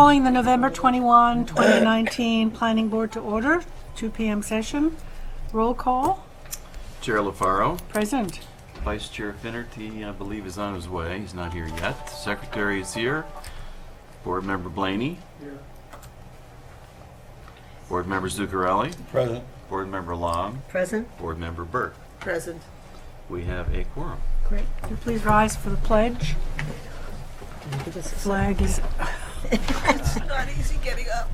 calling the November 21, 2019 Planning Board to order, 2 p.m. session. Roll call. Chair LaFaro. Present. Vice Chair Finnerty, I believe, is on his way. He's not here yet. Secretary is here. Board Member Blaney. Here. Board Member Zuccarelli. Present. Board Member Long. Present. Board Member Burke. Present. We have a quorum. Great. Would you please rise for the pledge? Flag is... It's not easy getting up.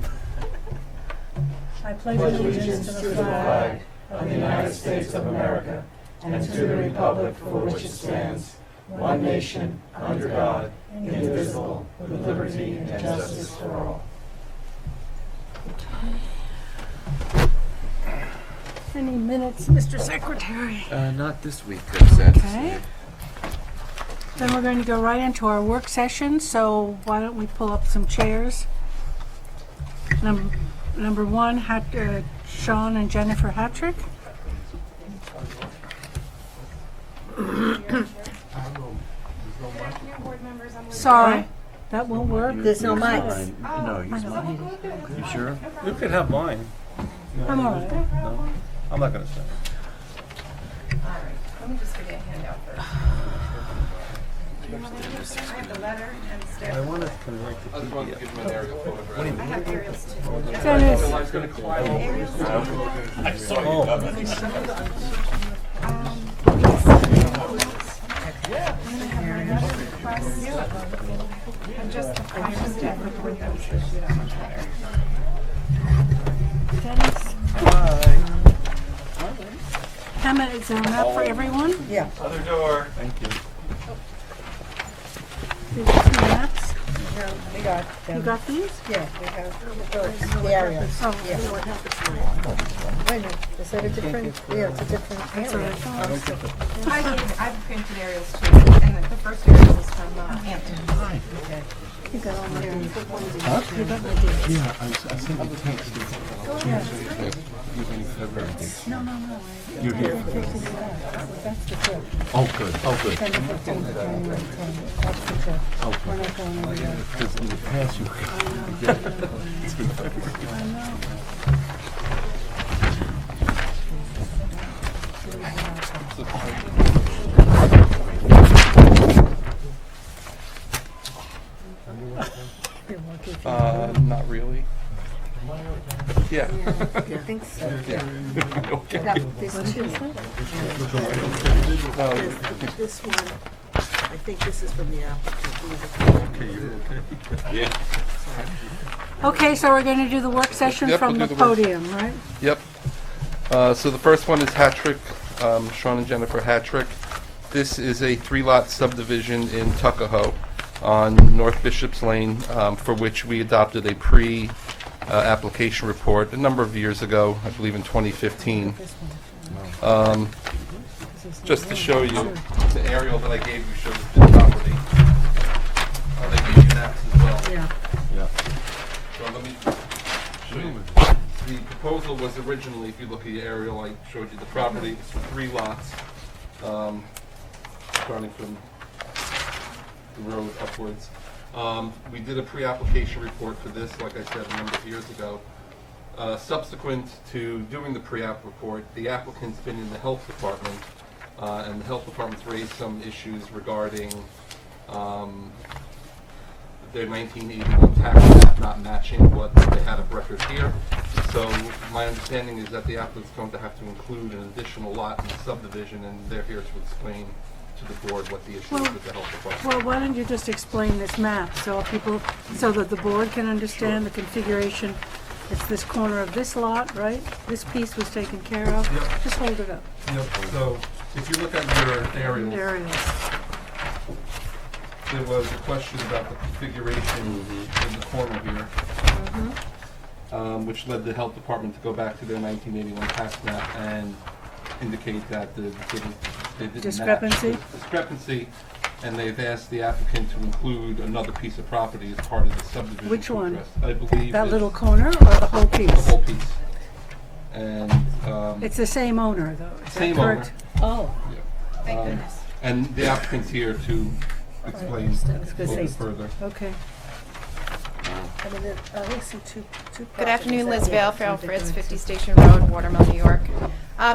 I pledge allegiance to the flag of the United States of America and to the republic for which it stands, one nation, under God, indivisible, with liberty and justice for all. Any minutes, Mr. Secretary? Not this week, I'm sad to Okay. say. Then we're going to go right into our work session, so why don't we pull up some chairs? Number one, Sean and Jennifer Hattrick. Sorry, that won't work. There's no mics. No, he's mine. You sure? You could have mine. I'm all right. No, I'm not going to say. Alright, let me just give you a handout first. I have the letter and I stuff. want to convert the PDF. I have aerials too. Dennis, And just the fire staff report that was issued on the letter. Dennis. Hammett, is there a map for everyone? Yeah. Other door. Thank you. These are two maps. We got You them. got these? Yeah, we have the areas. Oh, Yeah. Wait a minute, is that a different? Yeah, it's a different That's what I area. thought. I've printed aerials too, and the first aerial is from Hampton. You got all my deeds. You got my deeds. Yeah, I sent you text. No. You're here. That's the trip. Oh, good. Oh, good. 10 to 15 to January 10. That's the trip. We're not going anywhere. Because in the past, you it's been February. I know. You're lucky. Not really. Yeah. I think so. Okay. Yeah, there's two. There's this one, I think this is from the applicant. Okay, you're okay. Yeah. Okay, so we're going to do the work session Yep, from we'll the do the work. podium, right? Yep. So the first one is Hattrick, Sean and Jennifer Hattrick. This is a 3-lot subdivision in Tuckahoe on North Bishop's Lane, for which we adopted a pre-application report a number of years ago, I believe in 2015. Just to show you, the aerial that I gave you shows the property. They gave you maps as well. Yeah. So let me show you. The proposal was originally, if you look at the aerial, I showed you the property, it's 3 lots, starting from the road upwards. We did a pre-application report for this, like I said, a number of years ago. Subsequent to doing the pre-app report, the applicant's been in the health department, and the health department's raised some issues regarding their 1981 tax map not matching what they had of record here. So my understanding is that the applicant's going to have to include an additional lot in the subdivision, and they're here to explain to the board what the issue is with the health department. Well, why don't you just explain this map so so that the board can understand the configuration. It's this corner of this lot, right? This piece was taken care of. Yep. Just hold it up. Yep. So if you look at your aerials, There it is. There was a question about the configuration in the corner here, which led the health department to go back to their 1981 tax map and indicate that they didn't Discrepancy? match the discrepancy, and they've asked the applicant to include another piece of property as part of the subdivision. Which to one? address. I believe That it's little corner or the whole the piece? whole piece. And It's the same owner, though. Is that Same correct? Oh, Thank goodness. and the applicant's here to explain I was a gonna little say- bit further. okay. I mean, I only see two projects. Good afternoon, that- Liz yeah, Vale, Farrell two Fritz, different- 50 Station Road, Watermill, New York.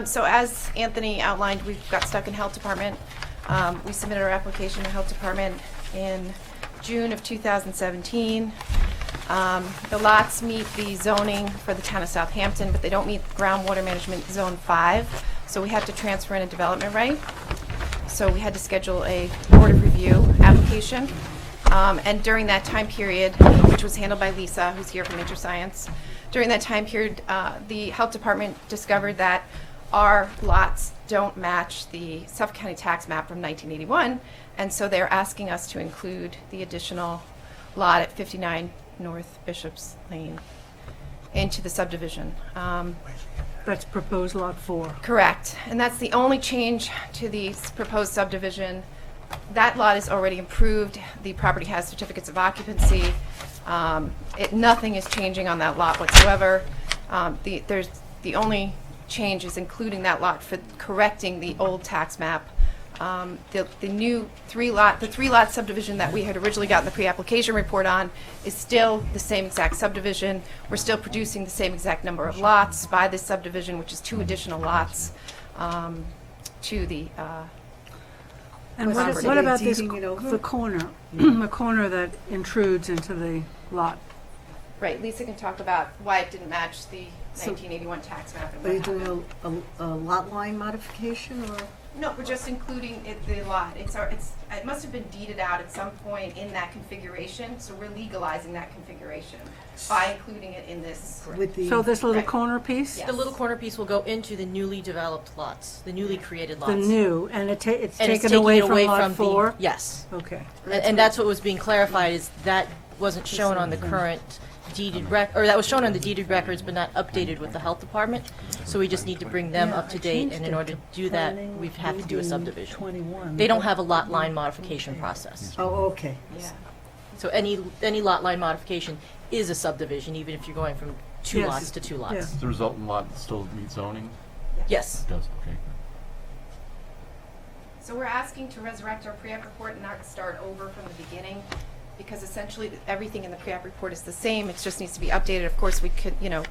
So as Anthony outlined, we've got stuck in Health Department. We submitted our application to Health Department in June of 2017. The lots meet the zoning for the town of Southampton, but they don't meet groundwater management zone 5, so we have to transfer in a development right. So we had to schedule a board of review application. And during that time period, which was handled by Lisa, who's here from Nature Science, during that time period, the health department discovered that our lots don't match the Suffolk County tax map from 1981, and so they're asking us to include the additional lot at 59 North Bishop's Lane into the subdivision. That's proposed lot 4. Correct, and that's the only change to the proposed subdivision. That lot is already improved. The property has certificates of occupancy. Nothing is changing on that lot whatsoever. The only change is including that lot for correcting the old tax map. The new three lot subdivision that we had originally gotten the pre-application report on is still the same exact subdivision. We're still producing the same exact number of lots by this subdivision, which is 2 additional lots to the And Was it what about this, deeding it over? the corner, the corner that intrudes into the lot? Right, Lisa can talk about why it didn't match the So- 1981 tax map. And Are you what happened. doing a lot line modification or? No, we're just including the lot. It must have been deeded out at some point in that configuration, so we're legalizing that configuration by including it in this. With the. So this little Right. corner piece? Yes. The little corner piece will go into the newly developed lots, the newly created lots. The new, and it's And it's taken taking away it from away lot from 4? the, yes. Okay. And that's what was being clarified, is that wasn't shown on the current deeded or that was shown on the deeded records, but not updated with the health department. So we just need to bring them Yeah, up to I date, changed and in it order to to do that, planning, we have to do a building subdivision. 21. They don't have a lot line modification process. Oh, okay. Yeah. So any lot line modification is a subdivision, even if you're going from 2 Yes. lots to 2 lots. Yeah. Does the resultant lot still meet zoning? Yes. It does, okay. So we're asking to resurrect our pre-app report and not start over from the beginning, because essentially everything in the pre-app report is the same. It just needs to be updated. Of course, we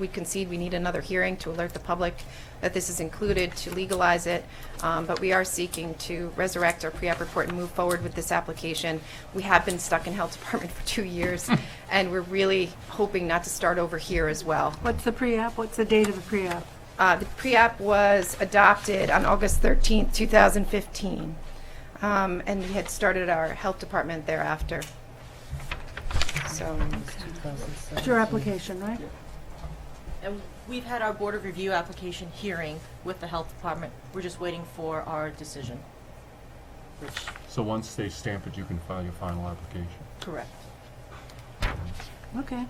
concede we need another hearing to alert the public that this is included, to legalize it. But we are seeking to resurrect our pre-app report and move forward with this application. We have been stuck in health department for 2 years, and we're really hoping not to start over here as well. What's the pre-app? What's the date of the pre-app? The pre-app was adopted on August 13th, 2015. And we had started our health department thereafter. So, It's your application, right? And we've had our Board of Review application hearing with the Health Department. We're just waiting for our decision, which, So once they stamp it, you can file your final application? correct. Okay.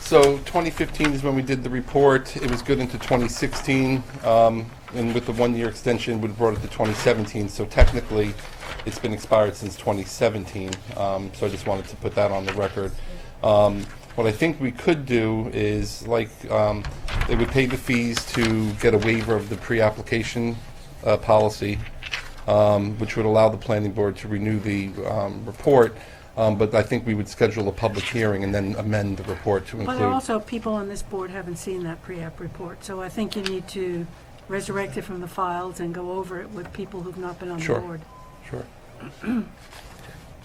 So 2015 is when we did the report. It was good into 2016, and with the 1-year extension, we brought it to 2017. So technically, it's been expired since 2017. So I just wanted to put that on the record. What I think we could do is, they would pay the fees to get a waiver of the pre-application policy, which would allow the planning board to renew the report. But I think we would schedule a public hearing and then amend the report to But include. also, people on this board haven't seen that pre-app report, so I think you need to resurrect it from the files and go over it with people who've not been on the Sure. board. Sure.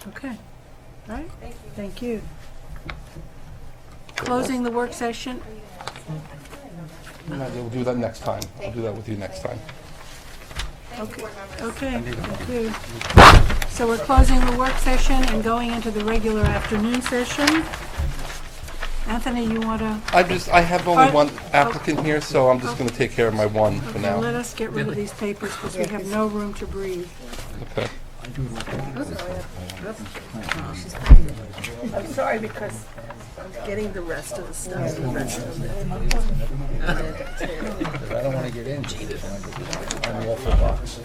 Okay. All right? Thank you. Closing the work session. We'll do that next time. I'll do that with you next time. thank you, board members. Okay, thank you. So we're closing the work session and going into the regular afternoon session. Anthony, you want to? I have only one applicant here, so I'm just going to take care of my one for Okay, let now. us get rid of these papers because we have no room to breathe. Okay. I'm sorry, because I'm getting the rest of the stuff, the rest of it. I don't want to get into it. I'm the awful box.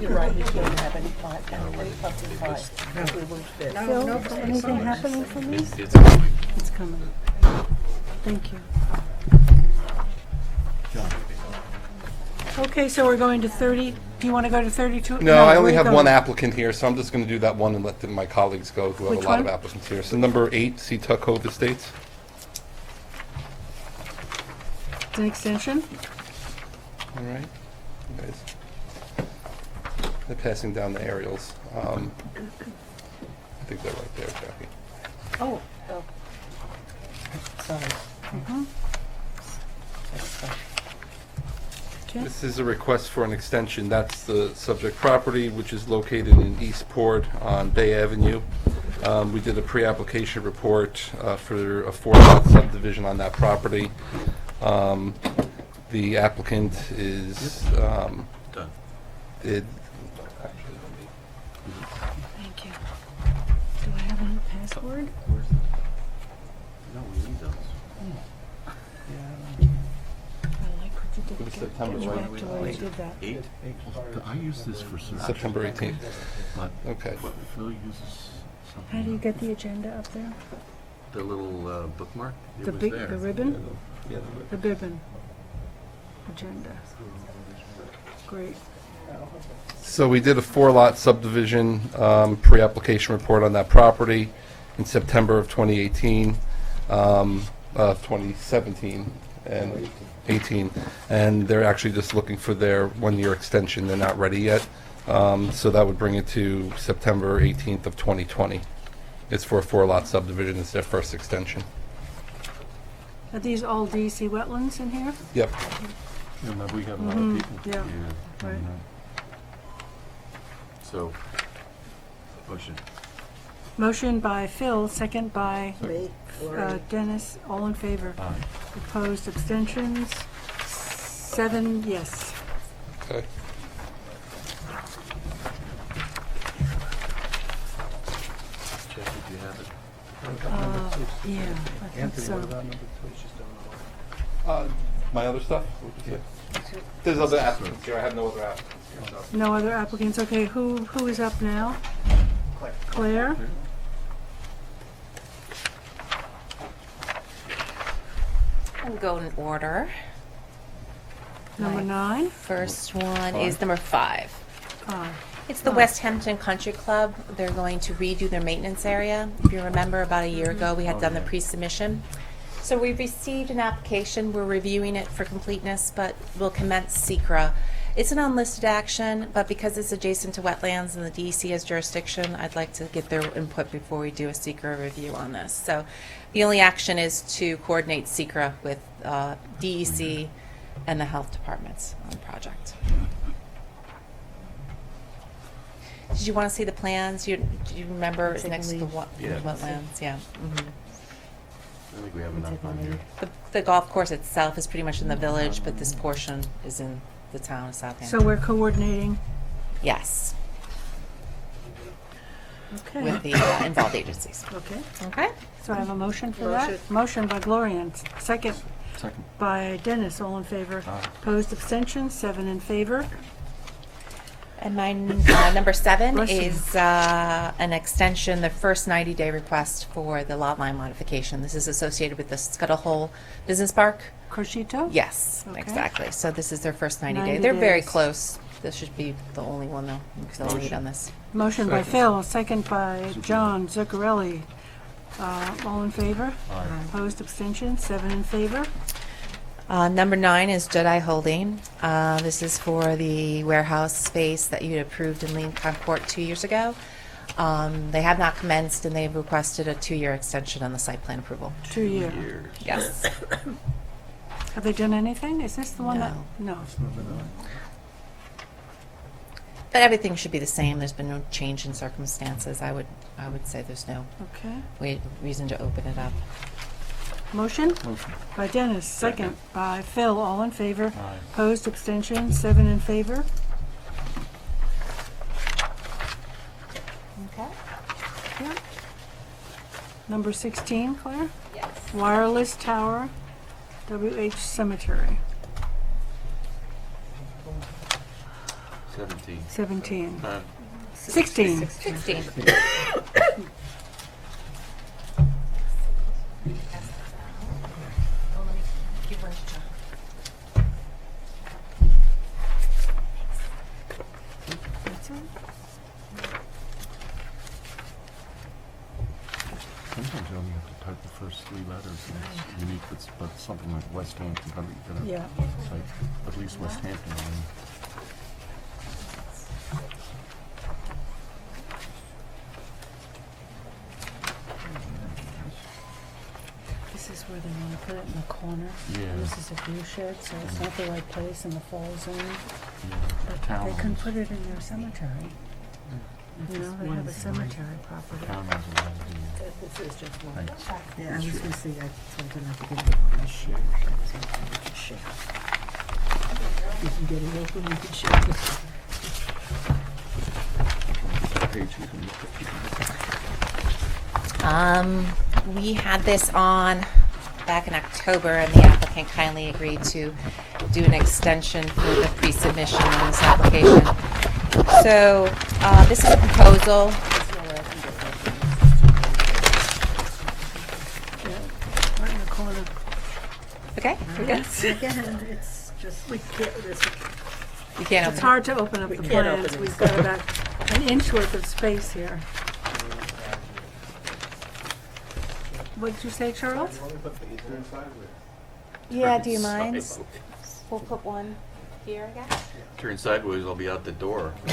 You're right, we don't have any fucking fight. We won't fit. Phil, anything happening for me? It's coming. It's coming. Thank you. Okay, so we're going to 32 do you want to go to 32? No, I only where have you one going? applicant here, so I'm just going to do that one and let my colleagues go who have Which a lot of one? applicants here. So number 8, Seatuck Cove Estates. It's an extension? All right. You guys. They're passing down the aerials. I think they're right there, Jackie. Oh. Sorry. Okay. This is a request for an extension. That's the subject property, which is located in Eastport on Bay Avenue. We did a pre-application report for a 4-lot subdivision on that property. The applicant is, Done. did, Thank you. Do I have a new password? No, we need those. I like what you did. It was Get September, you right? back to where you did that. 8? I use this for search. September 18th. But Okay. Phil uses something. How do you get the agenda up there? The little bookmark? The was big, there. the ribbon? The ribbon. Agenda. Great. So we did a 4-lot subdivision pre-application report on that property in September of 2018, of 2017 and 18, and they're actually just looking for their 1-year extension. They're not ready yet, so that would bring it to September 18th of 2020. It's for a 4-lot subdivision. It's their first extension. Are these all DC wetlands in here? Yep. Remember, we have a lot of people. Yeah, Yeah. right. So, motion. Motion by Phil, second by Me, Lori. Dennis, all in favor. Aye. Opposed, abstentions, 7 yes. Okay. Jackie, do you have it? Yeah, I think so. My other stuff? There's other applicants here. I have no other applicants here. So. No other applicants, okay, who is up now? Claire? I'll go in order. Number Right. 9? First one is number 5. Ah, It's the West Hampton Country Club. They're going to redo their maintenance area. If you remember, about a year ago, we had done the pre-submission. So we've received an application. We're reviewing it for completeness, but we'll commence SECRA. It's an unlisted action, but because it's adjacent to wetlands and the DEC has jurisdiction, I'd like to get their input before we do a SECRA review on this. So the only action is to coordinate SECRA with DEC and the health departments on the project. Did you want to see the plans? Do you remember it's next to the Yeah. wetlands? Yeah. I think we have enough on here. The golf course itself is pretty much in the village, but this portion is in the town of Southampton. so we're coordinating, Yes, okay. with the involved agencies. Okay, Okay? so I have a motion for Motion. that? Motion by Gloria, and second Second. by Dennis, all in favor. Aye. Opposed, abstentions, 7 in favor. And my number 7 Bless you. is an extension, the first 90-day request for the lot line modification. This is associated with the Scuttle Hole Business Park. Crescito? Yes, Okay. exactly. So this is their first 90 day. 90 They're very days. close. This should be the only one though, because they'll meet on this. Motion by Second. Phil, second by John Zuccarelli. All in favor? Aye. Opposed, abstentions, 7 in favor. Number 9 is Jedi Holding. This is for the warehouse space that you had approved in Lincoln Court 2 years ago. They have not commenced, and they've requested a 2-year extension on the site plan approval. 2 year. Years. Yes. Have they done anything? Is this the one that? No. But everything should be the same. There's been no change in circumstances. I would say there's no Okay. reason to open it up. Motion Motion. by Dennis, second by Phil, all in favor. Aye. Opposed, abstentions, 7 in favor. Okay. Yeah. Number 16, Claire? Yes. Wireless Tower, WH Cemetery, 17. 17. 16. 16. 16. something like West Hampton, probably gonna Yeah. cite at least West Hampton. I mean. This is where they want to put it in the corner. Yeah. And this is a view shed, so it's not the right place in the fall zone. Yeah. But Town they can owns- put it in their cemetery. You know, they have a cemetery property. Town owns a lot of the, This is just one. right. Yeah, I was gonna say, I told her not to get it on the share. Share. You can get it open, you can share it. Page you can look at. We had this on back in October, and the applicant kindly agreed to do an extension for the pre-submission on this application. So, this is a proposal. Yeah, right in the corner. Okay, we're good. Again, it's just, we can't, this, You can't It's open hard to open up We the can't plans. open it. We've got about an inch worth of space here. What did you say, Charles? Yeah, do you mind? We'll put one here, I guess. Turn sideways, I'll be out the door. I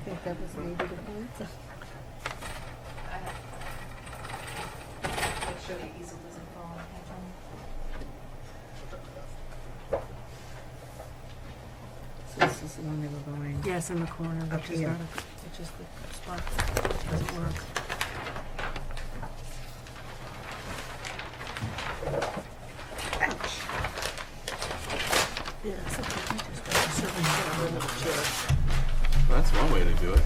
think that was maybe the point. Make sure the easel doesn't fall. So this is the one they were going. Yes, in the corner, Up which is here. not, which is the spot that doesn't work. Yeah, it's okay. We just got to sit in a little chair. That's one way to do it.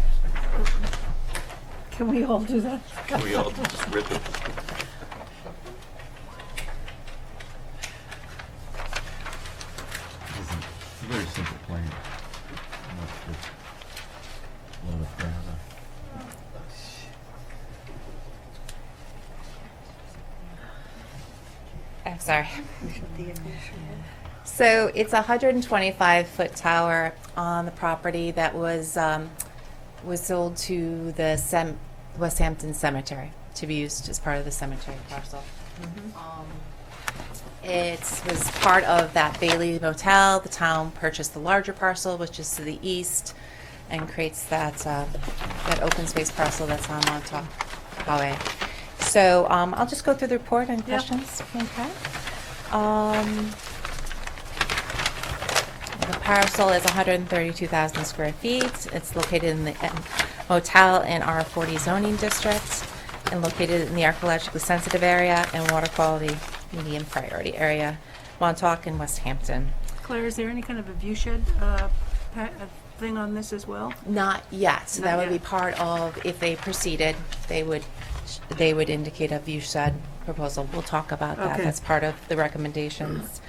Can we all do that? We all just rip it. It's a very simple plan. Not just a lot of data. I'm sorry. So it's a 125-foot tower on the property that was sold to the West Hampton Cemetery to be used as part of the cemetery parcel. It was part of that Bailey Motel. The town purchased the larger parcel, which is to the east, and creates that open space parcel that's on Montauk Highway. So I'll just go through the report and questions. Okay. The parcel is 132,000 square feet. It's located in the motel in R40 zoning district and located in the archaeologically sensitive area and water quality medium priority area, Montauk and West Hampton. Claire, is there any kind of a view shed thing on this as well? Not yet. So Not that would be yet. part of, if they proceeded, they would indicate a view shed proposal. We'll talk about that. Okay. That's part of the recommendations.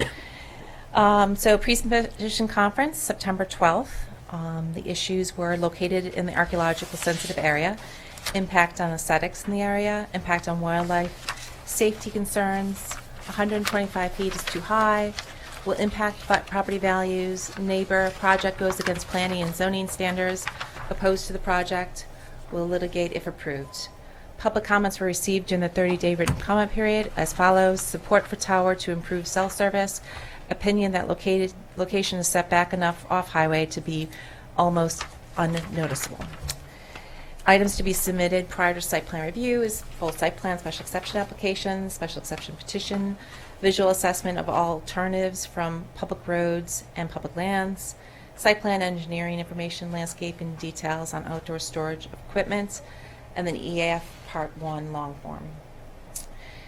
So pre-submission conference, September 12th. The issues were located in the archaeological sensitive area, impact on aesthetics in the area, impact on wildlife, safety concerns, 125 feet is too high, will impact property values, neighbor, project goes against planning and zoning standards, opposed to the project, will litigate if approved. Public comments were received during the 30-day written comment period as follows: support for tower to improve cell service, opinion that location is set back enough off highway to be almost unnoticeable. Items to be submitted prior to site plan review is full site plan, special exception application, special exception petition, visual assessment of all alternatives from public roads and public lands, site plan engineering information, landscaping details on outdoor storage of equipment, and then EAF Part 1 long form.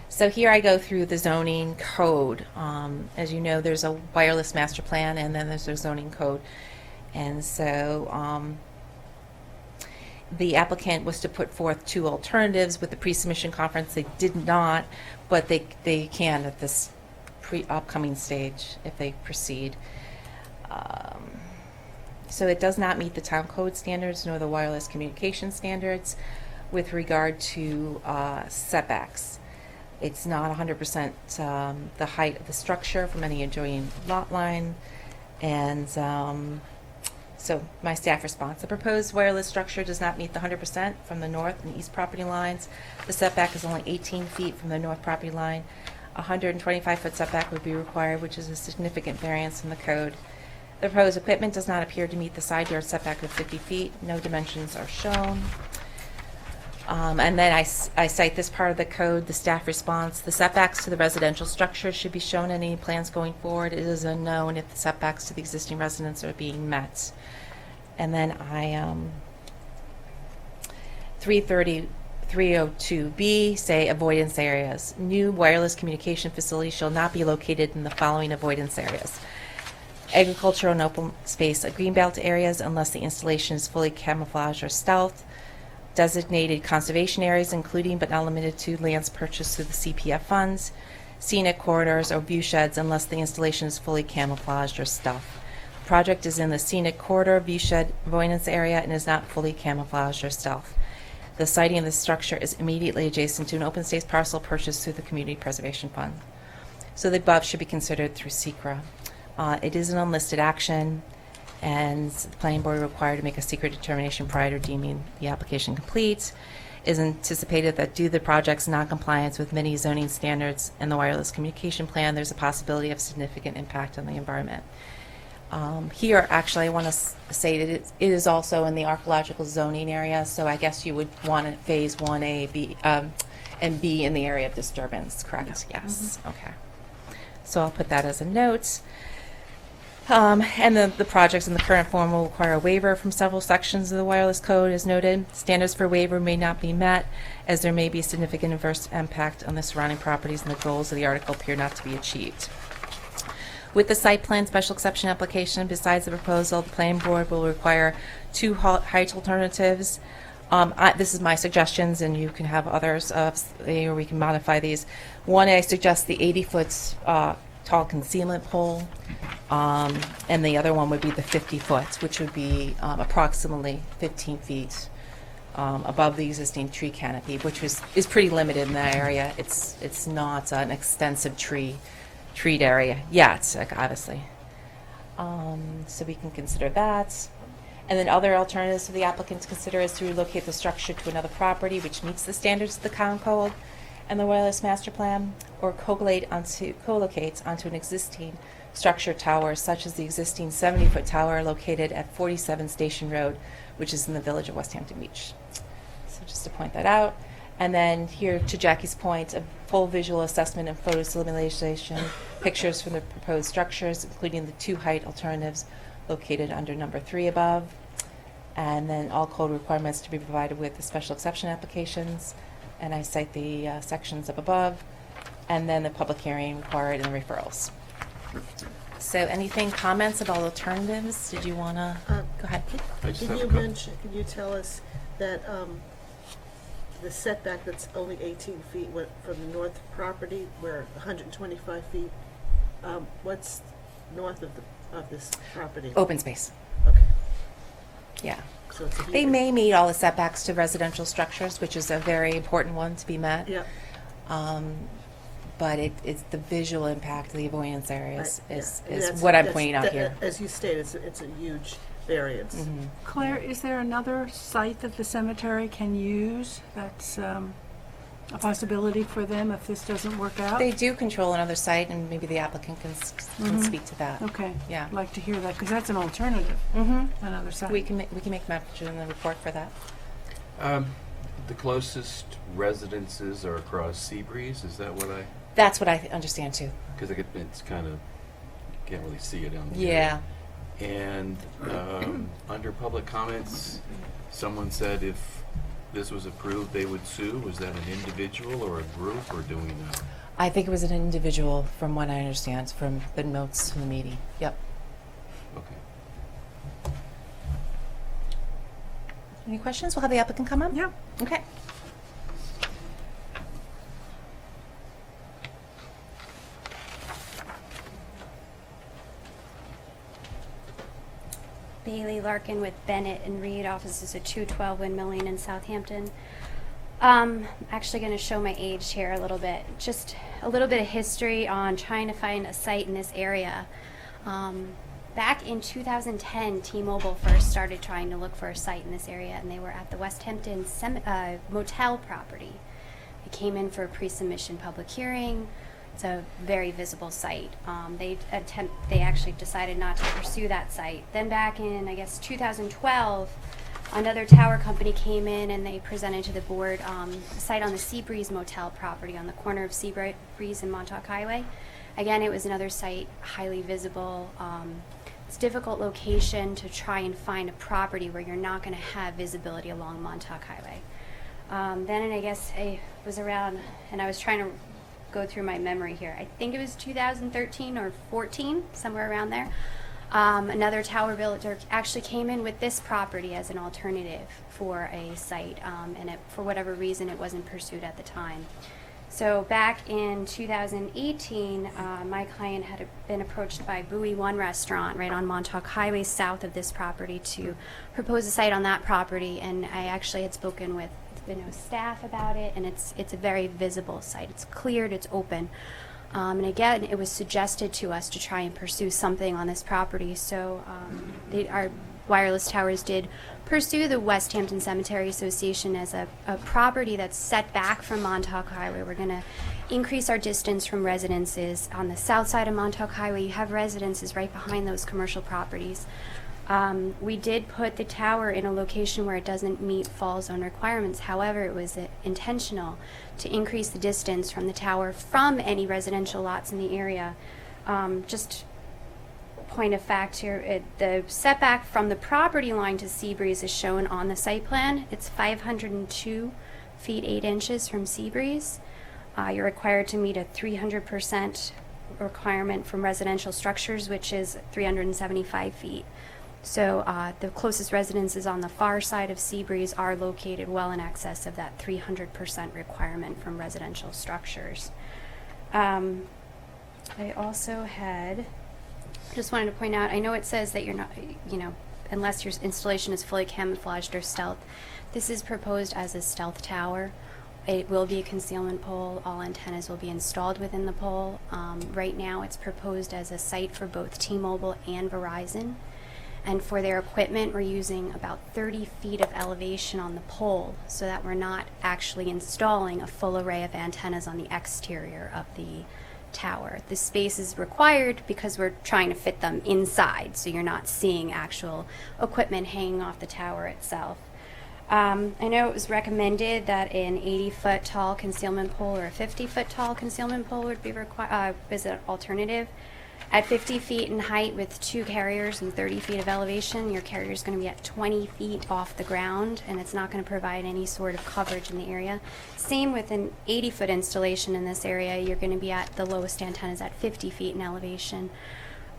So here I go through the zoning code. As you know, there's a wireless master plan and then there's a zoning code. And so the applicant was to put forth two alternatives with the pre-submission conference. They did not, but they can at this upcoming stage if they proceed. So it does not meet the town code standards nor the wireless communication standards with regard to setbacks. It's not 100% the height of the structure from any adjoining lot line, and So my staff response, the proposed wireless structure does not meet the 100% from the north and east property lines. The setback is only 18 feet from the north property line. A 125-foot setback would be required, which is a significant variance in the code. The proposed equipment does not appear to meet the side yard setback of 50 feet. No dimensions are shown. And then I cite this part of the code, the staff response. The setbacks to the residential structure should be shown in any plans going forward. It is unknown if the setbacks to the existing residents are being met. And then I, 302B, say avoidance areas. New wireless communication facilities shall not be located in the following avoidance areas: agricultural and open space greenbelt areas unless the installation is fully camouflaged or stealth; designated conservation areas, including but not limited to lands purchased through the CPF funds; scenic corridors or view sheds unless the installation is fully camouflaged or stealth. The project is in the scenic corridor view shed avoidance area and is not fully camouflaged or stealth. The siting of the structure is immediately adjacent to an open space parcel purchased through the Community Preservation Fund. So the above should be considered through SECRA. It is an unlisted action, and the planning board required to make a secret determination prior to deeming the application complete. It is anticipated that due to the project's non-compliance with many zoning standards and the wireless communication plan, there's a possibility of significant impact on the environment. Here, actually, I want to say that it is also in the archaeological zoning area, so I guess you would want it phase 1A, B, and B in the area of disturbance, correct? Yes. Okay. So I'll put that as a note. And the projects in the current form will require a waiver from several sections of the wireless code, as noted. Standards for waiver may not be met, as there may be significant adverse impact on the surrounding properties, and the goals of the article appear not to be achieved. With the site plan special exception application, besides the proposal, the planning board will require 2 height alternatives. This is my suggestions, and you can have others, or we can modify these. One, I suggest the 80-foot tall concealment pole, and the other one would be the 50-foot, which would be approximately 15 feet above the existing tree canopy, which is pretty limited in that area. It's not an extensive treed area yet, obviously. So we can consider that. And then other alternatives for the applicant to consider is to relocate the structure to another property which meets the standards of the Town Code and the wireless master plan, or co-locate onto an existing structure tower, such as the existing 70-foot tower located at 47 Station Road, which is in the village of West Hampton Beach. So just to point that out. And then here, to Jackie's point, a full visual assessment and photo simulation, pictures from the proposed structures, including the 2 height alternatives located under number 3 above. And then all code requirements to be provided with the special exception applications. And I cite the sections up above. And then the public hearing required and the referrals. So anything, comments about alternatives? Did you want to, go ahead. Can you tell us that the setback that's only 18 feet went from the north property, where 125 feet, what's north of this property? Open space. Okay. Yeah. So it's a They may meet all the setbacks to residential structures, which is a very important one to be met. Yeah. But it's the visual impact of the avoidance areas Right, is yeah. what I'm pointing out here. As you stated, it's a huge variance. Mm-hmm. Claire, is there another site that the cemetery can use that's a possibility for them if this doesn't work out? They do control another site, and maybe the applicant can speak to that. Okay. Yeah. I'd like to hear that, because that's an alternative, Mm-hmm. another site. We can make mention in the report for that. The closest residences are across Seabreeze, is that what I, That's what I understand too. because it's kind of, can't really see it on there. Yeah. And under public comments, someone said if this was approved, they would sue. Was that an individual or a group, or do we know? I think it was an individual, from what I understand, from the notes from the meeting. Yep. Okay. Any questions? We'll have the applicant come up. Yeah. Okay. Bailey Larkin with Bennett and Reed, offices at 212 Windmill Lane in Southampton. Actually going to show my age here a little bit. Just a little bit of history on trying to find a site in this area. back in 2010, T-Mobile first started trying to look for a site in this area, and they were at the West Hampton motel property. They came in for a pre-submission public hearing. It's a very visible site. They actually decided not to pursue that site. Then back in, I guess, 2012, another tower company came in and they presented to the board a site on the Seabreeze Motel property on the corner of Seabreeze and Montauk Highway. Again, it was another site, highly visible. It's a difficult location to try and find a property where you're not going to have visibility along Montauk Highway. Then I guess I was around, and I was trying to go through my memory here. I think it was 2013 or 14, somewhere around there. Another tower builder actually came in with this property as an alternative for a site, and for whatever reason it wasn't pursued at the time. So back in 2018, my client had been approached by Buoy One Restaurant right on Montauk Highway south of this property to propose a site on that property, and I actually had spoken with staff about it, and it's a very visible site. It's cleared, it's open. And again, it was suggested to us to try and pursue something on this property. So our wireless towers did pursue the West Hampton Cemetery Association as a property that's set back from Montauk Highway. We're going to increase our distance from residences. On the south side of Montauk Highway, you have residences right behind those commercial properties. We did put the tower in a location where it doesn't meet fall zone requirements. However, it was intentional to increase the distance from the tower from any residential lots in the area. Just point of fact here, the setback from the property line to Seabreeze is shown on the site plan. It's 502 feet 8 inches from Seabreeze. You're required to meet a 300% requirement from residential structures, which is 375 feet. So the closest residences on the far side of Seabreeze are located well in excess of that 300% requirement from residential structures. I also just wanted to point out, I know it says that you're not, unless your installation is fully camouflaged or stealth, this is proposed as a stealth tower. It will be a concealment pole. All antennas will be installed within the pole. Right now it's proposed as a site for both T-Mobile and Verizon. And for their equipment, we're using about 30 feet of elevation on the pole so that we're not actually installing a full array of antennas on the exterior of the tower. The space is required because we're trying to fit them inside, so you're not seeing actual equipment hanging off the tower itself. I know it was recommended that an 80-foot tall concealment pole or a 50-foot tall concealment pole would be as an alternative. At 50 feet in height with 2 carriers and 30 feet of elevation, your carrier is going to be at 20 feet off the ground, and it's not going to provide any sort of coverage in the area. Same with an 80-foot installation in this area. You're going to be at the lowest antennas at 50 feet in elevation.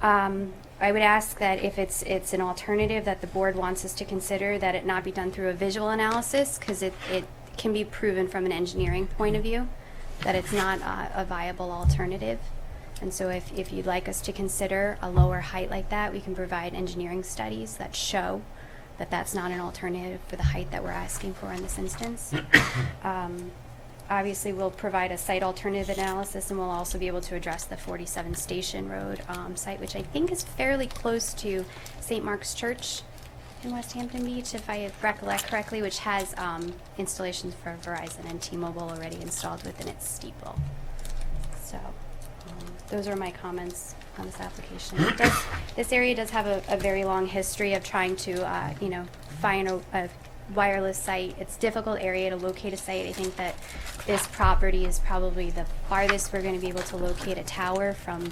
I would ask that if it's an alternative that the board wants us to consider, that it not be done through a visual analysis, because it can be proven from an engineering point of view that it's not a viable alternative. And so if you'd like us to consider a lower height like that, we can provide engineering studies that show that that's not an alternative for the height that we're asking for in this instance. Obviously, we'll provide a site alternative analysis, and we'll also be able to address the 47 Station Road site, which I think is fairly close to St. Mark's Church in West Hampton Beach, if I recollect correctly, which has installations for Verizon and T-Mobile already installed within its steeple. So those are my comments on this application. This area does have a very long history of trying to, find a wireless site. It's a difficult area to locate a site. I think that this property is probably the farthest we're going to be able to locate a tower from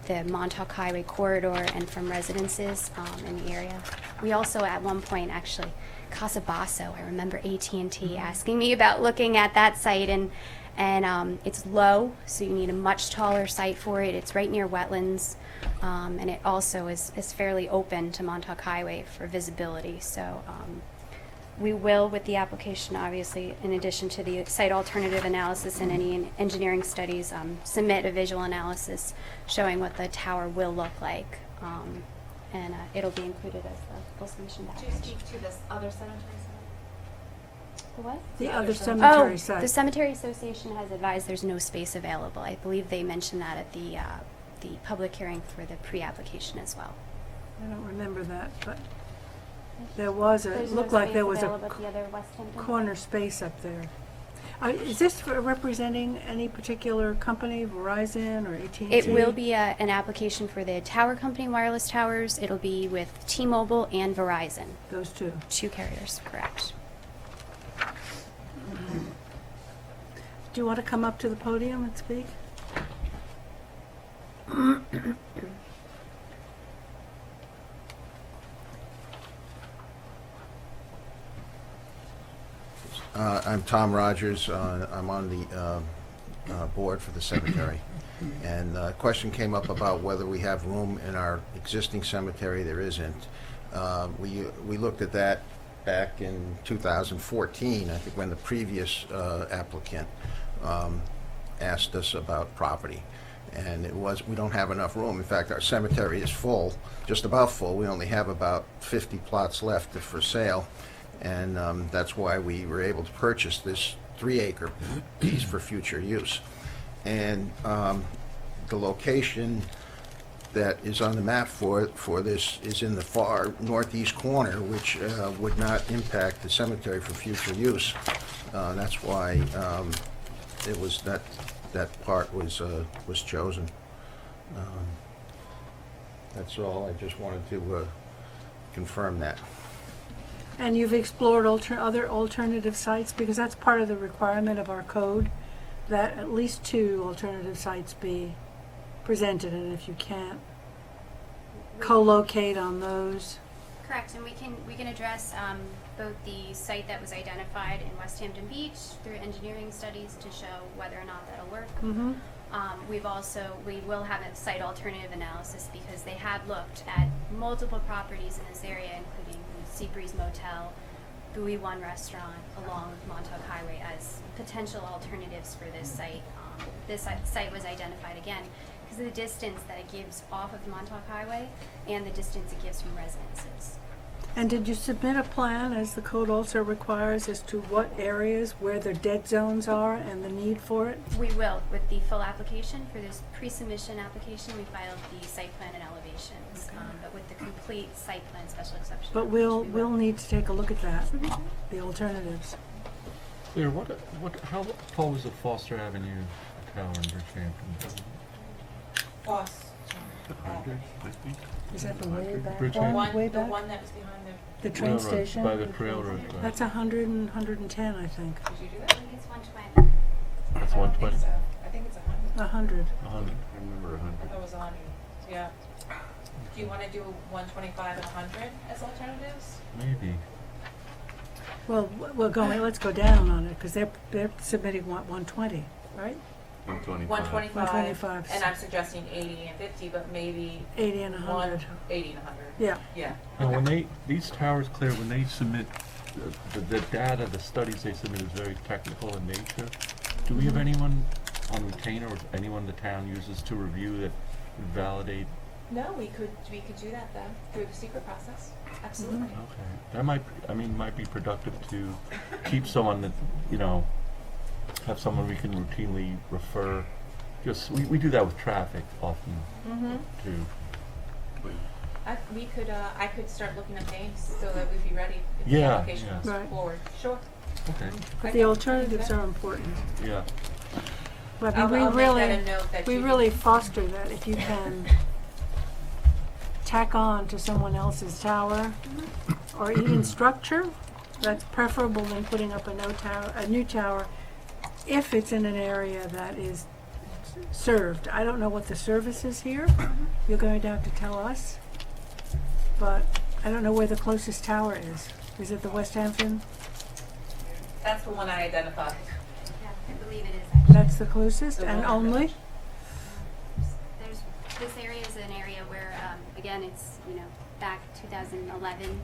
the Montauk Highway corridor and from residences in the area. We also, at one point, actually, Casa Basso, I remember AT&T asking me about looking at that site, and it's low, so you need a much taller site for it. It's right near wetlands, and it also is fairly open to Montauk Highway for visibility. So we will, with the application, obviously, in addition to the site alternative analysis and any engineering studies, submit a visual analysis showing what the tower will look like, and it'll be included as the full submission package. Do you speak to this other cemetery site? What? The other cemetery The site. Cemetery Association has advised there's no space available. I believe they mentioned that at the public hearing for the pre-application as well. I don't remember that, but there was a, There's it no looked like space there was a available at the other West Hampton corner space up there. Is this for representing any particular company, Verizon or AT&T? It will be an application for the tower company, wireless towers. It'll be with T-Mobile and Verizon, Those two. 2 carriers, correct. Do you want to come up to the podium and speak? I'm Tom Rogers. I'm on the board for the cemetery. And a question came up about whether we have room in our existing cemetery. There isn't. We looked at that back in 2014, I think, when the previous applicant asked us about property. And we don't have enough room. In fact, our cemetery is full, just about full. We only have about 50 plots left for sale. And that's why we were able to purchase this 3-acre piece for future use. And the location that is on the map for this is in the far northeast corner, which would not impact the cemetery for future use. That's why it was that part was chosen. That's all. I just wanted to confirm that. And you've explored other alternative sites, because that's part of the requirement of our code, that at least 2 alternative sites be presented, and if you can't, co-locate on those. Correct, and we can address both the site that was identified in West Hampton Beach through engineering studies to show whether or not that'll work. Mm-hmm. We will have a site alternative analysis, because they had looked at multiple properties in this area, including Seabreeze Motel, Buoy One Restaurant along Montauk Highway as potential alternatives for this site. This site was identified again because of the distance that it gives off of Montauk Highway and the distance it gives from residences. And did you submit a plan, as the code also requires, as to what areas where the dead zones are and the need for it? We will, with the full application. For this pre-submission application, we filed the site plan and elevations, but with the complete site plan special exception. But application, we we'll will. need to take a look at that, the alternatives. Claire, how tall was the Foster Avenue tower in Bridgehampton? Is that the way back Bridgehampton? one? Way back? that was behind The train Railroad, station? by the railroad track. That's 100 and 110, I think. Did you do I that? think it's 120. That's 120? I think it's 100. 100. 100. I remember 100. It was 100, yeah. Do you want to do 125 and 100 as alternatives? Maybe. Well, let's go down on it, because they're submitting 120, right? 125. 125, 125. and I'm suggesting 80 and 50, but maybe 80 and 100. 80 and 100. Yeah. Yeah. Now, these towers, Claire, when they submit, the data, the studies they submit is very technical in nature. Do we have anyone on retainer or anyone the town uses to review that would validate? No, we could do that though through the secret process. Absolutely. Okay. That might be productive to keep someone that, have someone we can routinely refer. Just, we do that with traffic often, too. I could start looking at names so that we'd be ready if the Yeah, application yeah. comes Right. forward. Sure. Okay, But the alternatives are important. yeah. But I'll we make really, that a note that we you- really foster that if you can tack on to someone else's tower or even structure, that's preferable than putting up a new tower if it's in an area that is served. I don't know what the service is here. You're going to have to tell us. But I don't know where the closest tower is. Is it the West Hampton? That's the one I identified. Yeah, I believe it is actually. That's the closest The and one. there This area is an area where, again, it's, back 2011,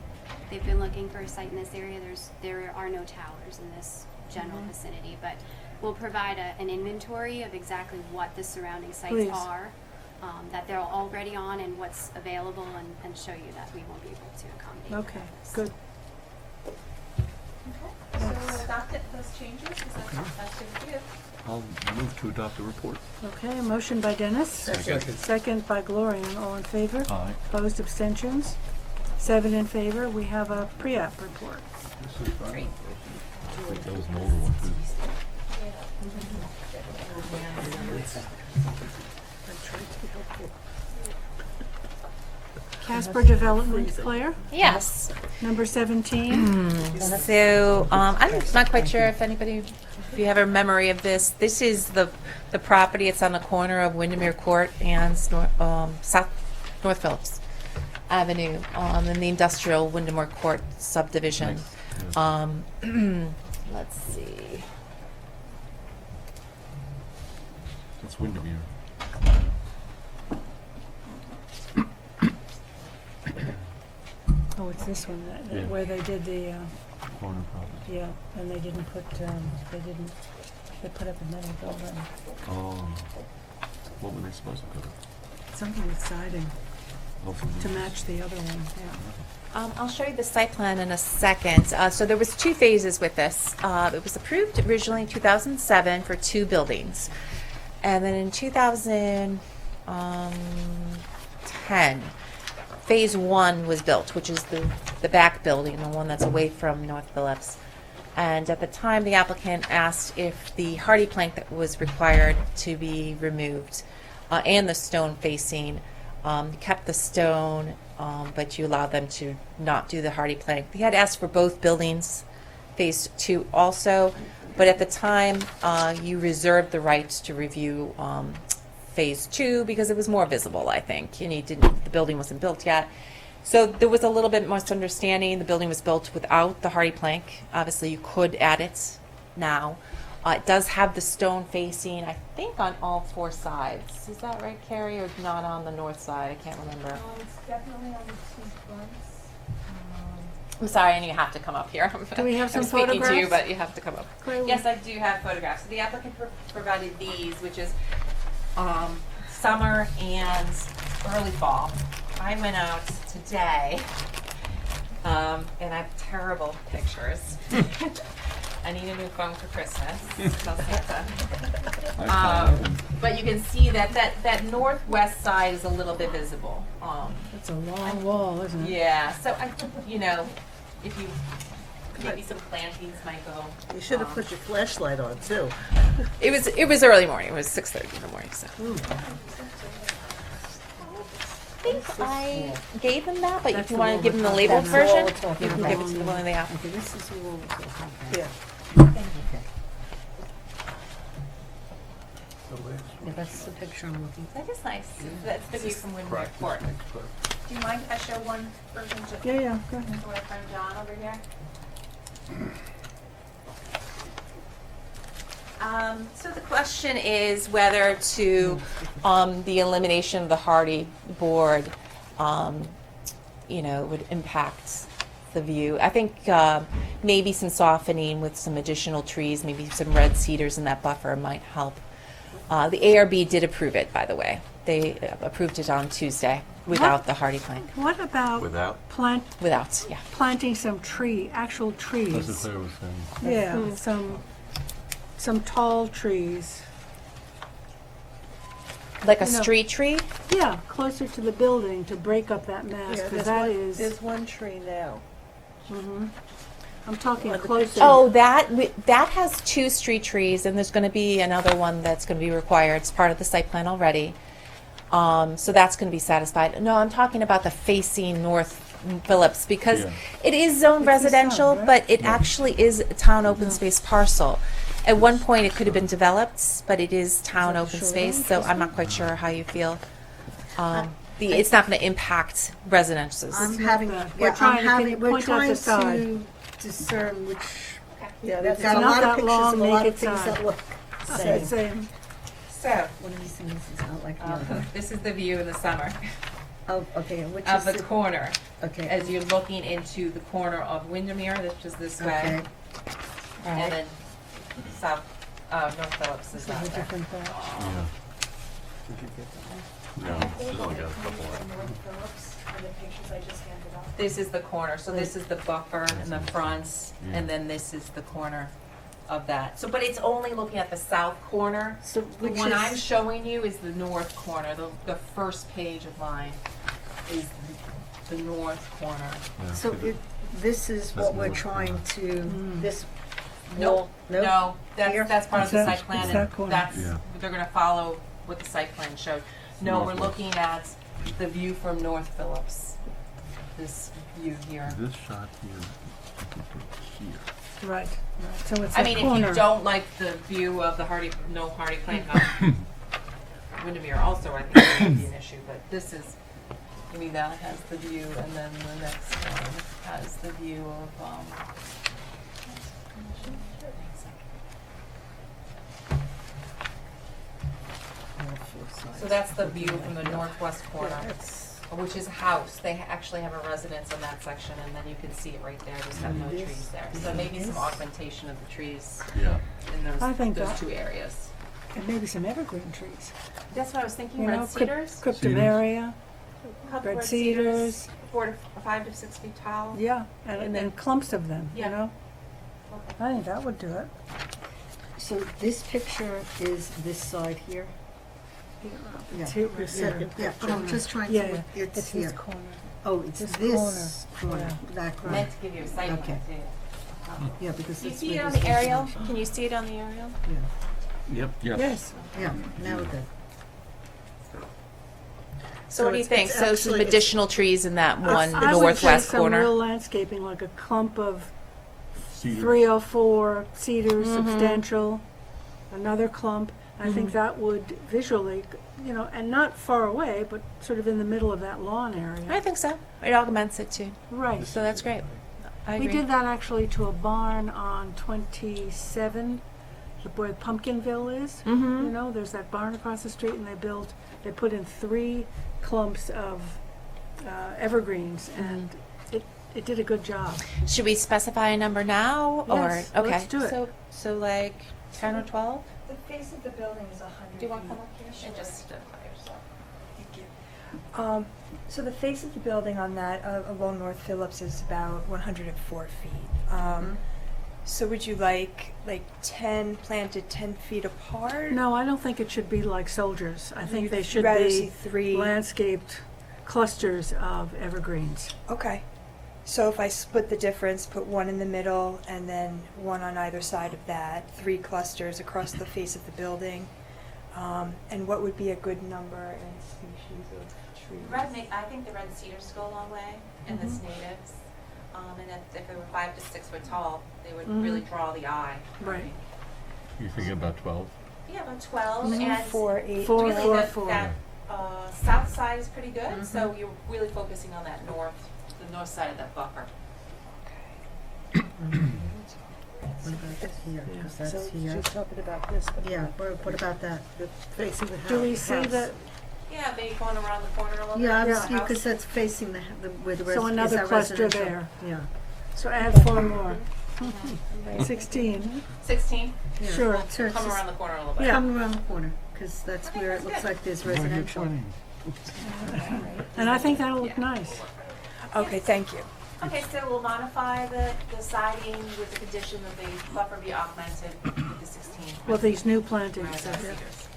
they've been looking for a site in this area. There are no towers in this general vicinity, but we'll provide an inventory of exactly what the surrounding sites Please. are, that they're already on and what's available, and show you that we won't be able to accommodate. Okay, this. good. So we'll adopt it, those changes, is that's good for you. I'll move to adopt the report. Okay, motion by Dennis. Second by Gloria. All in favor? Aye. Opposed, abstentions? 7 in favor. We have a pre-app report. This is fine. Wait, that was an older one, too. Casper Development, Claire, Yes. number 17. So, I'm not quite sure if anybody, if you have a memory of this. This is the property, it's on the corner of Windermere Court and North Phillips Avenue, in the industrial Windermere Court subdivision. Nice. Let's see. That's Windermere. Oh, it's this one, Yeah. where they did the, Corner property. yeah, and they didn't put, they put up another building. Oh. What were they supposed to put up? Something with siding Hopefully. to match the other one, yeah. I'll show you the site plan in a second. So there was 2 phases with this. It was approved originally in 2007 for 2 buildings. And then in 2010, phase 1 was built, which is the back building, the one that's away from North Phillips. And at the time, the applicant asked if the hardy plank that was required to be removed and the stone facing, kept the stone, but you allowed them to not do the hardy plank. They had asked for both buildings, phase 2 also, but at the time, you reserved the right to review phase 2 because it was more visible, I think, and the building wasn't built yet. So there was a little bit misunderstanding. The building was built without the hardy plank. Obviously, you could add it now. It does have the stone facing, I think, on all 4 sides. Is that right, Carrie, or not on the north side? I can't remember. It's definitely on the 2 fronts. I'm sorry, and you have to come up here. Do we have some I'm speaking to you, photographs? but you have to come up. Claire, Yes, I do have photographs. So the applicant provided these, which is summer and early fall. I went out today, and I have terrible pictures. I need a new phone for Christmas. Tell Santa. But you can see that northwest side is a little bit visible. It's a long wall, isn't it? Yeah, so if you, maybe some plantings might go. You should have put your flashlight on, too. It was early morning, it was 6:30 in the morning, so. I think I gave them that, but if That's you the want one to give them the we're labeled talking version, about. you can give it to the one they have. Okay, this is the wall we're talking about. Yeah. Yeah, that's the picture I'm looking That is nice. That's the view from Windermere Court. Do you mind if I show one version to for. Yeah, go ahead. my friend John over here? So the question is whether to, the elimination of the hardy board, would impact the view. I think maybe some softening with some additional trees, maybe some red cedars in that buffer might help. The ARB did approve it, by the way. They approved it on Tuesday without the hardy plank. What about Without? Without, yeah. planting some actual That's trees? what Claire was saying. Yeah, some tall trees. Like a You know- street tree? Yeah, closer to the building to break up that mass, because that is, There's one tree now. I'm talking on the closer. Oh, that has 2 street trees, and there's going to be another one that's going to be required. It's part of the site plan already. So that's going to be satisfied. No, I'm talking about the facing North Phillips, because Yeah. it is zoned It's the residential, sun, right? but it actually is a town open space parcel. At one point, it could have been developed, but it is town that open the space, shoreline? so I'm not quite sure how you feel. It's not going to impact residences. I'm having, we're trying to, can you point out the side? Discern which, yeah, It's they've got a not lot that of pictures long, of a lot naked of things side. that look Same. same. So, One of these things is not like the other. this is the view in the summer Oh, okay, and which of is the corner. okay. As you're looking into the corner of Windermere, which is this way, Okay. All and right. then North Phillips is This is that a way. different thought. Yeah. No, she's only got a couple of. This is the corner, so this is the buffer in the front, and then this is the corner of that. So, but it's only looking at the south corner. So The which one is, I'm showing you is the north corner. The first page of mine is the north corner. so this is what we're trying to, this Nope, wall, no, Here? that's part of the It's that- site plan, it's and that corner. that's, Yeah. they're gonna follow what the site plan showed. No, we're Northwest. looking at the view from North Phillips, this view here. This shot here. Right, so it's I a mean, corner. if you don't like the view of the Hardy Plain Windermere also, I think that would be an issue, but this is, I mean, that has the view, and then the next one has the view of, so that's the view from the northwest corner, which is a house. They actually have a residence in that section, and then you can see it right there, just have no trees there. So maybe some augmentation of the trees Yeah. in I think those that- two areas. And maybe some evergreen trees. That's what I was thinking, You know, red cedars, Cryptomeria, couple red cedars. 5 to 6 feet tall. yeah, And and then- clumps of them, you Yeah. know? I think that would do it. so this picture is this side here? It's here, Your second yeah, picture. I'm just trying Yeah, to, yeah. it's It's here. this corner. Oh, it's this this corner. corner, Yeah. that corner. Meant to give you a sight Okay. line too. Yeah, because Do you it's see where it on this the is. aerial? Can you see it on the aerial? Yep. Yes. Yeah, now we're good. So what do you it's- think? it's So some actually- additional trees in that one, the I would say northwest some real corner? landscaping, like a clump of Cedar. 304 cedars, Mhm. substantial, another clump. I think Mhm. that would visually, you know, and not far away, but sort of in the middle of that lawn area. I think so. It augments it too. Right. So that's great. I We agree. did that actually to a barn on 27, where Pumpkinville is. You Mm-hmm. know, there's that barn across the street, and they put in 3 clumps of evergreens, and it did a good job. Should we specify a number now, or Yes, okay? let's do it. So like 10 or 12? The face of the building is 100 Do you want to feet. come up here and just identify yourself? So the face of the building on that, along North Phillips, is about 104 feet. So would you like 10 planted 10 feet apart? No, I don't think it should be like soldiers. I think they should Rather see be 3. landscaped clusters of evergreens. Okay. So if I split the difference, put one in the middle and then one on either side of that, 3 clusters across the face of the building. And what would be a good number and species of trees? I think the red cedars go a long way, and the natives. And if they were 5 to 6 foot tall, they would really draw the eye. Right. You're thinking about 12? Yeah, about 12, Mhm. and 4, 8, Four, really four, that, four. that south side is pretty good, so you're really focusing on that the north side of that buffer. What about this here? Yeah. Because that's So here. she's talking about this. but- Yeah, what about that? The facing the house. Do we see that? Yeah, maybe going around the corner a little bit. Yeah, Yeah. because that's facing where the So is another our cluster residential. there. Yeah. So add 4 more. 16. 16, Yeah. Sure. So it's come just around the corner a little bit. Yeah. come around the corner, because that's I think where that's it looks good. like there's Why are you residential. 20? And I think that'll look nice. Okay, thank you. Okay, so we'll modify the siding with the condition that the buffer be augmented with the 16. With these new red plantings. cedars.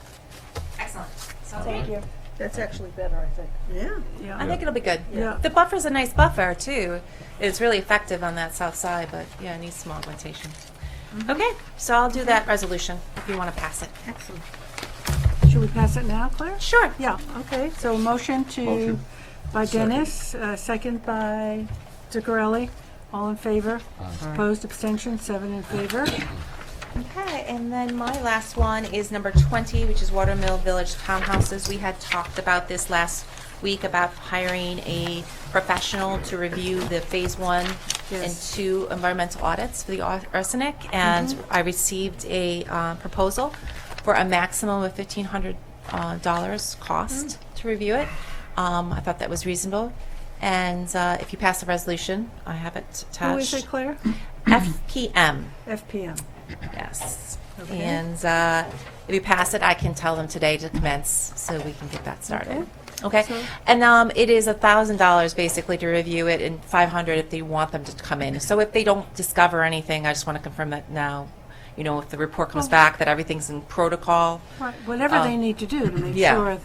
Excellent. Sounds Thank good. you. That's actually better, I think. Yeah. Yeah. I think it'll be good. Yeah. The buffer's a nice buffer too. It's really effective on that south side, but yeah, it needs some augmentation. Okay, so I'll do that resolution if you want to pass it. Excellent. Should we pass it now, Claire? Sure. Yeah, okay. So motion Motion. by Dennis, second by Zuccarelli. All in favor? Opposed, abstention, 7 in favor. Okay, and then my last one is number 20, which is Watermill Village Townhouses. We had talked about this last week about hiring a professional to review the Phase 1 and Yes. 2 environmental audits for the arsenic, and I received a proposal for a maximum of $1,500 cost to review it. I thought that was reasonable, and if you pass the resolution, I have it attached. Who is it, Claire? FPM. FPM. Yes. Okay. And if you pass it, I can tell them today to commence so we can get that started. Okay. So- And it is $1,000 basically to review it, and $500 if they want them to come in. So if they don't discover anything, I just want to confirm that now. You know, if the report comes back that everything's in protocol. Right, whatever they need to do to make yeah. sure,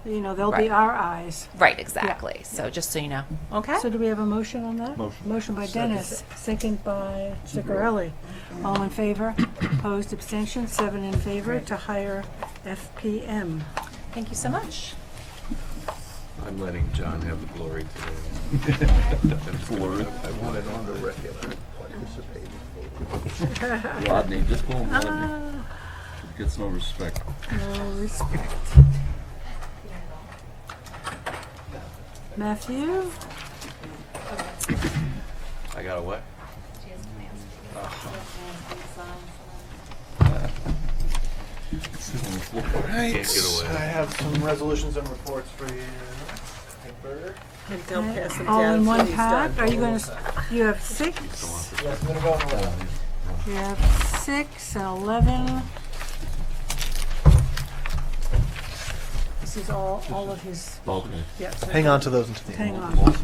they'll be Right. our eyes. Right, exactly. So just so you know. Okay. So do we have a motion on that? Motion. By Dennis, second by Ciccarelli. All in favor? Opposed, abstention, 7 in favor to hire FPM. Thank you so much. I'm letting John have the glory today. I want it on the regular participating. Rodney, just call him Rodney. Ah, Gets no respect. no respect. Matthew? I got a what? Sit on the floor. Can't get away. I have some resolutions and reports for you. Paper. And don't pass them All down in until one he's pack? done. Are you going to, you have 6? Yes, I'm gonna go in order. You have 6 and 11. This is all of his, Okay. yeah. so Hang on to those until the Hang end. on.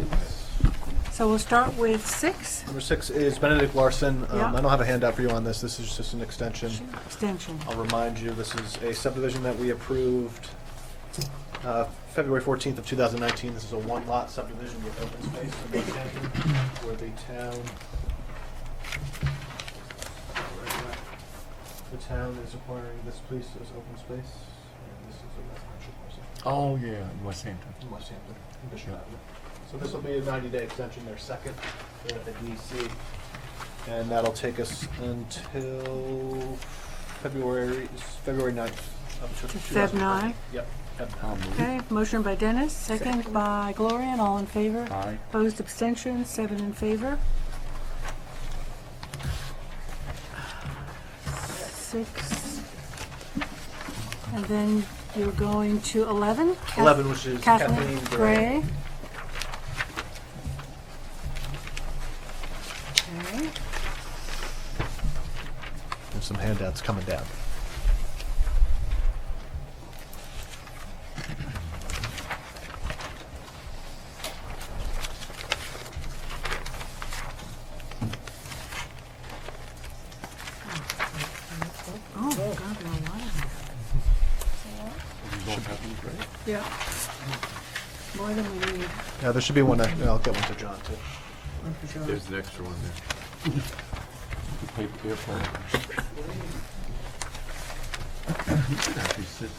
So we'll start with 6, Number 6 is Benedict Larson. Yeah. I don't have a handout for you on this. This is just an extension. extension. I'll remind you, this is a subdivision that we approved February 14th of 2019. This is a one-lot subdivision with open space in Southampton, where the town is acquiring this piece as open space, and this is a residential parcel Oh, yeah, in West Hampton. in West Hampton, in Bishop Avenue. So this will be a 90-day extension, their second, they're at the DC, and that'll take us until February 9th. Up to Feb 9? Yep. Feb 9. I'll move. Okay, motion by Dennis, second by Gloria, and all in favor? Aye. Opposed, abstention, 7 in favor. 6. And then you're going to 11? 11, which is Kathleen Gray. Okay. There's some handouts coming down. Oh, God, there are a lot of them. These all happen, right? Yeah. More than we need. Yeah, there should be one. I'll get one to John too. There's an extra one there. The paper airplane. Actually sit.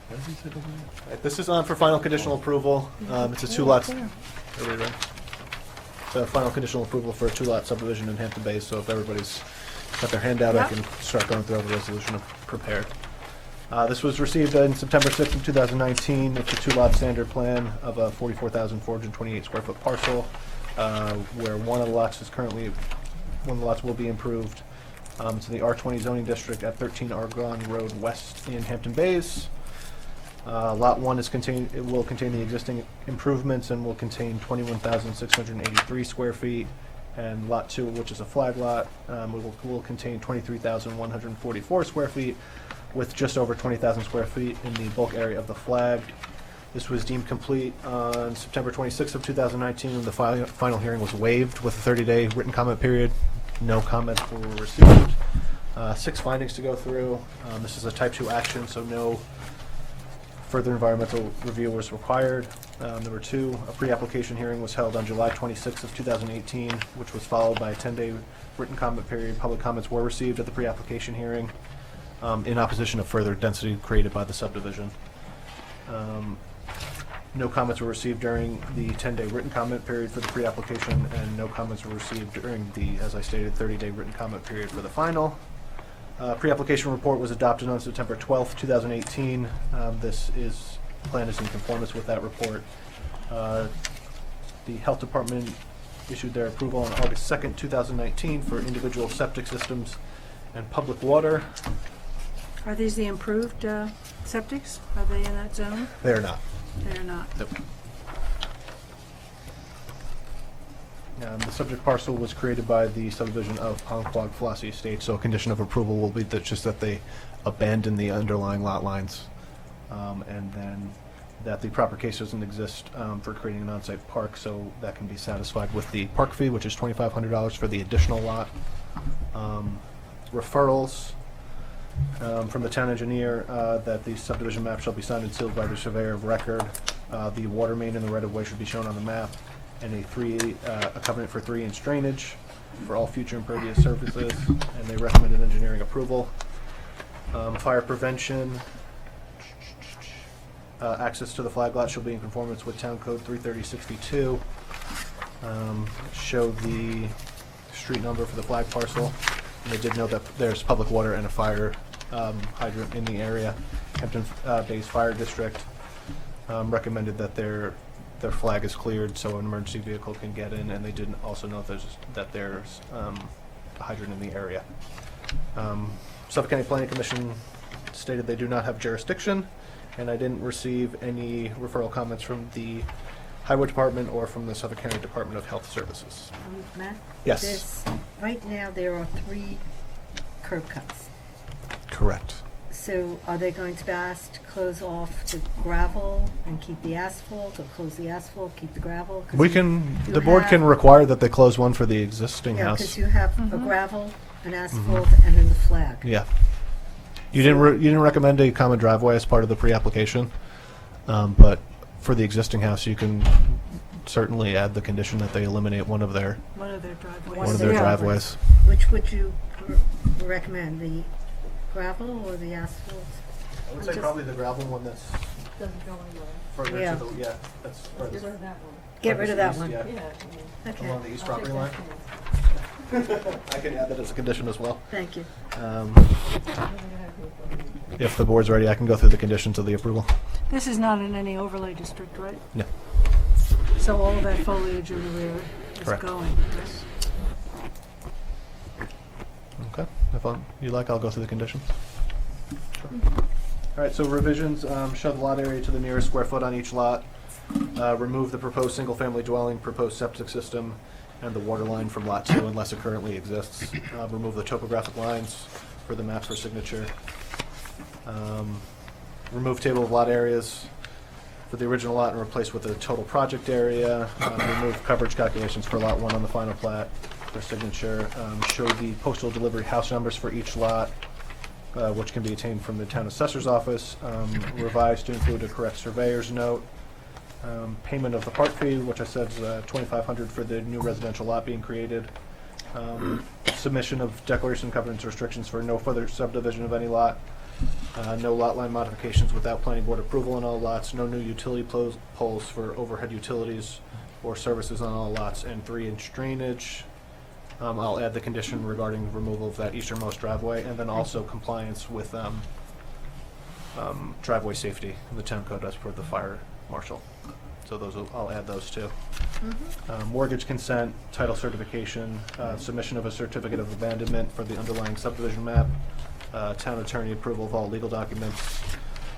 Why does he sit over there? Right, this is on for final conditional approval. It's a 2-lot. There. It's a final conditional approval for a 2-lot subdivision in Hampton Bays. So if everybody's got their handout, I Yep. can start going through the resolution prepared. This was received in September 6th of 2019. It's a 2-lot standard plan of a 44,428 square foot parcel, where one of the lots will be improved. It's in the R20 zoning district at 13 Argonne Road West in Hampton Bays. Lot 1 will contain the existing improvements and will contain 21,683 square feet. And Lot 2, which is a flag lot, will contain 23,144 square feet, with just over 20,000 square feet in the bulk area of the flag. This was deemed complete on September 26th of 2019, and the final hearing was waived with a 30-day written comment period. No comments were received. 6 findings to go through. This is a type 2 action, so no further environmental review was required. Number 2, a pre-application hearing was held on July 26th of 2018, which was followed by a 10-day written comment period. Public comments were received at the pre-application hearing in opposition of further density created by the subdivision. No comments were received during the 10-day written comment period for the pre-application, and no comments were received during the, as I stated, 30-day written comment period for the final. Pre-application report was adopted on September 12th, 2018. Plan is in conformance with that report. The Health Department issued their approval on August 2nd, 2019 for individual septic systems and public water. Are these the improved septics? Are they in that zone? They are not. They're not. Nope. The subject parcel was created by the subdivision of Ponquag Flossie Estate, so a condition of approval will be that just that they abandon the underlying lot lines, and then that the proper case doesn't exist for creating an on-site park, so that can be satisfied with the park fee, which is $2,500 for the additional lot. Referrals from the town engineer that the subdivision map shall be signed and sealed by the surveyor of record. The water main in the right-of-way should be shown on the map, and a covenant for 3-inch drainage for all future impervious surfaces, and they recommended engineering approval. Fire prevention, access to the flag lot shall be in conformance with Town Code 33062. Show the street number for the flag parcel. And they did know that there's public water and a fire hydrant in the area. Hampton Bays Fire District recommended that their flag is cleared so an emergency vehicle can get in, and they didn't also know that there's a hydrant in the area. Suffolk County Planning Commission stated they do not have jurisdiction, and I didn't receive any referral comments from the Highway Department or from the Suffolk County Department of Health Services. Matt? Yes. Right now, there are 3 curb cuts. Correct. So are they going to be asked to close off the gravel and keep the asphalt, or close the asphalt, keep the gravel? 'Cause The board can require that they close one for the existing Yeah, house. because you have a gravel, an asphalt, and then the flag. Yeah. You didn't recommend a common driveway as part of the pre-application, but for the existing house, you can certainly add the condition that they eliminate one of their driveways. Which would you recommend, the gravel or the asphalt? I would say probably the gravel one that's further Yeah. to the, that's further. Get rid of that one. Yeah. Okay, Along the east property line. I can add that as a condition as well. thank you. If the board's ready, I can go through the conditions of the approval. This is not in any overlay district, right? No. So all of that foliage in the rear is Correct. going. Okay. If you like, I'll go through the conditions. All right, so revisions, show the lot area to the nearest square foot on each lot. Remove the proposed single-family dwelling, proposed septic system, and the water line from lot 2 unless it currently exists. Remove the topographic lines for the maps for signature. Remove table of lot areas for the original lot and replace with the total project area. Remove coverage calculations for lot 1 on the final plat for signature. Show the postal delivery house numbers for each lot, which can be attained from the town assessor's office. Revised to include a correct surveyor's note. Payment of the park fee, which I said is $2,500 for the new residential lot being created. Submission of declaration of covenants restrictions for no further subdivision of any lot. No lot line modifications without planning board approval on all lots. No new utility poles for overhead utilities or services on all lots, and 3-inch drainage. I'll add the condition regarding removal of that easternmost driveway, and then also compliance with driveway safety in the town code as per the fire marshal. So I'll add those too. Mortgage consent, title certification, submission of a certificate of abandonment for the underlying subdivision map, town attorney approval of all legal documents,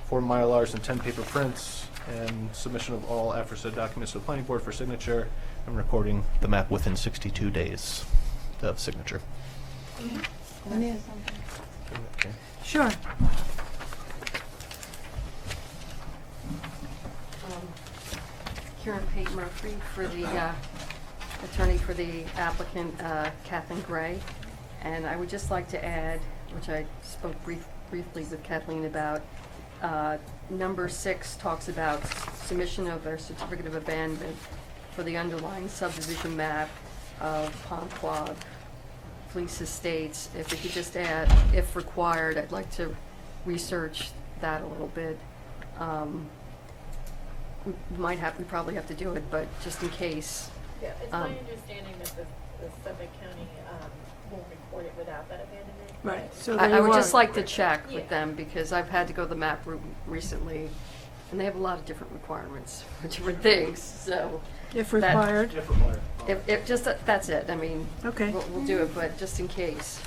4 Mylars and 10 paper prints, and submission of all aforesaid documents to the planning board for signature, and recording the map within 62 days of signature. Sure. Karen Pate Murphy for the attorney for the applicant, Kathleen Gray. And I would just like to add, which I spoke briefly with Kathleen about, number 6 talks about submission of a certificate of abandonment for the underlying subdivision map of Ponquag Fleece Estates. If we could just add, if required, I'd like to research that a little bit. We probably have to do it, but just in case. Yeah, it's my understanding that the Suffolk County won't record it without that abandonment. Right. So I would just like to check with them, because I've had to go the map route recently, and they have a lot of different requirements for different things, so. If required. If just, that's it, I mean. Okay. We'll do it, but just in case.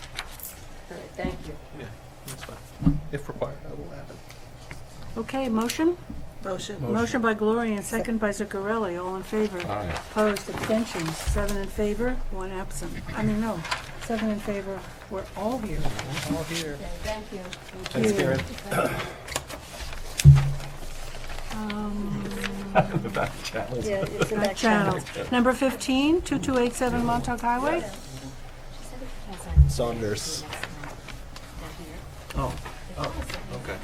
All right, thank you. Yeah, that's fine. If required, I will add it. Okay, motion? Motion by Gloria and second by Zuccarelli. All in favor? Aye. Opposed? Abstentions? 7 in favor, 1 absent. 7 in favor. We're all here. All here. Thank you. Thanks, Karen. The back channels. Yeah, it's in Back that channels. channel. Number 15, 2287 Montauk Highway. Saunders. Oh, okay.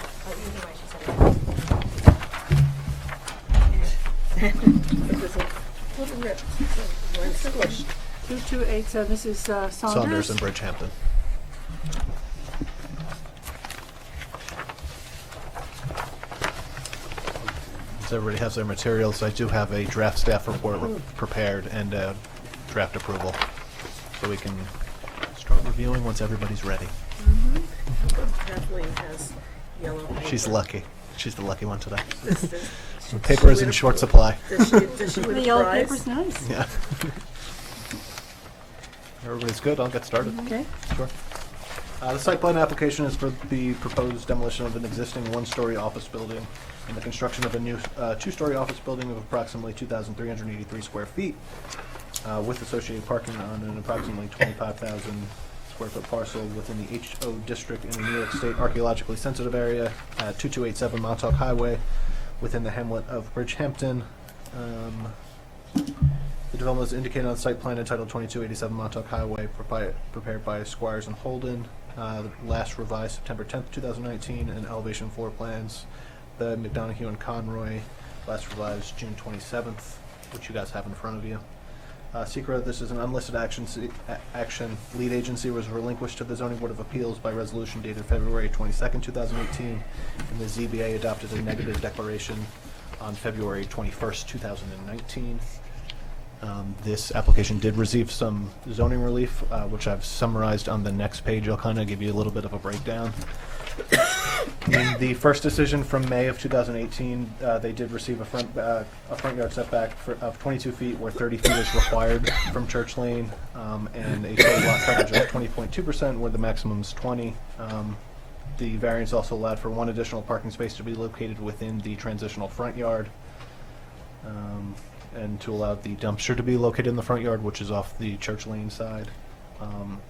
2287, this is Saunders. Saunders and Bridgehampton. So everybody has their materials. I do have a draft staff report prepared and draft approval, so we can start reviewing once everybody's ready. Kathleen has yellow paper. She's lucky. She's the lucky one today. This- Paper is in short supply. Does she win The a yellow prize? paper's nice. Yeah. Everybody's good. I'll get started. Okay. Sure. The site plan application is for the proposed demolition of an existing one-story office building and the construction of a new two-story office building of approximately 2,383 square feet with associated parking on an approximately 25,000 square foot parcel within the HO district in the New York State archaeologically sensitive area at 2287 Montauk Highway within the hamlet of Bridgehampton. The development is indicated on the site plan entitled 2287 Montauk Highway, prepared by Squires and Holden, last revised September 10th, 2019, and elevation floor plans, the McDonough and Conroy, last revised June 27th, which you guys have in front of you. Secret, this is an unlisted action. Lead agency was relinquished to the Zoning Board of Appeals by resolution dated February 22nd, 2018, and the ZBA adopted a negative declaration on February 21st, 2019. This application did receive some zoning relief, which I've summarized on the next page. I'll kind of give you a little bit of a breakdown. In the first decision from May of 2018, they did receive a front yard setback of 22 feet, where 30 feet is required from Church Lane, and a total lot coverage of 20.2%, where the maximum is 20. The variance also allowed for one additional parking space to be located within the transitional front yard, and to allow the dumpster to be located in the front yard, which is off the Church Lane side,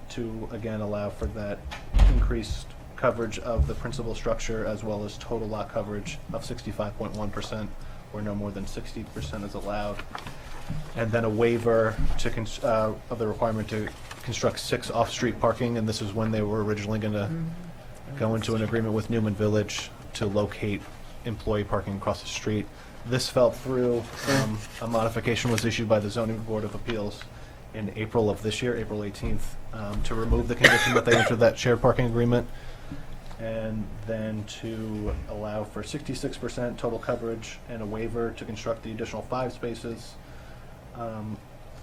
to again allow for that increased coverage of the principal structure as well as total lot coverage of 65.1%, where no more than 60% is allowed, and then a waiver to of the requirement to construct 6 off-street parking, and this is when they were originally going to go into an agreement with Newman Village to locate employee parking across the street. This fell through. A modification was issued by the Zoning Board of Appeals in April of this year, April 18th, to remove the condition that they entered that shared parking agreement, and then to allow for 66% total coverage and a waiver to construct the additional 5 spaces,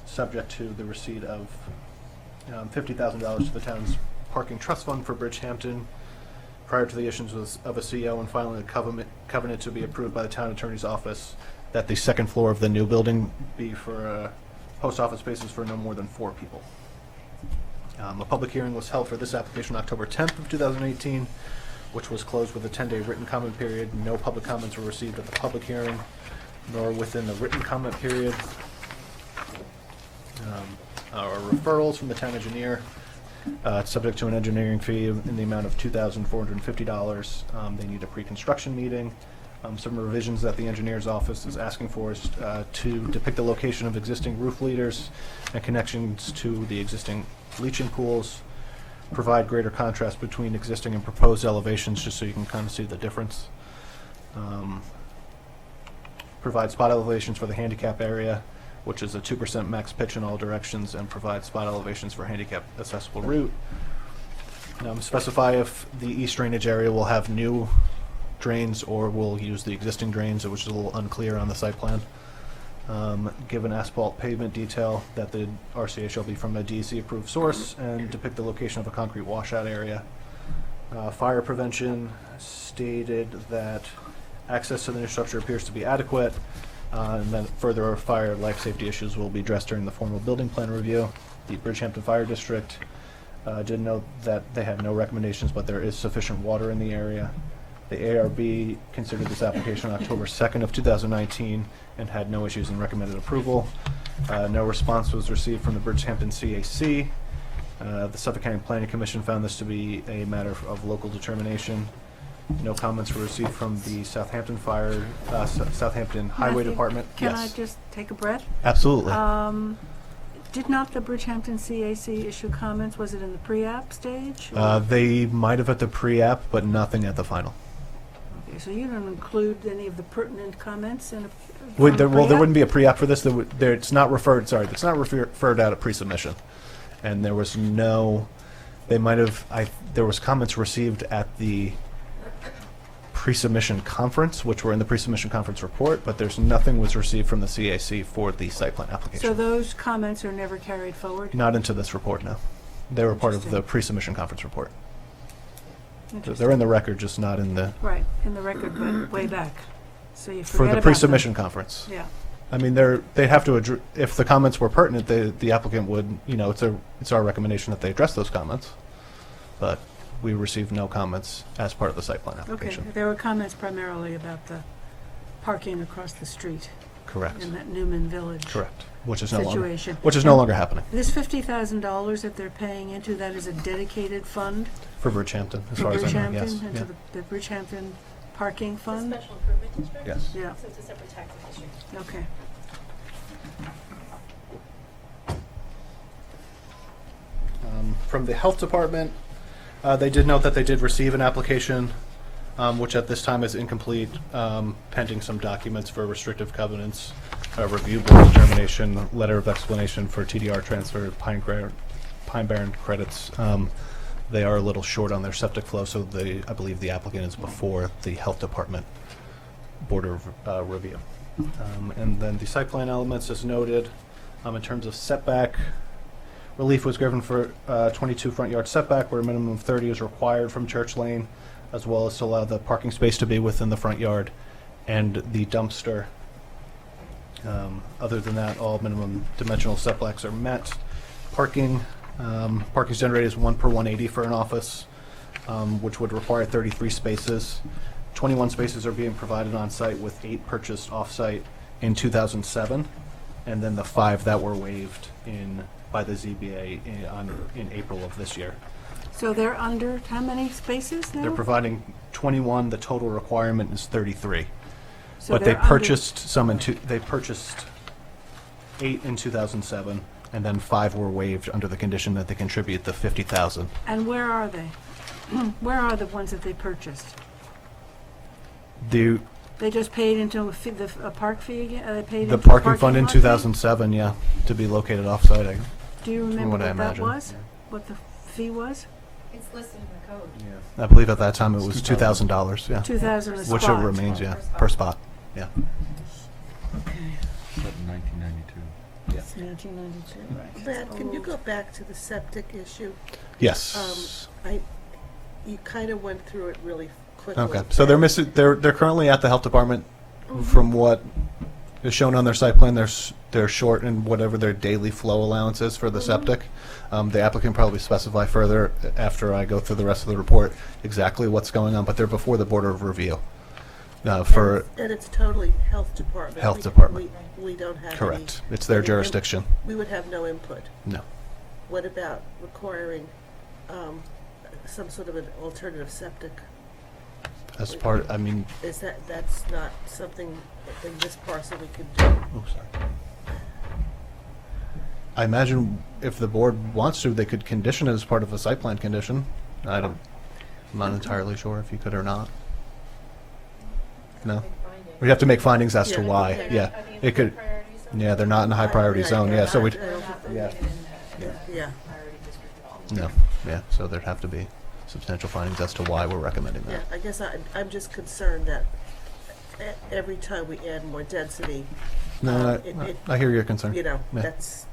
subject to the receipt of $50,000 to the town's parking trust fund for Bridgehampton prior to the issuance of a CO, and finally a covenant to be approved by the town attorney's office that the second floor of the new building be for post office spaces for no more than 4 people. A public hearing was held for this application October 10th of 2018, which was closed with a 10-day written comment period. No public comments were received at the public hearing, nor within the written comment period. Our referrals from the town engineer, subject to an engineering fee in the amount of $2,450. They need a pre-construction meeting. Some revisions that the engineer's office is asking for is to depict the location of existing roof leaders and connections to the existing leaching pools, provide greater contrast between existing and proposed elevations just so you can kind of see the difference. Provide spot elevations for the handicap area, which is a 2% max pitch in all directions, and provide spot elevations for handicap accessible route. Specify if the east drainage area will have new drains or will use the existing drains, which is a little unclear on the site plan. Give an asphalt pavement detail that the RCA shall be from a DEC-approved source, and depict the location of a concrete washout area. Fire prevention stated that access to the new structure appears to be adequate, and then further fire life safety issues will be addressed during the formal building plan review. The Bridgehampton Fire District did note that they had no recommendations, but there is sufficient water in the area. The ARB considered this application on October 2nd of 2019 and had no issues and recommended approval. No response was received from the Bridgehampton CAC. The Suffolk County Planning Commission found this to be a matter of local determination. No comments were received from the Southampton Southampton Highway Matthew, Department. Can I Yes, just take a breath? absolutely. Did not the Bridgehampton CAC issue comments? Was it in the pre-app stage? They might have at the pre-app, but nothing at the final. Okay, so you don't include any of the pertinent comments in a Well, from there pre-app? wouldn't be a pre-app for this. It's not referred. Sorry, it's not referred out at pre-submission, and there was no. They might have. There was comments received at the pre-submission conference, which were in the pre-submission conference report, but there's nothing was received from the CAC for the site plan application. So those comments are never carried forward? Not into this report, no. They were part of the Interesting. pre-submission conference report. So Interesting. they're in the record, just not in the Right, in the record, but way back. So you for forget the about them. pre-submission conference. Yeah. I mean, they have to if the comments were pertinent, the applicant would, it's our recommendation that they address those comments. But we received no comments as part of the site plan Okay, application. there were comments primarily about the parking across the street Correct. in that Newman Village Correct. Which is no longer situation. happening This $50,000 that they're paying into, that is a dedicated fund for Bridgehampton, as for far as I know. Bridgehampton, Yes. into Yeah. the Bridgehampton parking It's a fund? special improvement district? Yes. Yeah, So it's a separate tax district. okay. From the health department, they did note that they did receive an application, which at this time is incomplete, pending some documents for restrictive covenants, review board determination, letter of explanation for TDR transfer, Pine Barren credits. They are a little short on their septic flow, so I believe the applicant is before the health department board of review. And then the site plan elements, as noted, in terms of setback, relief was given for 22 front yard setback, where a minimum of 30 is required from Church Lane, as well as to allow the parking space to be within the front yard and the dumpster. Other than that, all minimum dimensional setbacks are met. Parking is generated as 1 per 180 for an office, which would require 33 spaces. 21 spaces are being provided on site, with 8 purchased off site in 2007, and then the 5 that were waived by the ZBA in April of this year. So they're under how many spaces now? They're providing 21. The total requirement is 33. So But they they're under- purchased they purchased 8 in 2007, and then 5 were waived under the condition that they contribute the 50,000. And where are they? Where are the ones that they purchased? The They just paid into a park fee again? They paid the into a parking fund in lot fee? 2007, yeah, to be located off-site. Do you remember what I what that imagine. was? What the fee was? It's listed in the code. I believe at that time it was $2,000, yeah. 2,000 a Which it spot. remains, yeah, per spot, yeah. Okay. But in 1992. It's 1992, right. Matt, can you Old. go back to the septic issue? Yes. You kind of went through it really quickly. Okay, so they're missing. They're currently at the health department. From what is shown on their site plan, they're short in whatever their daily flow allowance is for the septic. The applicant probably specify further after I go through the rest of the report exactly what's going on, but they're before the board of review. For And it's totally health department. Health department. We don't have any. correct, it's their any jurisdiction. We would have no input. No. What about requiring some sort of an alternative septic? As part, I mean, That's not something in this parcel we could do? oh, sorry. I imagine if the board wants to, they could condition it as part of a site plan condition. I'm not entirely sure if you could or not. No? We'd have to make findings as to Yeah. why, Okay. yeah. It could, yeah, they're not in a high priority zone, yeah, so we'd, yeah, Yeah. no, yeah, so there'd have to be substantial findings as to why we're recommending Yeah, that. I guess I'm just concerned that every time we add more density, No, I hear your concern. you know, Yeah. that's,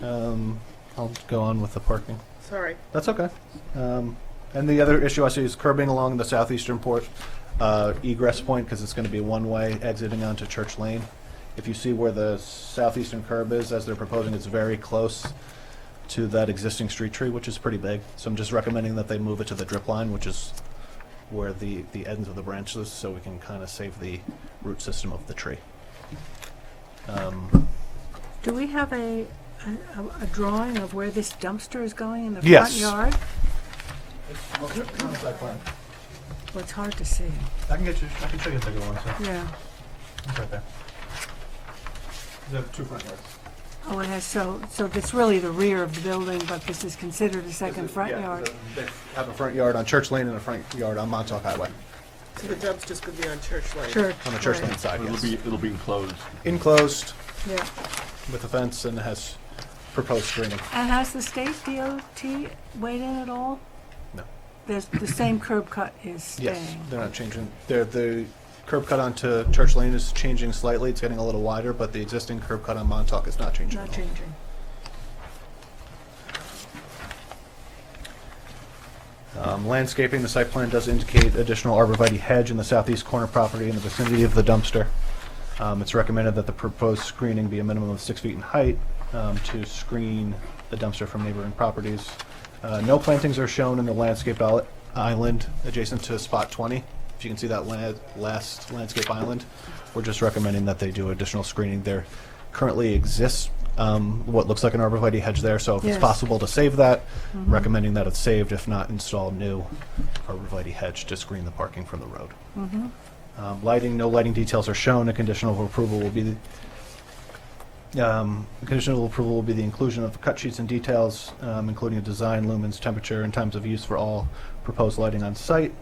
I'll go on with the parking. sorry. That's okay. And the other issue I see is curbing along the southeastern port egress point, because it's going to be one-way exiting onto Church Lane. If you see where the southeastern curb is, as they're proposing, it's very close to that existing street tree, which is pretty big. So I'm just recommending that they move it to the drip line, which is where the ends of the branches, so we can kind of save the root system of the tree. Do we have a drawing of where this dumpster is going in the Yes. front yard? Site plan. Well, it's hard to see. I can show you a bigger one. So Yeah. it's right there. There's 2 front yards. Oh, it has, so it's really the rear of the building, but this is considered a second front yard. They have a front yard on Church Lane and a front yard on Montauk Highway. So the dumpster's gonna be on Church Lane? Church. On the Church right. Lane side, yes. It'll be enclosed. Enclosed Yeah. with a fence and has proposed screening. And has the state DOT weighed in at all? No. There's, the same curb cut is staying? Yes, they're not changing. The curb cut onto Church Lane is changing slightly. It's getting a little wider, but the existing curb cut on Montauk is not changing Not at all. changing. Landscaping, the site plan does indicate additional arborvitae hedge in the southeast corner property in the vicinity of the dumpster. It's recommended that the proposed screening be a minimum of 6 feet in height to screen the dumpster from neighboring properties. No plantings are shown in the landscape island adjacent to spot 20. If you can see that last landscape island, we're just recommending that they do additional screening. There currently exists what looks like an arborvitae hedge there, so if Yes. it's possible to save that, recommending that it's saved. If not, install new arborvitae hedge to screen the parking from the road. Lighting, no lighting details are shown. A conditional approval will be the inclusion of cut sheets and details, including a design, lumens, temperature, and times of use for all proposed lighting on site.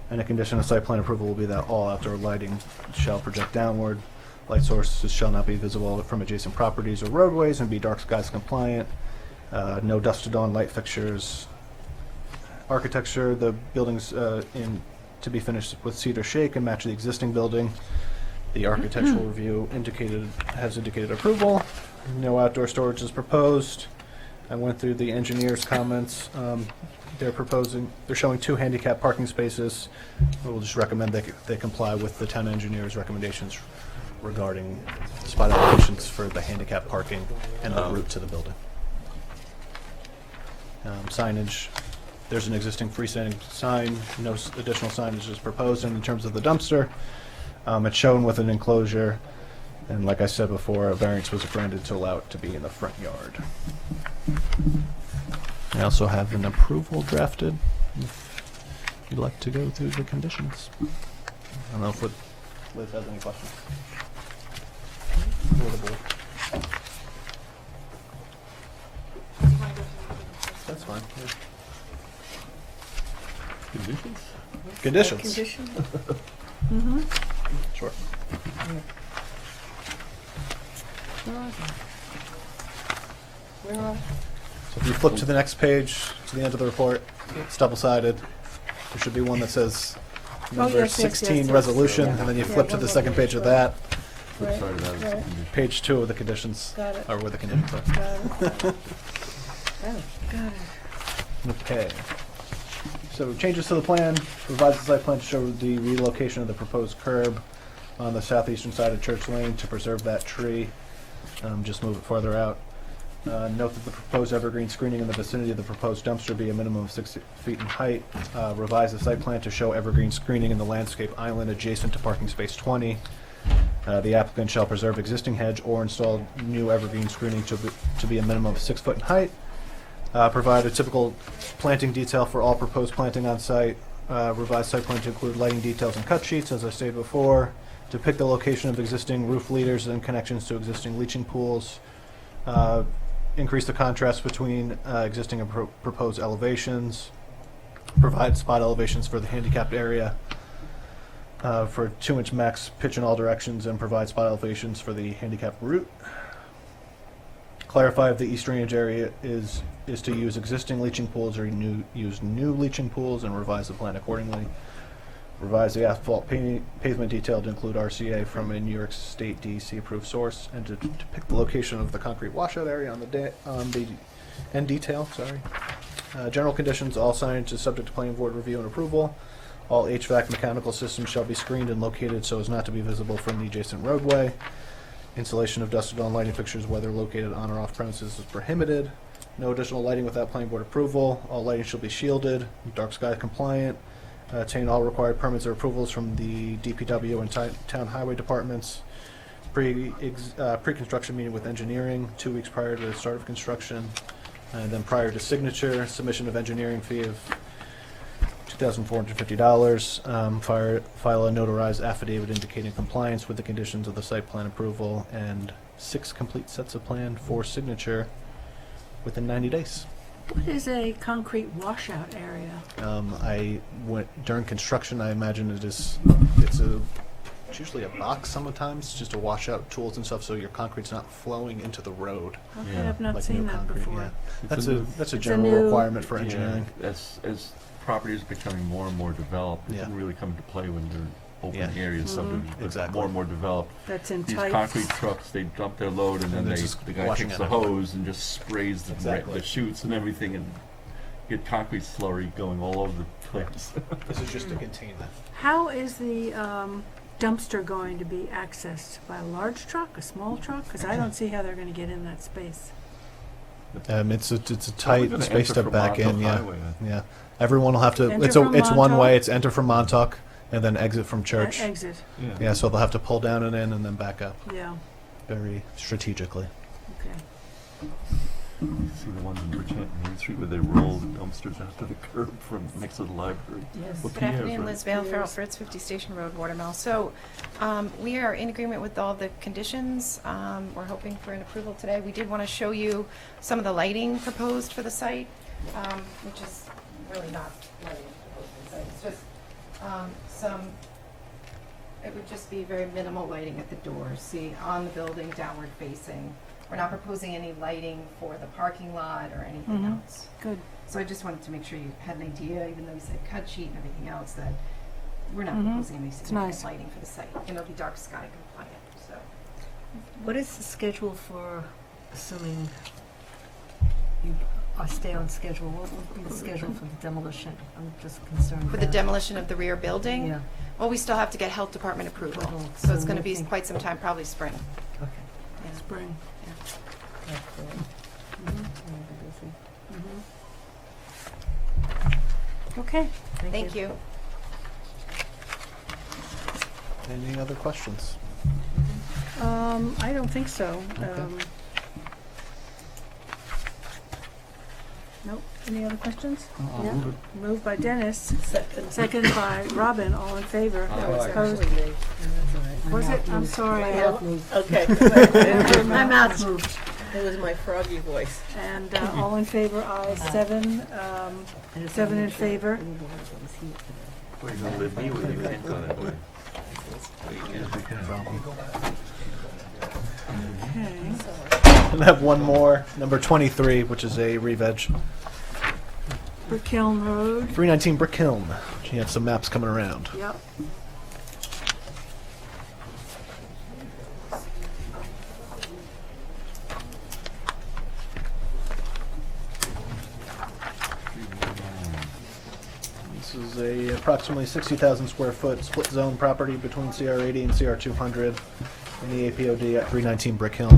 And a condition of site plan approval will be that all outdoor lighting shall project downward. Light sources shall not be visible from adjacent properties or roadways and be dark skies compliant. No dusk to dawn light fixtures. Architecture, the building's to be finished with cedar shake and match the existing building. The architectural review has indicated approval. No outdoor storage is proposed. I went through the engineer's comments. They're showing 2 handicap parking spaces. We'll just recommend they comply with the town engineer's recommendations regarding spot elevations for the handicap parking and the route to the building. Signage, there's an existing freestanding sign. No additional signage is proposed. And in terms of the dumpster, it's shown with an enclosure. And like I said before, a variance was granted to allow it to be in the front yard. I also have an approval drafted if you'd like to go through the conditions. I don't know if Liz has any questions. Or the board. That's fine. Yeah. Conditions? Conditions. Condition? Sure. So if you flip to the next page, to the end of the report, it's double-sided. There should be one that says number yes, yes, 16 yes, resolution, yeah. and then you Yeah, flip to one the more second page, page of right. that. Flip side of that is the Right. condition. Page 2 of the conditions, Got it. or where the conditions are. Got it. Okay. So changes to the plan, revise the site plan to show the relocation of the proposed curb on the southeastern side of Church Lane to preserve that tree. Just move it farther out. Note that the proposed evergreen screening in the vicinity of the proposed dumpster be a minimum of 6 feet in height. Revise the site plan to show evergreen screening in the landscape island adjacent to parking space 20. The applicant shall preserve existing hedge or install new evergreen screening to be a minimum of 6 foot in height. Provide a typical planting detail for all proposed planting on site. Revise site plan to include lighting details and cut sheets, as I stated before. Depict the location of existing roof leaders and connections to existing leaching pools. Increase the contrast between existing and proposed elevations. Provide spot elevations for the handicapped area for 2-inch max pitch in all directions, and provide spot elevations for the handicapped route. Clarify if the east drainage area is to use existing leaching pools or use new leaching pools, and revise the plan accordingly. Revise the asphalt pavement detail to include RCA from a New York State DEC approved source, and to depict the location of the concrete washout area on the end detail. General conditions: all signage is subject to planning board review and approval. All HVAC mechanical systems shall be screened and located so as not to be visible from the adjacent roadway. Installation of dusk to dawn lighting fixtures, whether located on or off premises, is prohibited. No additional lighting without planning board approval. All lighting shall be shielded, dark sky compliant. Obtain all required permits or approvals from the DPW and town highway departments. Pre-construction meeting with engineering 2 weeks prior to the start of construction. And then prior to signature, submission of engineering fee of $2,450. File a notarized affidavit indicating compliance with the conditions of the site plan approval, and 6 complete sets of plan for signature within 90 days. What is a concrete washout area? I went during construction. I imagine it's usually a box sometimes, just to wash out tools and stuff, so your concrete's not flowing into the road. Okay, Yeah. I've not Like seen new that concrete, before. yeah. It's That's a It's a general new- requirement for Yeah, engineering. as property is becoming more and more developed, it Yeah. doesn't really come into play when you're open Yeah. areas, Mhm. subdivisions, but Exactly. more and more developed. That's in These types. concrete trucks, they dump their load and then And they're just the guy washing takes it the out. hose and just sprays Exactly. the chutes and everything, and get concrete slurry going all over the place. This is just to contain that. How is the dumpster going to be accessed? By a large truck, a small truck? Because I don't see how they're going to get in that space. It's a Probably tight gonna space enter to from back in. Montauk Yeah, Highway, yeah. Everyone will have to. Enter It's from one Montauk? way. It's enter from Montauk and then exit from Church. Exit, Yeah, so they'll have to pull down and in and then back up yeah, very strategically. okay. You see the ones in Bridgehampton Main Street where they roll the dumpsters after the curb from next to the library. Yes. Well, Good Pierre's afternoon, right. Liz Vale, Farrell Fritz, 50 Station Road, Watermill. So we are in agreement with all the conditions. We're hoping for an approval today. We did want to show you some of the lighting proposed for the site, which is really not lighting proposed for the site. It's just it would just be very minimal lighting at the doors, see, on the building, downward facing. We're not proposing any lighting for the parking lot or anything Mhm. else. Good. So I just wanted to make sure you had an idea, even though you said cut sheet and everything else, that we're not Mhm. proposing any significant nice. lighting for the site. And it'll be dark sky compliant, so. What is the schedule for, assuming you stay on schedule, what would be the schedule for the demolition? I'm just concerned For the about- demolition of the rear building? Yeah. Well, we still have to get health department approval, Approval, so it's so gonna be nothing- quite some time, probably spring. Okay. Yeah. Spring. That's good. Okay. Thank you. Any other questions? I don't think so. Okay. Nope. Any other questions? I'll Yeah. move it. Moved by Dennis, second by Robin, all in favor. Aye. Opposed? Was it? I'm sorry. Okay. My mouth moved. It was my froggy voice. And all in favor, aye, 7 in favor. Well, you're gonna live me with you, can't go that way. Okay. And I have one more, number 23, which is a re-veg. Brick Hill Road. 319 Brick Hill. You have some maps coming around. Yep. This is a approximately 60,000 square foot split zone property between CR80 and CR200 in the APOD at 319 Brick Hill.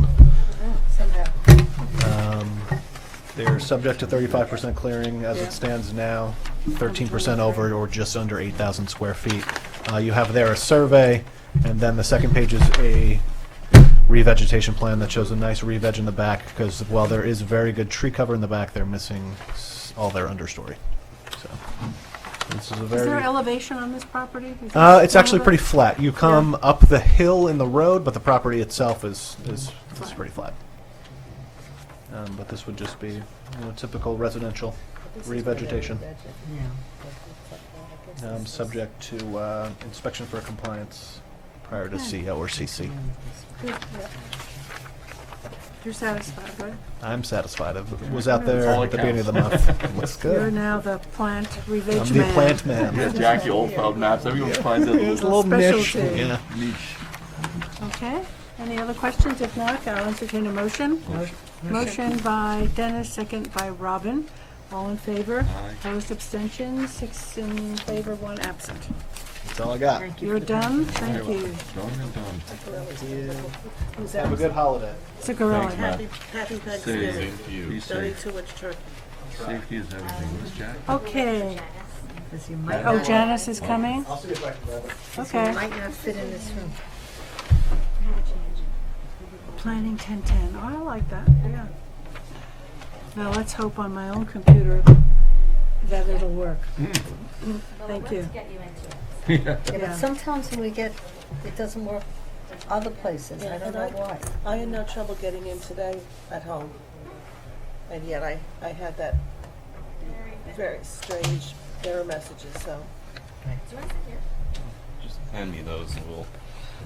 They're subject to 35% clearing as it stands now, 13% over or just under 8,000 square feet. You have there a survey, and then the second page is a revegetation plan that shows a nice re-veg in the back, because while there is very good tree cover in the back, they're missing all their understory. So this is a Is there very elevation on this property? Is this it's actually one of pretty it? flat. You come up the hill in the road, but the property itself is pretty flat. But this would just be typical residential revegetation, subject to inspection for compliance prior to CO or CC. Good, yeah. You're satisfied, right? I'm satisfied. I was out That's there all at that the beginning of the counts. month. Looks You're good. now the plant re-veg I'm man. the plant man. Yeah, Jackie Oldfeld maps, everyone finds that It's a little little niche. Specialty. Yeah. niche. Okay. Any other questions? If not, I'll entertain a motion. Motion by Dennis, second by Robin. All in favor? Aye. Opposed, abstentions, 6 in favor, 1 absent. That's all I got. Thank you. You're for the done? presentation. Thank you. Done and done. Who's Have a that? good holiday. Cigarelli. Thanks, Matt. Happy Same Thanksgiving. to you. Be Don't eat safe. too much turkey. Safety is everything. Where's Jack? Okay. Because you might Oh, not- Janice is coming? I'll see if I can grab it. because you Okay. might not fit in this room. Planning 1010. Oh, I like that, yeah. Now let's hope on my own computer that it'll work. Thank you. Yeah. Yeah, Yeah. but sometimes when we get, it doesn't work other places. I don't know why. I had no trouble getting in today at home. And yet I had that very strange error messages, so. Just hand me those and we'll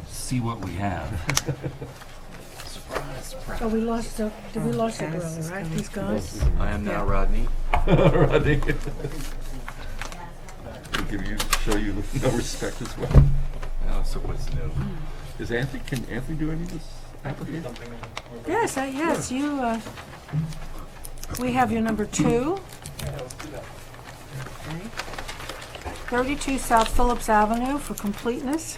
see what we have. Surprise, surprise. Oh, we lost, did we lost Janice Cigarelli, is right? coming. He's gone? I am now Yeah. Rodney. Rodney. We'll give you, show you no respect as well. Oh, so what's new? Is Anthony, can Anthony do any of this application? Yes, yes, you, we have your number 2. 32 South Phillips Avenue for completeness.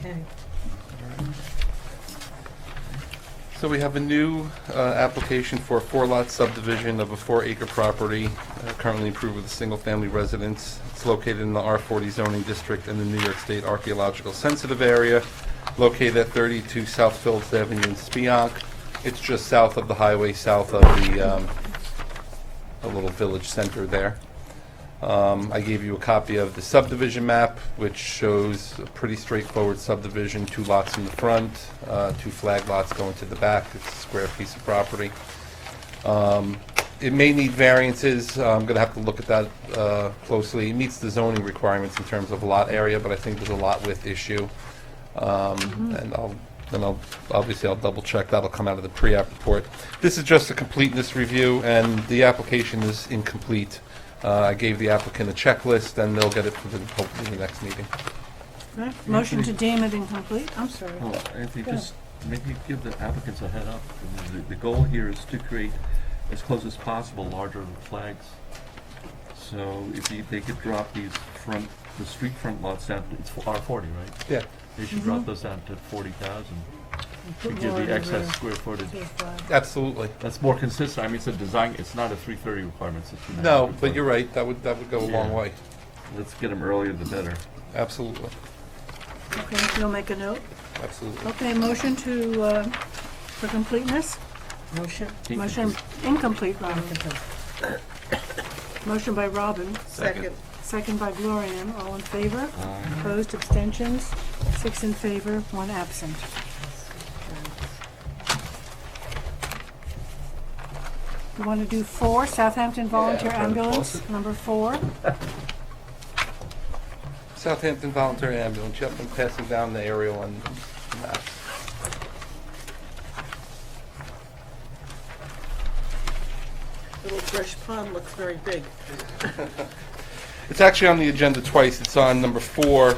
Okay. So we have a new application for a 4-lot subdivision of a 4-acre property currently approved with a single-family residence. It's located in the R40 zoning district in the New York State Archaeological Sensitive Area, located at 32 South Phillips Avenue in Spionk. It's just south of the highway, south of the little village center there. I gave you a copy of the subdivision map, which shows a pretty straightforward subdivision, 2 lots in the front, 2 flag lots going to the back. It's a square piece of property. It may need variances. I'm going to have to look at that closely. It meets the zoning requirements in terms of lot area, but I think there's a lot width issue. And I'll obviously double check. That'll come out of the pre-app report. This is just a completeness review, and the application is incomplete. I gave the applicant a checklist, and they'll get it for hopefully the next meeting. Right. Motion to deem it incomplete. I'm sorry. Oh, Anthony, Go just maybe give the applicants a head up. The goal here is to create, as close as possible, larger flags. So if they could drop these the street front lots down, it's R40, right? Yeah. They should drop those down to 40,000 to give the excess square footage. Absolutely. That's more consistent. I mean, it's a design, it's not a 330 requirement, it's a 290 No, but requirement. you're right. That would go a long Yeah. way. Let's get them earlier the better. Absolutely. Okay, you'll make a note. Absolutely. Okay, motion to, for completeness? Motion? Motion incomplete, Robin. Motion by Robin, Second. second by Gloria. All in favor? Aye. Opposed, abstentions? 6 in favor, 1 absent. You want to do 4, Southampton Volunteer Yeah, Ambulance, number 4? Southampton Volunteer Ambulance. Yep, I'm passing down the aerial on the map. Little fresh pond looks very big. It's actually on the agenda twice. It's on number 4,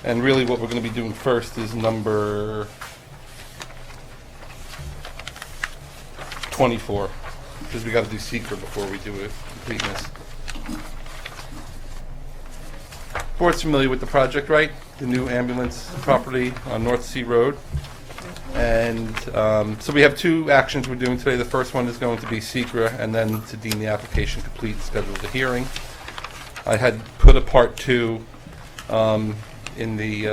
and really what we're going to be doing first is number 24, because we got to do seeker before we do it completeness. Board's familiar with the project, right? The new ambulance property on North Sea Road. And so we have 2 actions we're doing today. The first one is going to be secret, and then to deem the application complete, schedule the hearing. I had put a part 2 in the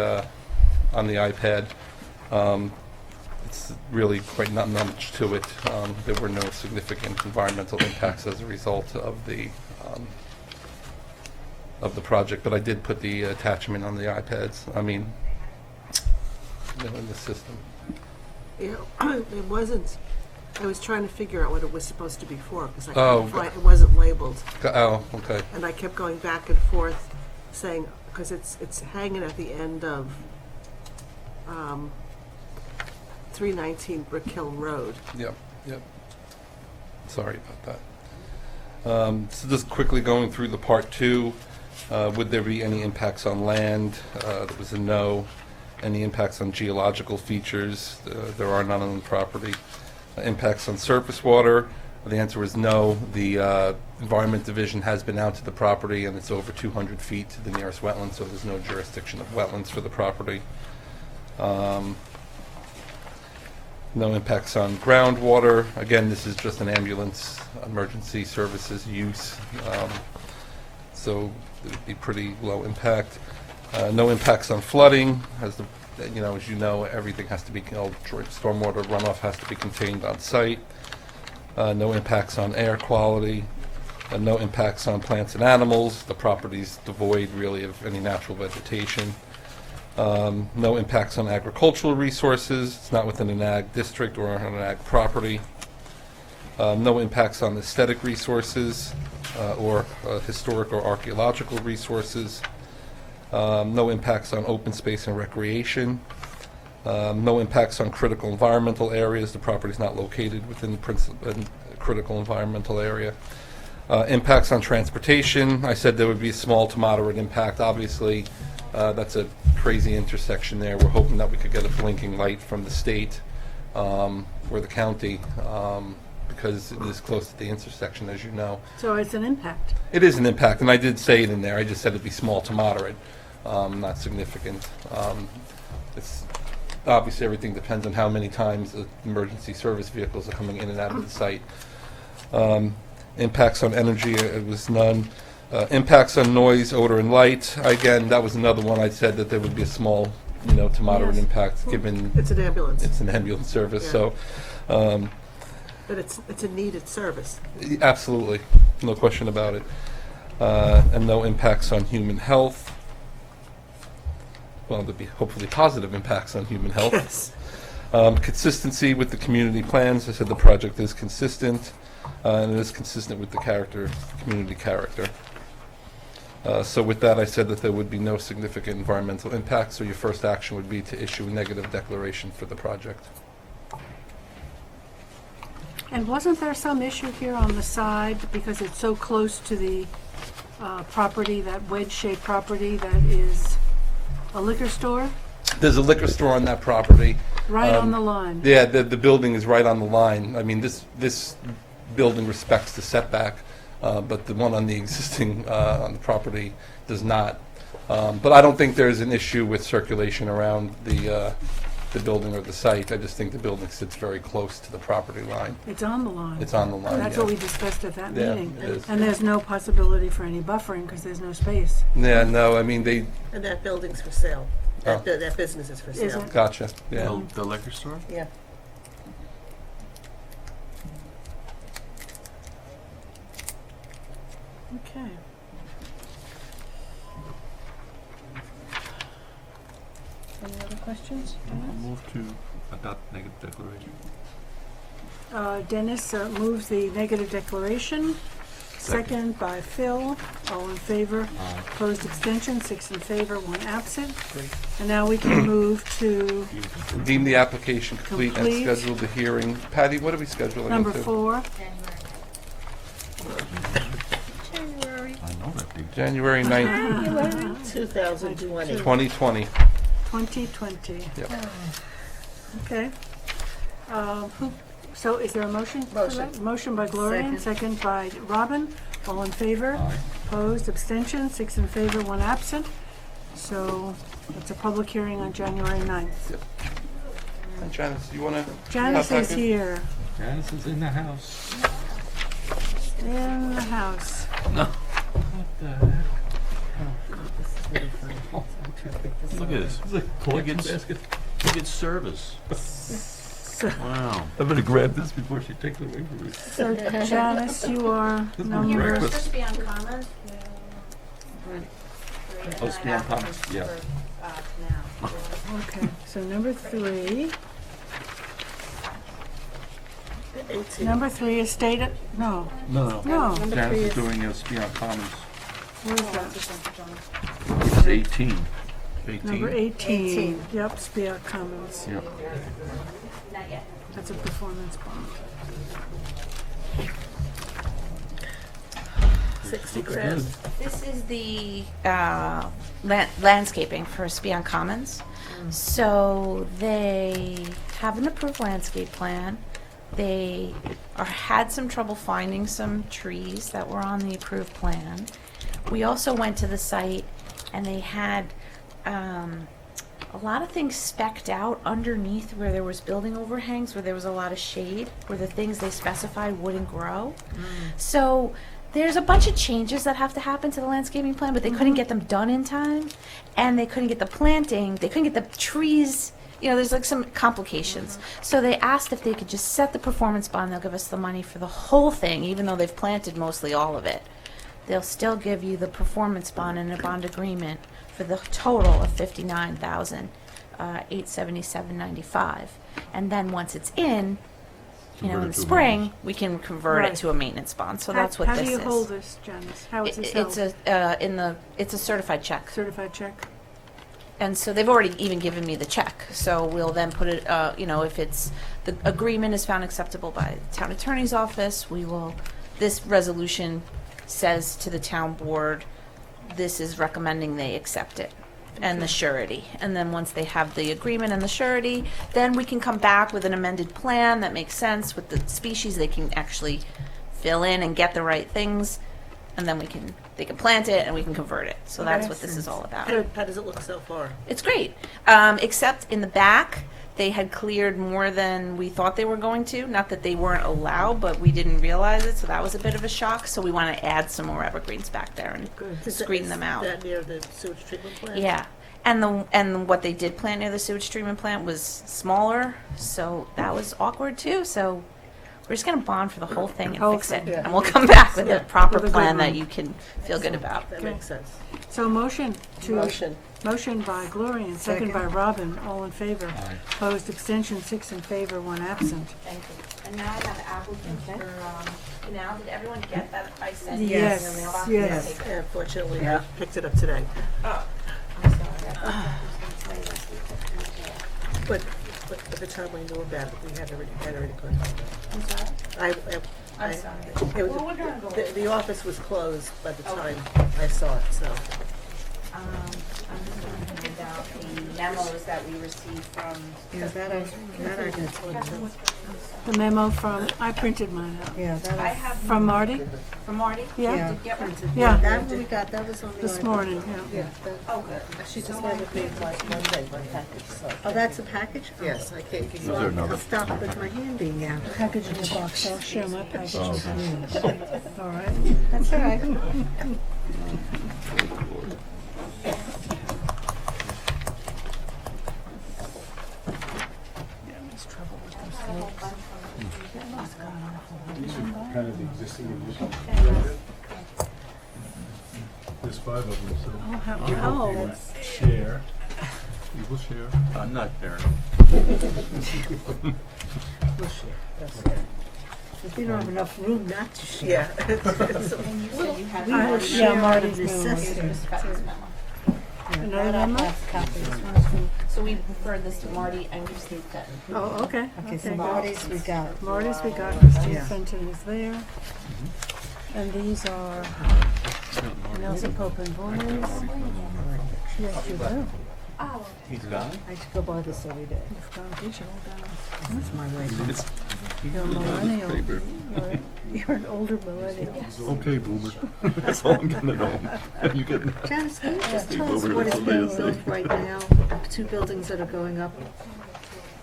on the iPad. It's really quite not much to it. There were no significant environmental impacts as a result of the project, but I did put the attachment on the iPads. I mean, in the system. You know, it wasn't, I was trying to figure out what it was supposed to be for, because I Oh, couldn't find, it wasn't labeled. Oh, okay. And I kept going back and forth saying, because it's hanging at the end of 319 Brick Hill Road. Yep. Sorry about that. So just quickly going through the part 2, would there be any impacts on land? There was a no. Any impacts on geological features? There are none on the property. Impacts on surface water? The answer was no. The Environment Division has been out to the property, and it's over 200 feet to the nearest wetland, so there's no jurisdiction of wetlands for the property. No impacts on groundwater. Again, this is just an ambulance emergency services use, so it would be pretty low impact. No impacts on flooding. As you know, everything has to be, stormwater runoff has to be contained on site. No impacts on air quality. No impacts on plants and animals. The property's devoid really of any natural vegetation. No impacts on agricultural resources. It's not within an ag district or on an ag property. No impacts on aesthetic resources or historic or archaeological resources. No impacts on open space and recreation. No impacts on critical environmental areas. The property is not located within the critical environmental area. Impacts on transportation. I said there would be a small to moderate impact. Obviously, that's a crazy intersection there. We're hoping that we could get a blinking light from the state or the county because it is close to the intersection, as you know. So it's an impact. It is an impact, and I did say it in there. I just said it'd be small to moderate, not significant. It's obviously everything depends on how many times the emergency service vehicles are coming in and out of the site. Impacts on energy, it was none. Impacts on noise, odor, and light. Again, that was another one. I said that there would be a small, to moderate impact, given It's an ambulance. it's an ambulance service. Yeah. So, But it's a needed service. absolutely, no question about it. And no impacts on human health. Well, there'd be hopefully positive impacts on human health. Yes. Consistency with the community plans. I said the project is consistent, and it is consistent with the community character. So with that, I said that there would be no significant environmental impacts, so your first action would be to issue a negative declaration for the project. And wasn't there some issue here on the side because it's so close to the property, that wedge-shaped property that is a liquor store? There's a liquor store on that property. Right on the line. Yeah, the building is right on the line. I mean, this building respects the setback, but the one on the existing on the property does not. But I don't think there's an issue with circulation around the building or the site. I just think the building sits very close to the property line. It's on the line. It's on the line. That's yeah. what we discussed at that Yeah, meeting. it is. And there's no possibility for any buffering because there's no space. Yeah, no, I mean And that building's for sale. Oh. That business is for sale. Is it? Gotcha. Yeah. The liquor store? Yeah. Okay. Any other questions? I'll move to adopt negative declaration. Dennis moves the negative declaration. Second by Phil. All in favor. Opposed, abstention, 6 in favor, 1 absent. And now we can move to Deem the application complete and Complete. schedule the hearing. Patty, what are we scheduling number into? 4. I know that date. January 9th, 2020. 2020. 2020. Yep. Okay. So is there a motion? for Motion. that? Motion by Gloria, second by Robin. All in favor? Aye. Opposed, abstention, 6 in favor, 1 absent. So it's a public hearing on January 9th. Hi, Janice, you want to? Janice is here Janice is in the house. in the house. What the heck? Look at this. It's like collection Look at- basket. Look at service. Wow. I'm gonna grab this before she takes it away from me. So Janice, you are This is number, breakfast. to be on common. Oh, it's beyond comments, yeah. okay, so number 3. Number 3 is stated, no, No, no, Janice is doing a beyond comments. where is that? It's 18. Number 18, 18. yep, Spiat Commons. Yeah. Not yet. That's a performance bond. 60 grand. This is the landscaping for Spion Commons. So they have an approved landscape plan. They had some trouble finding some trees that were on the approved plan. We also went to the site and they had a lot of things specced out underneath where there was building overhangs, where there was a lot of shade, where the things they specified wouldn't grow. So there's a bunch of changes that have to happen to the landscaping plan, but they couldn't get them done in time, and they couldn't get the planting, they couldn't get the trees, you know, there's like some complications. So they asked if they could just set the performance bond, they'll give us the money for the whole thing, even though they've planted mostly all of it. They'll still give you the performance bond and a bond agreement for the total of $59,877.95. And then once it's in, you know, Convert in it to a spring, we can convert Right. it to a maintenance bond. So that's what How this do you is. hold this, Janice? How is this held? It's a certified check. Certified check? And so they've already even given me the check. So we'll then put it, you know, if it's, the agreement is found acceptable by the town attorney's office, this resolution says to the town board, this is recommending they accept it, and the surety. And then once they have the agreement and the surety, then we can come back with an amended plan that makes sense with the species they can actually fill in and get the right things. And then they can plant it and we can convert it. So that's what this is all about. How does it look so far? It's great, except in the back, they had cleared more than we thought they were going to. Not that they weren't allowed, but we didn't realize it, so that was a bit of a shock. So we want to add some more evergreens back there and screen them out. Is that near the sewage treatment plant? Yeah, and what they did plant near the sewage treatment plant was smaller, so that was awkward too. So we're just gonna bond for the whole thing and Whole fix it, thing. and we'll come back with Yeah. a proper With a good plan that one. you can feel good about. That Okay. makes sense. So motion to. Motion. Motion by Gloria and second by Robin. All in favor. Aye. Opposed, abstention, 6 in favor, 1 absent. Thank you. And now I have the applicant for, Canal. Did everyone get that I sent? Yes, in your mailbox? yes. Okay, good. Yeah, fortunately, I picked it up today. Oh, I'm sorry. I thought that was gonna tell you last week. But by the time I knew about it, we had already put it. I'm sorry? I'm sorry. It was, Well, we're gonna go the office was closed by the time I saw it, so. I'm just going to hand out the memos that we received from. Yeah, that I can tell you. The memo from, I printed mine out. Yeah, that I was, have From Marty? from Marty. Yeah. Did you get one? Yeah, that we got, that was on the. this morning, yeah. Yeah, Oh, good. she just handed me like one day, my package, so. Oh, that's a package? Oh. Yes, I can't give you. Is there another? I'll stop with my hand being out. Package in the box, I'll share my package. All right. That's all right. Kind of the existing addition. There's 5 of them, so. Oh, how, you oh, would share. You will share. I'm not sharing. We'll share, that's If you don't have enough room not to share. Yeah. And you said you had. We will yeah, share out Marty's of memo. necessity. Another memo? So we referred this to Marty and Christine Fenton. Oh, okay. Okay, so Marty's we got. Marty's, we got Christine Yeah. Fenton is there. And these are Nelson Pope and Boys. Yes, you do. Oh. He's gone? I should go by this every day. You've gone digital down. That's my way. You're a millennial. You're an older millennial. Okay, boomer. That's all I'm gonna know. You get. Janice, can you just Hey, tell us Boomer, what is that's all being they built say. right now? 2 buildings that are going up,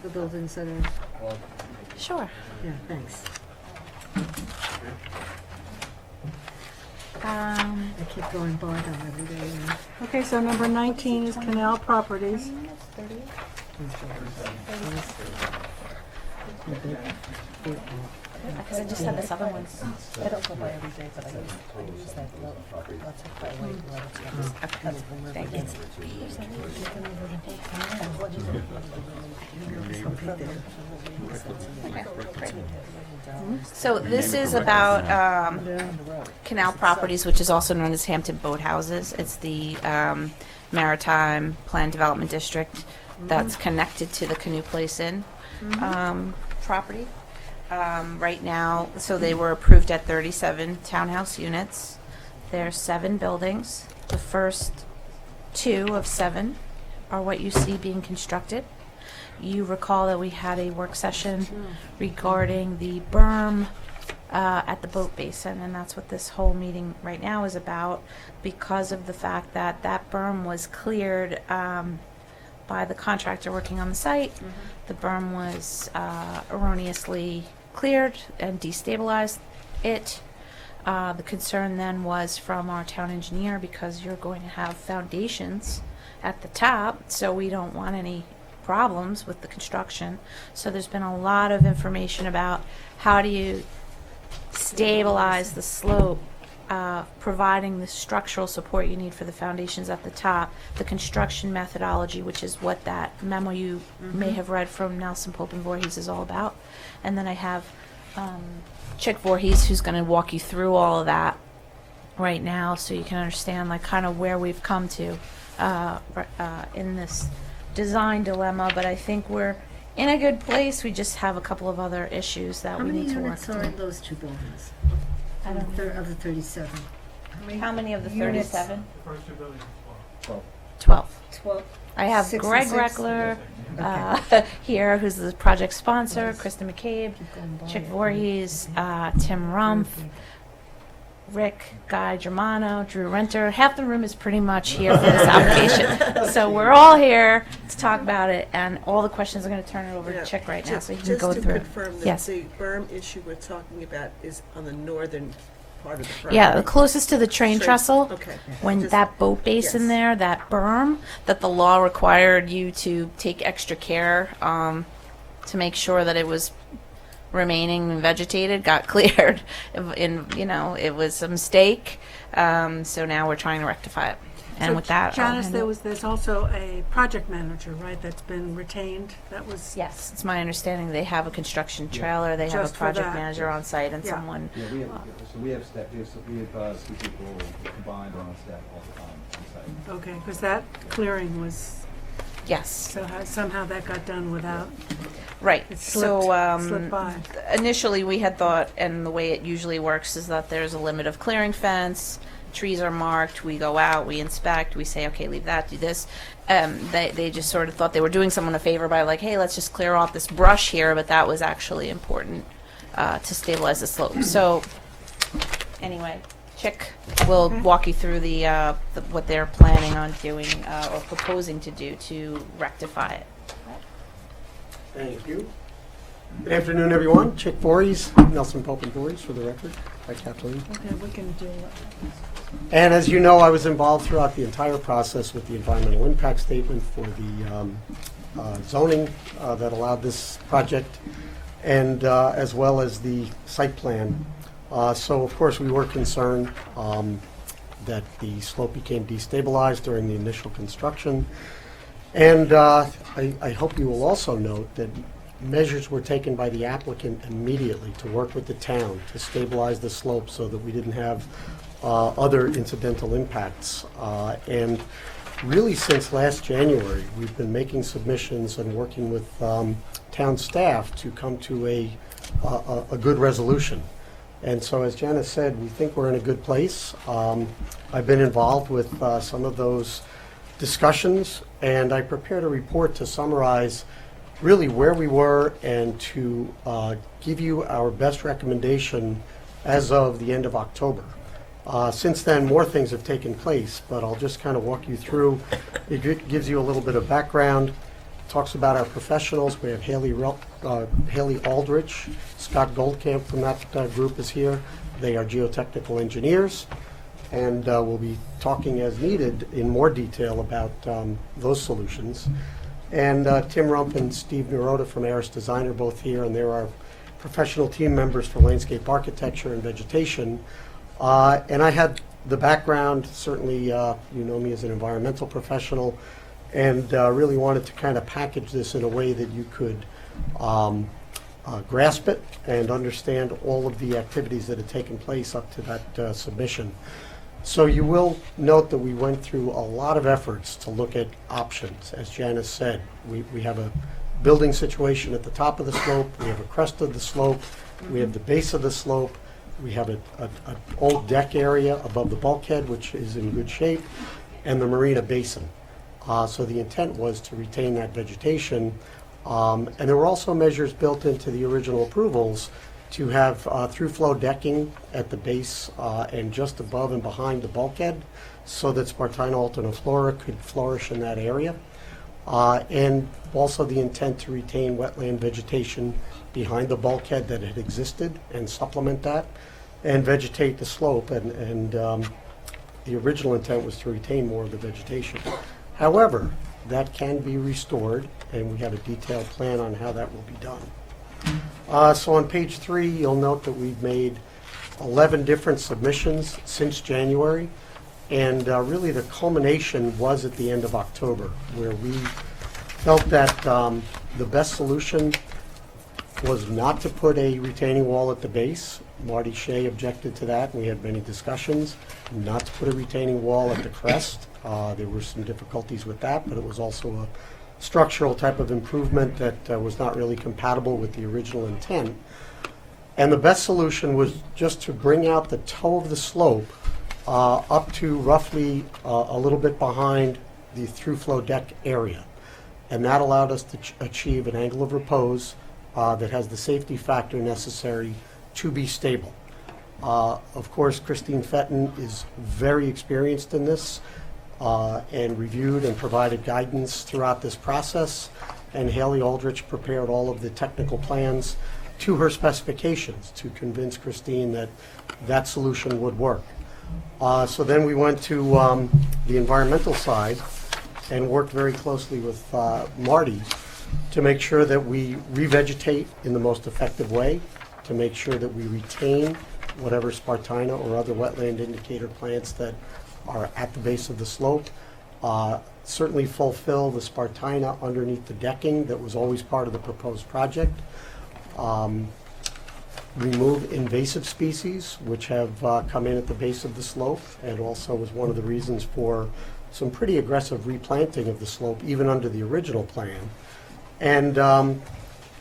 the buildings that are, Sure. yeah, thanks. I keep going by them every day, you know. Okay, so number 19 is Canal Properties. Because I just had this other one. I don't go by every day, but I use that low. Let's take that white letter. Thank you. So this is about Canal Properties, which is also known as Hampton Boat Houses. It's the Maritime Plan Development District that's connected to the Canoe Place Inn property. Right now, so they were approved at 37 townhouse units. There's 7 buildings. The first 2 of 7 are what you see being constructed. You recall that we had a work session regarding the berm at the boat basin, and that's what this whole meeting right now is about, because of the fact that that berm was cleared by the contractor working on the site. The berm was erroneously cleared and destabilized it. The concern then was from our town engineer, because you're going to have foundations at the top, so we don't want any problems with the construction. So there's been a lot of information about how do you stabilize the slope, providing the structural support you need for the foundations at the top, the construction methodology, which is what that memo you may have read from Nelson Pope and Voorhees is all about. And then I have Chick Voorhees, who's going to walk you through all of that right now, so you can understand like kind of where we've come to in this design dilemma. But I think we're in a good place. We just have a couple of other issues that we need to work How many units are in through. those 2 buildings? I don't Of the 37? How many of the units? 37? The first 2 buildings are 12. 12. 12. I have 6 and Greg 6? Reckler here, who's the project sponsor, Krista McCabe, Chick Voorhees, Tim Rumpf, Rick, Guy Germano, Drew Renter. Half the room is pretty much here for this application. So we're all here to talk about it, and all the questions are going to turn it over to Chick right now, so he can go through it. Just to confirm that Yes. the berm issue we're talking about is on the northern part of the property. Yeah, the closest to the train trestle. Okay. When Just- that boat base in yes. there, that berm, that the law required you to take extra care to make sure that it was remaining vegetated, got cleared. It was a mistake. So now we're trying to rectify it. And So, with that, I'll Janice, hand it- there's also a project manager, right, that's been retained? That was. Yes, it's my understanding they have a construction trailer, they have Just a for project that. manager on site, and Yeah. someone. Yeah, we have staff, we have 2 people combined on staff all the time on site. Okay, because that clearing was, Yes. so somehow that got done without, Right. it So slipped by. initially we had thought, and the way it usually works is that there's a limit of clearing fence, trees are marked, we go out, we inspect, we say, okay, leave that, do this. They just sort of thought they were doing someone a favor by like, hey, let's just clear off this brush here, but that was actually important to stabilize the slope. So anyway, Chick will walk you through what they're planning on doing or proposing to do to rectify it. Thank you. Good afternoon, everyone. Chick Voorhees, Nelson Pope and Voorhees, for the record, by Kathleen. Okay, we can do it. And as you know, I was involved throughout the entire process with the environmental impact statement for the zoning that allowed this project, and as well as the site plan. So, of course, we were concerned that the slope became destabilized during the initial construction. And I hope you will also note that measures were taken by the applicant immediately to work with the town to stabilize the slope so that we didn't have other incidental impacts. And really since last January, we've been making submissions and working with town staff to come to a good resolution. And so as Janice said, we think we're in a good place. I've been involved with some of those discussions, and I prepared a report to summarize really where we were and to give you our best recommendation as of the end of October. Since then, more things have taken place, but I'll just kind of walk you through. It gives you a little bit of background, talks about our professionals. We have Haley Aldrich, Scott Goldcamp from that group is here. They are geotechnical engineers, and we'll be talking as needed in more detail about those solutions. And Tim Rump and Steve Naroda from Aris Design are both here, and they're our professional team members for landscape architecture and vegetation. And I had the background, certainly you know me as an environmental professional, and really wanted to kind of package this in a way that you could grasp it and understand all of the activities that had taken place up to that submission. So you will note that we went through a lot of efforts to look at options. As Janice said, we have a building situation at the top of the slope, we have a crest of the slope, we have the base of the slope, we have an old deck area above the bulkhead, which is in good shape, and the marina basin. So the intent was to retain that vegetation. And there were also measures built into the original approvals to have through-flow decking at the base and just above and behind the bulkhead so that Spartina alterniflora could flourish in that area. And also the intent to retain wetland vegetation behind the bulkhead that had existed and supplement that and vegetate the slope. And the original intent was to retain more of the vegetation. However, that can be restored, and we have a detailed plan on how that will be done. So on page 3, you'll note that we've made 11 different submissions since January, and really the culmination was at the end of October, where we felt that the best solution was not to put a retaining wall at the base. Marty Shea objected to that, and we had many discussions. Not to put a retaining wall at the crest. There were some difficulties with that, but it was also a structural type of improvement that was not really compatible with the original intent. And the best solution was just to bring out the toe of the slope up to roughly a little bit behind the through-flow deck area. And that allowed us to achieve an angle of repose that has the safety factor necessary to be stable. Of course, Christine Fenton is very experienced in this and reviewed and provided guidance throughout this process. And Haley Aldrich prepared all of the technical plans to her specifications to convince Christine that that solution would work. So then we went to the environmental side and worked very closely with Marty to make sure that we revegetate in the most effective way, to make sure that we retain whatever Spartina or other wetland indicator plants that are at the base of the slope, certainly fulfill the Spartina underneath the decking that was always part of the proposed project, remove invasive species which have come in at the base of the slope, and also was one of the reasons for some pretty aggressive replanting of the slope even under the original plan, and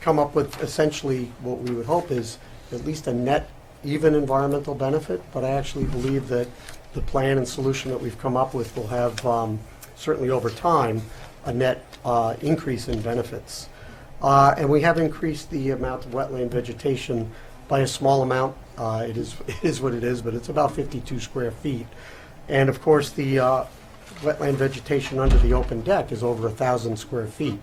come up with essentially what we would hope is at least a net even environmental benefit. But I actually believe that the plan and solution that we've come up with will have certainly over time a net increase in benefits. And we have increased the amount of wetland vegetation by a small amount. It is what it is, but it's about 52 square feet. And of course, the wetland vegetation under the open deck is over 1,000 square feet.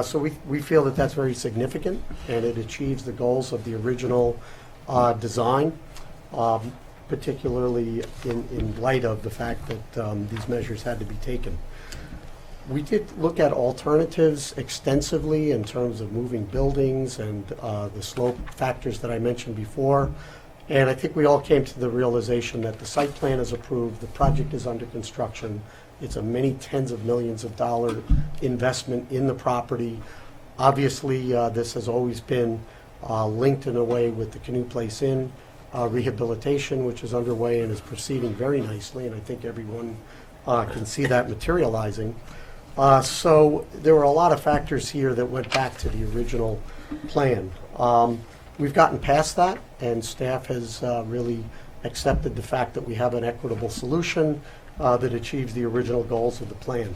So we feel that that's very significant, and it achieves the goals of the original design, particularly in light of the fact that these measures had to be taken. We did look at alternatives extensively in terms of moving buildings and the slope factors that I mentioned before. And I think we all came to the realization that the site plan is approved, the project is under construction. It's a many tens of millions of dollar investment in the property. Obviously, this has always been linked in a way with the Canoe Place Inn rehabilitation, which is underway and is proceeding very nicely, and I think everyone can see that materializing. So there were a lot of factors here that went back to the original plan. We've gotten past that, and staff has really accepted the fact that we have an equitable solution that achieves the original goals of the plan.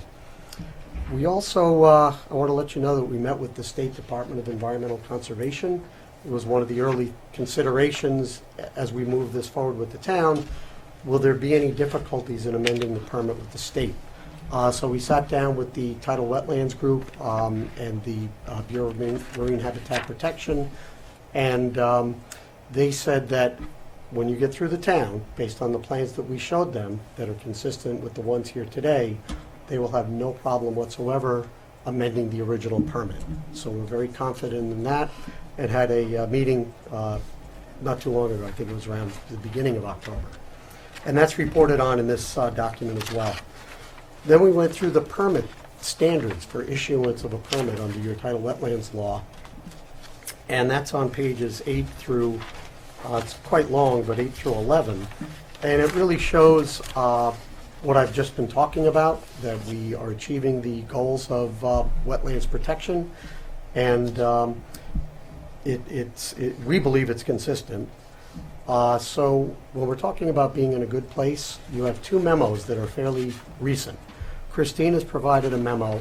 We also, I want to let you know that we met with the State Department of Environmental Conservation. It was one of the early considerations as we move this forward with the town. Will there be any difficulties in amending the permit with the state? So we sat down with the Tidal Wetlands Group and the Bureau of Marine Habitat Protection, and they said that when you get through the town, based on the plans that we showed them that are consistent with the ones here today, they will have no problem whatsoever amending the original permit. So we're very confident in that, and had a meeting not too long ago. I think it was around the beginning of October. And that's reported on in this document as well. Then we went through the permit standards for issuance of a permit under your tidal wetlands law. And that's on pages 8 through, it's quite long, but 8 through 11. And it really shows what I've just been talking about, that we are achieving the goals of wetlands protection, and we believe it's consistent. So when we're talking about being in a good place, you have two memos that are fairly recent. Christine has provided a memo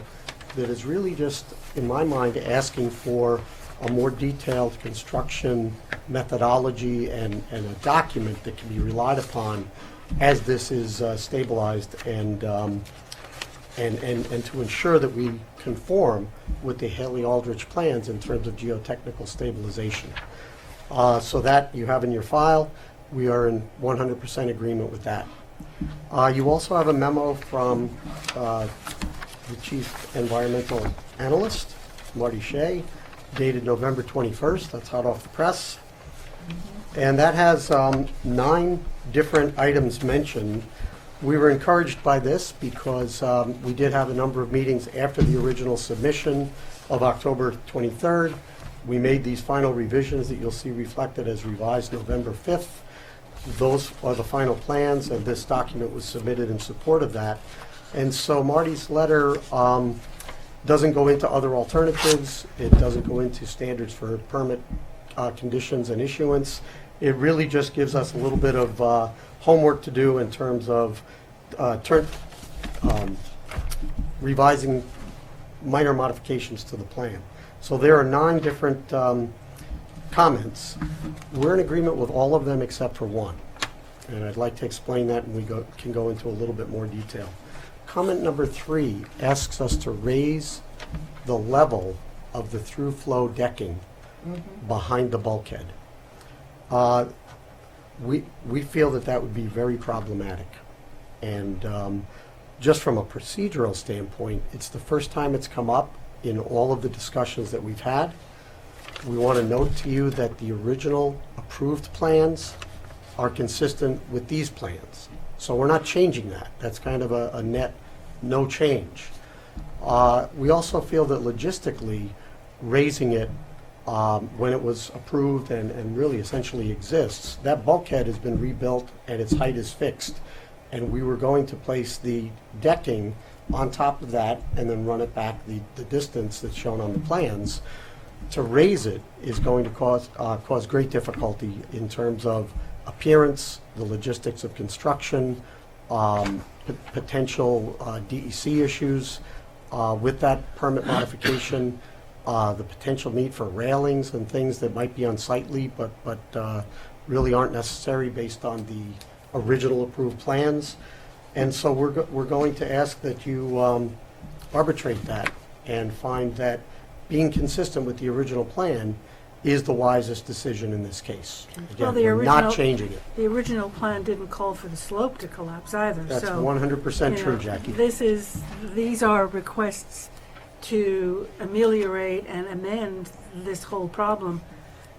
that is really just, in my mind, asking for a more detailed construction methodology and a document that can be relied upon as this is stabilized, and to ensure that we conform with the Haley Aldrich plans in terms of geotechnical stabilization. So that you have in your file. We are in 100% agreement with that. You also have a memo from the Chief Environmental Analyst, Marty Shea, dated November 21st. That's hot off the press. And that has 9 different items mentioned. We were encouraged by this because we did have a number of meetings after the original submission of October 23rd. We made these final revisions that you'll see reflected as revised November 5th. Those are the final plans, and this document was submitted in support of that. And so Marty's letter doesn't go into other alternatives. It doesn't go into standards for permit conditions and issuance. It really just gives us a little bit of homework to do in terms of revising minor modifications to the plan. So there are 9 different comments. We're in agreement with all of them except for one. And I'd like to explain that, and we can go into a little bit more detail. Comment number 3 asks us to raise the level of the through-flow decking behind the bulkhead. We feel that that would be very problematic. And just from a procedural standpoint, it's the first time it's come up in all of the discussions that we've had. We want to note to you that the original approved plans are consistent with these plans. So we're not changing that. That's kind of a net no change. We also feel that logistically, raising it when it was approved and really essentially exists, that bulkhead has been rebuilt and its height is fixed. And we were going to place the decking on top of that and then run it back the distance that's shown on the plans. To raise it is going to cause great difficulty in terms of appearance, the logistics of construction, potential DEC issues with that permit modification, the potential need for railings and things that might be unsightly but really aren't necessary based on the original approved plans. And so we're going to ask that you arbitrate that and find that being consistent with the original plan is the wisest decision in this case. Again, we're not changing it. The original plan didn't call for the slope to collapse either. That's so, 100% true, Jackie. These are requests to ameliorate and amend this whole problem.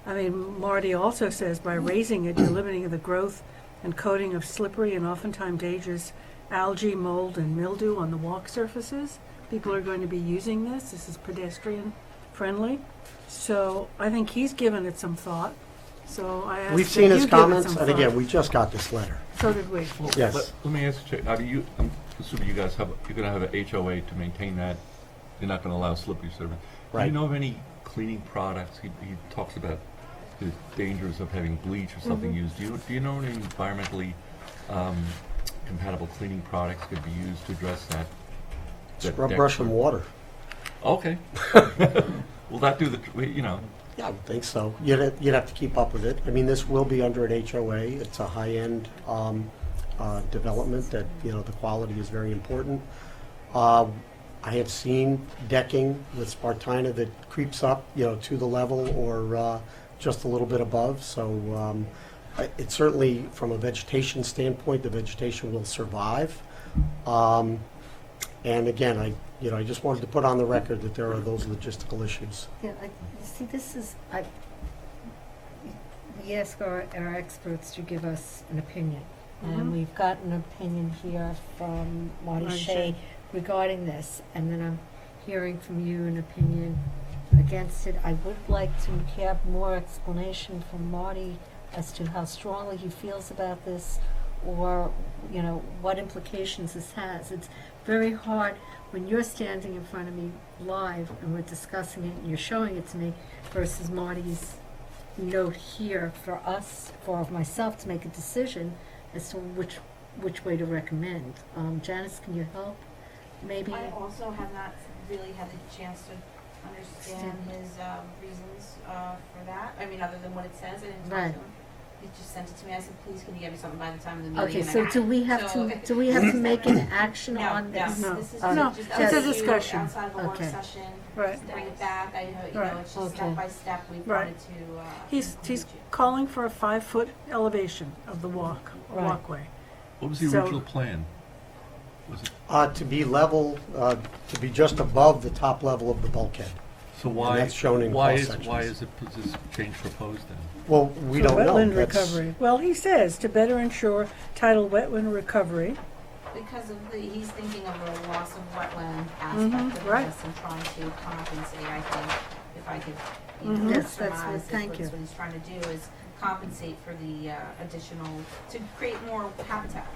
I mean, Marty also says by raising it, you're limiting the growth and coating of slippery and oftentimes dangerous algae, mold, and mildew on the walk surfaces. People are going to be using this. This is pedestrian friendly. So I think he's given it some thought. So I asked We've that seen you his give it comments, some and again, thought. we just got this letter. So did we. Well, Yes. Let me ask you, I'm assuming you guys you're going to have an HOA to maintain that. You're not going to allow slippery surface. Do Right. you know of any cleaning products? He talks about the dangers of having bleach or something used. Do you know any environmentally compatible cleaning products could be used to address that? Scrub brush and water. Okay. Will that do Yeah, I would think so. You'd have to keep up with it. I mean, this will be under an HOA. It's a high-end development that, the quality is very important. I have seen decking with Spartina that creeps up, to the level or just a little bit above. So it certainly, from a vegetation standpoint, the vegetation will survive. And again, I just wanted to put on the record that there are those logistical issues. Yeah, see, we ask our experts to give us an opinion. And we've got an opinion here from Marty Shea regarding this. And then I'm hearing from you an opinion against it. I would like to have more explanation from Marty as to how strongly he feels about this, or, you know, what implications this has. It's very hard when you're standing in front of me live and we're discussing it and you're showing it to me versus Marty's note here for us, for myself to make a decision as to which way to recommend. Janice, can you help? Maybe? I also have not really had a chance to understand his reasons for that. I mean, other than what it says, I didn't talk Right. to him. He just sent it to me. I said, please, can you get me something by the time of the meeting? Okay, And I so got do it. we have So- to make an action No, on no, this? No. this is No, just it's a us discussion. outside of a work Okay. session. Right. Bring it back. I know, you Right. know, it's just Okay. step by step. We Right. wanted to. He's include you. calling for a 5-foot elevation of the Right. walkway. What was the So- original plan? Was it, To be level, to be just above the top level of the bulkhead. so why, that's shown in why cross-sections. is this change proposed then? Well, we For don't know. wetland That's- recovery. Well, he says to better ensure tidal wetland recovery. Because of he's thinking of the loss of wetland Mhm, aspect of right. this and trying to compensate, I think, if I could, you Mhm. know, Yes, that's what- surmise thank that's you. what he's trying to do is compensate for the additional, to create more habitat.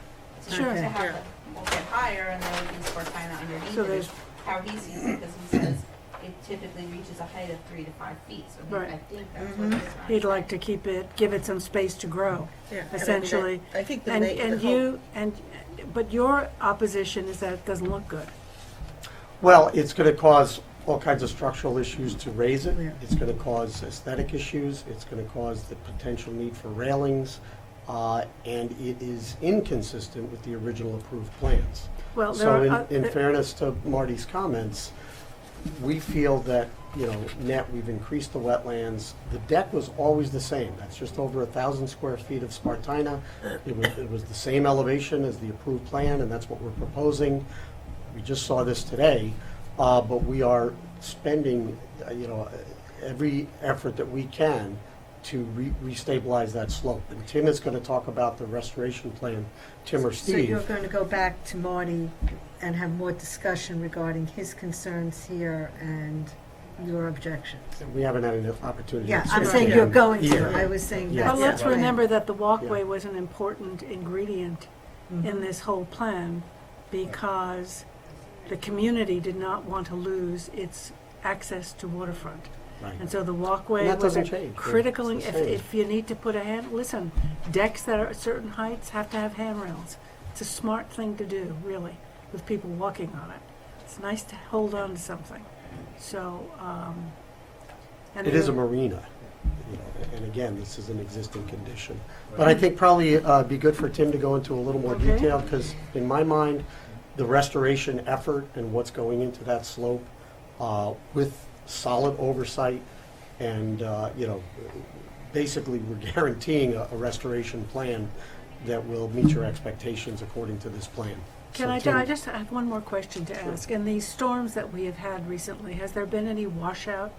To Sure. to Okay. have the bulkhead higher and then we can Spartina underneath So it there's- is how he sees it, because he says it typically reaches a height of 3 to 5 feet, so Right. I think that's Mhm. what he's trying to He'd say. like to keep it, give it some space to grow, Yeah, and I mean, essentially. I think the And, the and whole- you, but your opposition is that it doesn't look good. Well, it's going to cause all kinds of structural issues to raise it. Yeah. It's going to cause aesthetic issues. It's going to cause the potential need for railings. And it is inconsistent with the original approved plans. Well, there So are, in fairness to Marty's comments, we feel that, you know, net, we've increased the wetlands. The deck was always the same. That's just over 1,000 square feet of Spartina. It was the same elevation as the approved plan, and that's what we're proposing. We just saw this today, but we are spending, you know, every effort that we can to restabilize that slope. And Tim is going to talk about the restoration plan, Tim or So Steve. you're going to go back to Marty and have more discussion regarding his concerns here and your objections? We haven't had an opportunity. Yeah, to I'm speak saying to you're him going to. either. I was saying Yeah. that's But let's the plan. remember that the walkway was an important ingredient Mhm. in this whole plan because the community did not want to lose its access to waterfront. Right. And so the walkway And that was a doesn't change. critical, It's the if, same. if you need to put a hand, listen, decks that are at certain heights have to have handrails. It's a smart thing to do, really, with people walking on it. It's nice to hold on to something. So, and It is a the- marina, you know, and again, this is an existing condition. But I think probably be good for Tim to go into a little more Okay. detail, because in my mind, the restoration effort and what's going into that slope with solid oversight and, you know, basically we're guaranteeing a restoration plan that will meet your expectations according to this plan. Can So I, Tim- I just have one more question to ask. In these storms that we have had recently, has there been any washout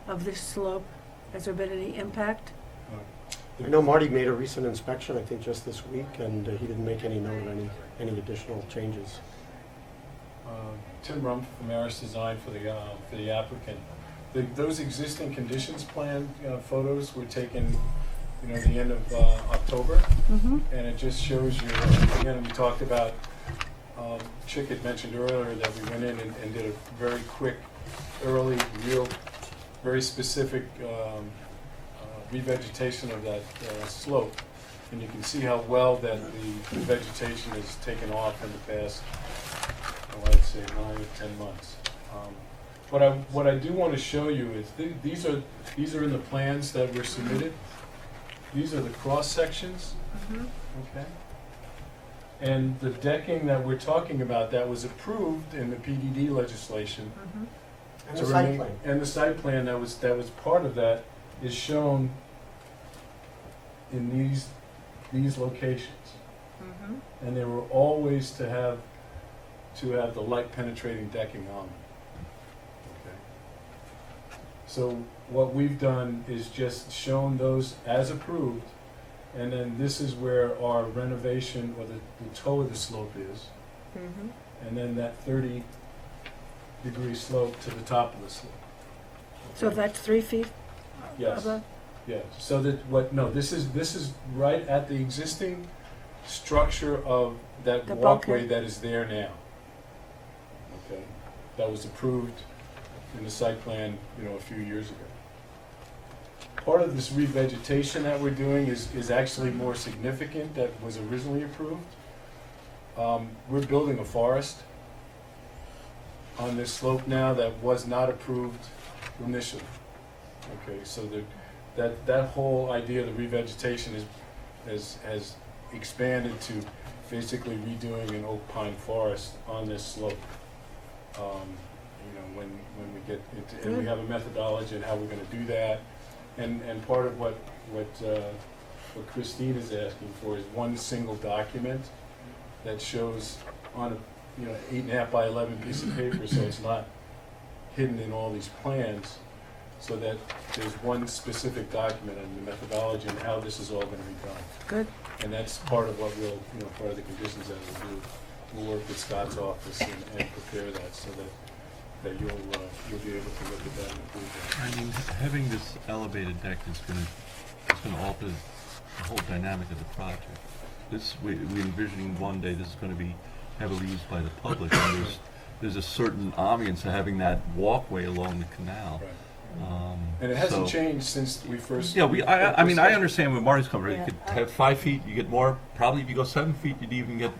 of this slope? Has there been any impact? I know Marty made a recent inspection, I think just this week, and he didn't make any note of any additional changes. Tim Rump from Maris Design for the applicant. Those existing conditions plan photos were taken, you know, the end of October, Mm-hmm. and it just shows you, again, we talked about, Chick had mentioned earlier that we went in and did a very quick, early, real, very specific revegetation of that slope. And you can see how well that the vegetation has taken off in the past, oh, I'd say 9 or 10 months. What I do want to show you is these are in the plans that were submitted. These are the cross sections. Okay. And the decking that we're talking about that was approved in the PDD legislation. And to the site remain- plan. And the site plan that was part of that is shown in these locations. And they were always to have the light penetrating decking on them. Okay. So what we've done is just shown those as approved, and then this is where our renovation, or the toe of the slope is, and then that 30-degree slope to the top of the slope. So that's 3 feet Yes. above? Yeah, so that this is right at the existing structure of that The walkway bulkhead. that is there now. Okay, that was approved in the site plan, a few years ago. Part of this revegetation that we're doing is actually more significant that was originally approved. We're building a forest on this slope now that was not approved initially. Okay, so that whole idea of the revegetation has expanded to basically redoing an oak pine forest on this slope. When we get into, and we have a methodology and how we're going to do that, and part of what Christine is asking for is one single document that shows on a 8.5 by 11 piece of paper, so it's not hidden in all these plans, so that there's one specific document and the methodology and how this is all going to be done. Good. And that's part of what we'll, part of the conditions that we'll do. We'll work with Scott's office and prepare that so that you'll be able to look at that and approve I mean, having this elevated deck is gonna alter the whole dynamic of the project. We envisioning one day this is gonna be heavily used by the public, and there's a certain ambience to having that walkway along the canal. Right. And it hasn't changed since we first. Yeah, I mean, I understand where Marty's coming from. Yeah. You could have 5 feet, you get more. Probably if you go 7 feet, you'd even get,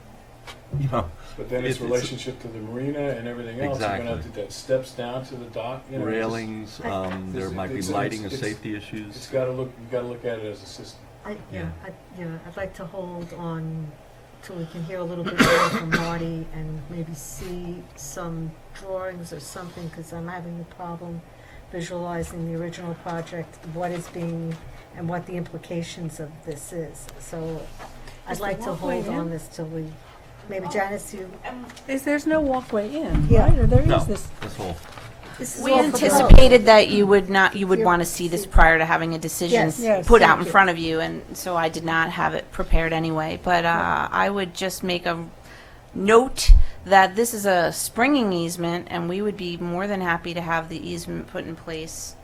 But then its relationship to the marina and everything else, you're gonna have to get steps down to the dock. Railings. There might be lighting or safety It's issues. gotta look. You gotta look at it as a system. I'd like to hold on till we can hear a little bit more from Marty and maybe see some drawings or something, because I'm having a problem visualizing the original project, what is being, and what the implications of this is. So I'd Is the like to walkway hold on in? this till we, maybe Janice, you, There's no walkway in, Yeah. right? Or there No, is this? that's all. this is We all anticipated that you would want to see this prior to having a decision Yes. Yes, put thank out in you. front of you, and so I did not have it prepared anyway. But I would just make a note that this is a springing easement, and we would be more than happy to have the easement put in place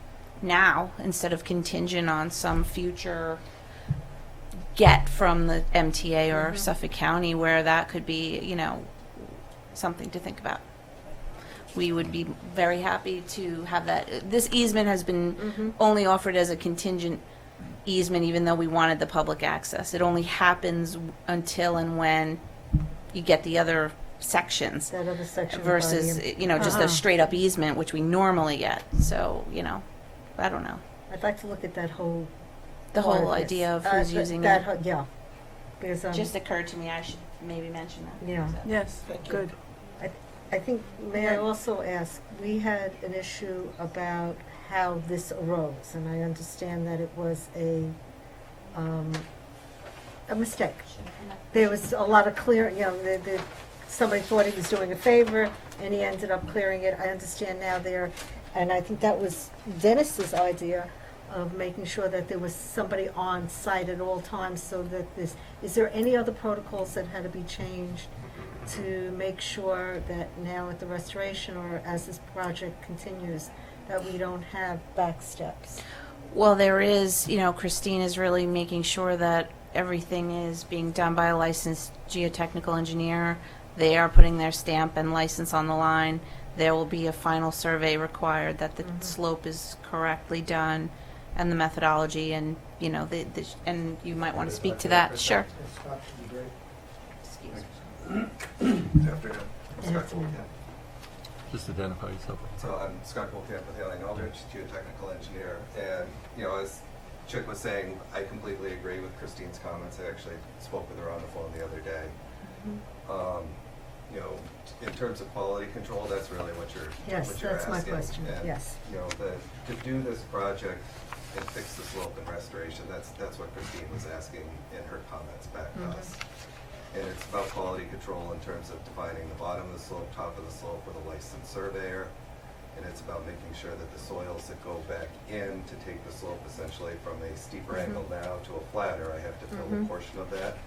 now instead of contingent on some future get from the MTA or Suffolk County, where that could be, something to think about. We would be very happy to have that. This easement has been only offered as a contingent easement, even though we wanted the public access. It only happens until and when you get the other sections that other section. versus, by just a straight up easement, which we normally get. So, I don't know. I'd like to look at that whole. The part whole this. idea of who's using that. it. Yeah. Because, Just occurred to me, I should maybe mention that. yeah. So. Yes, good. I think, may I also ask, we had an issue about how this arose, and I understand that it was a mistake. There was a lot of somebody thought he was doing a favor, and he ended up clearing it. I understand now and I think that was Dennis's idea of making sure that there was somebody on site at all times, so that is there any other protocols that had to be changed to make sure that now at the restoration or as this project continues, that we don't have back steps? Well, there is, Christine is really making sure that everything is being done by a licensed geotechnical engineer. They are putting their stamp and license on the line. There will be a final survey required that the slope is correctly done and the methodology, and, and you might want to speak to that. Sure. Just identify yourself. So I'm Scott Goldcamp with Haley Aldrich, geotechnical engineer. And, as Chick was saying, I completely agree with Christine's comments. I actually spoke with her on the phone the other day. In terms of quality control, that's really what you're Yes, asking. that's my question, And, yes. to do this project and fix the slope and restoration, that's what Christine was asking in her comments back to us. And it's about quality control in terms of defining the bottom of the slope, top of the slope with a licensed surveyor. And it's about making sure that the soils that go back in to take the slope essentially from a steeper angle now to a flatter, I have to fill a portion of that.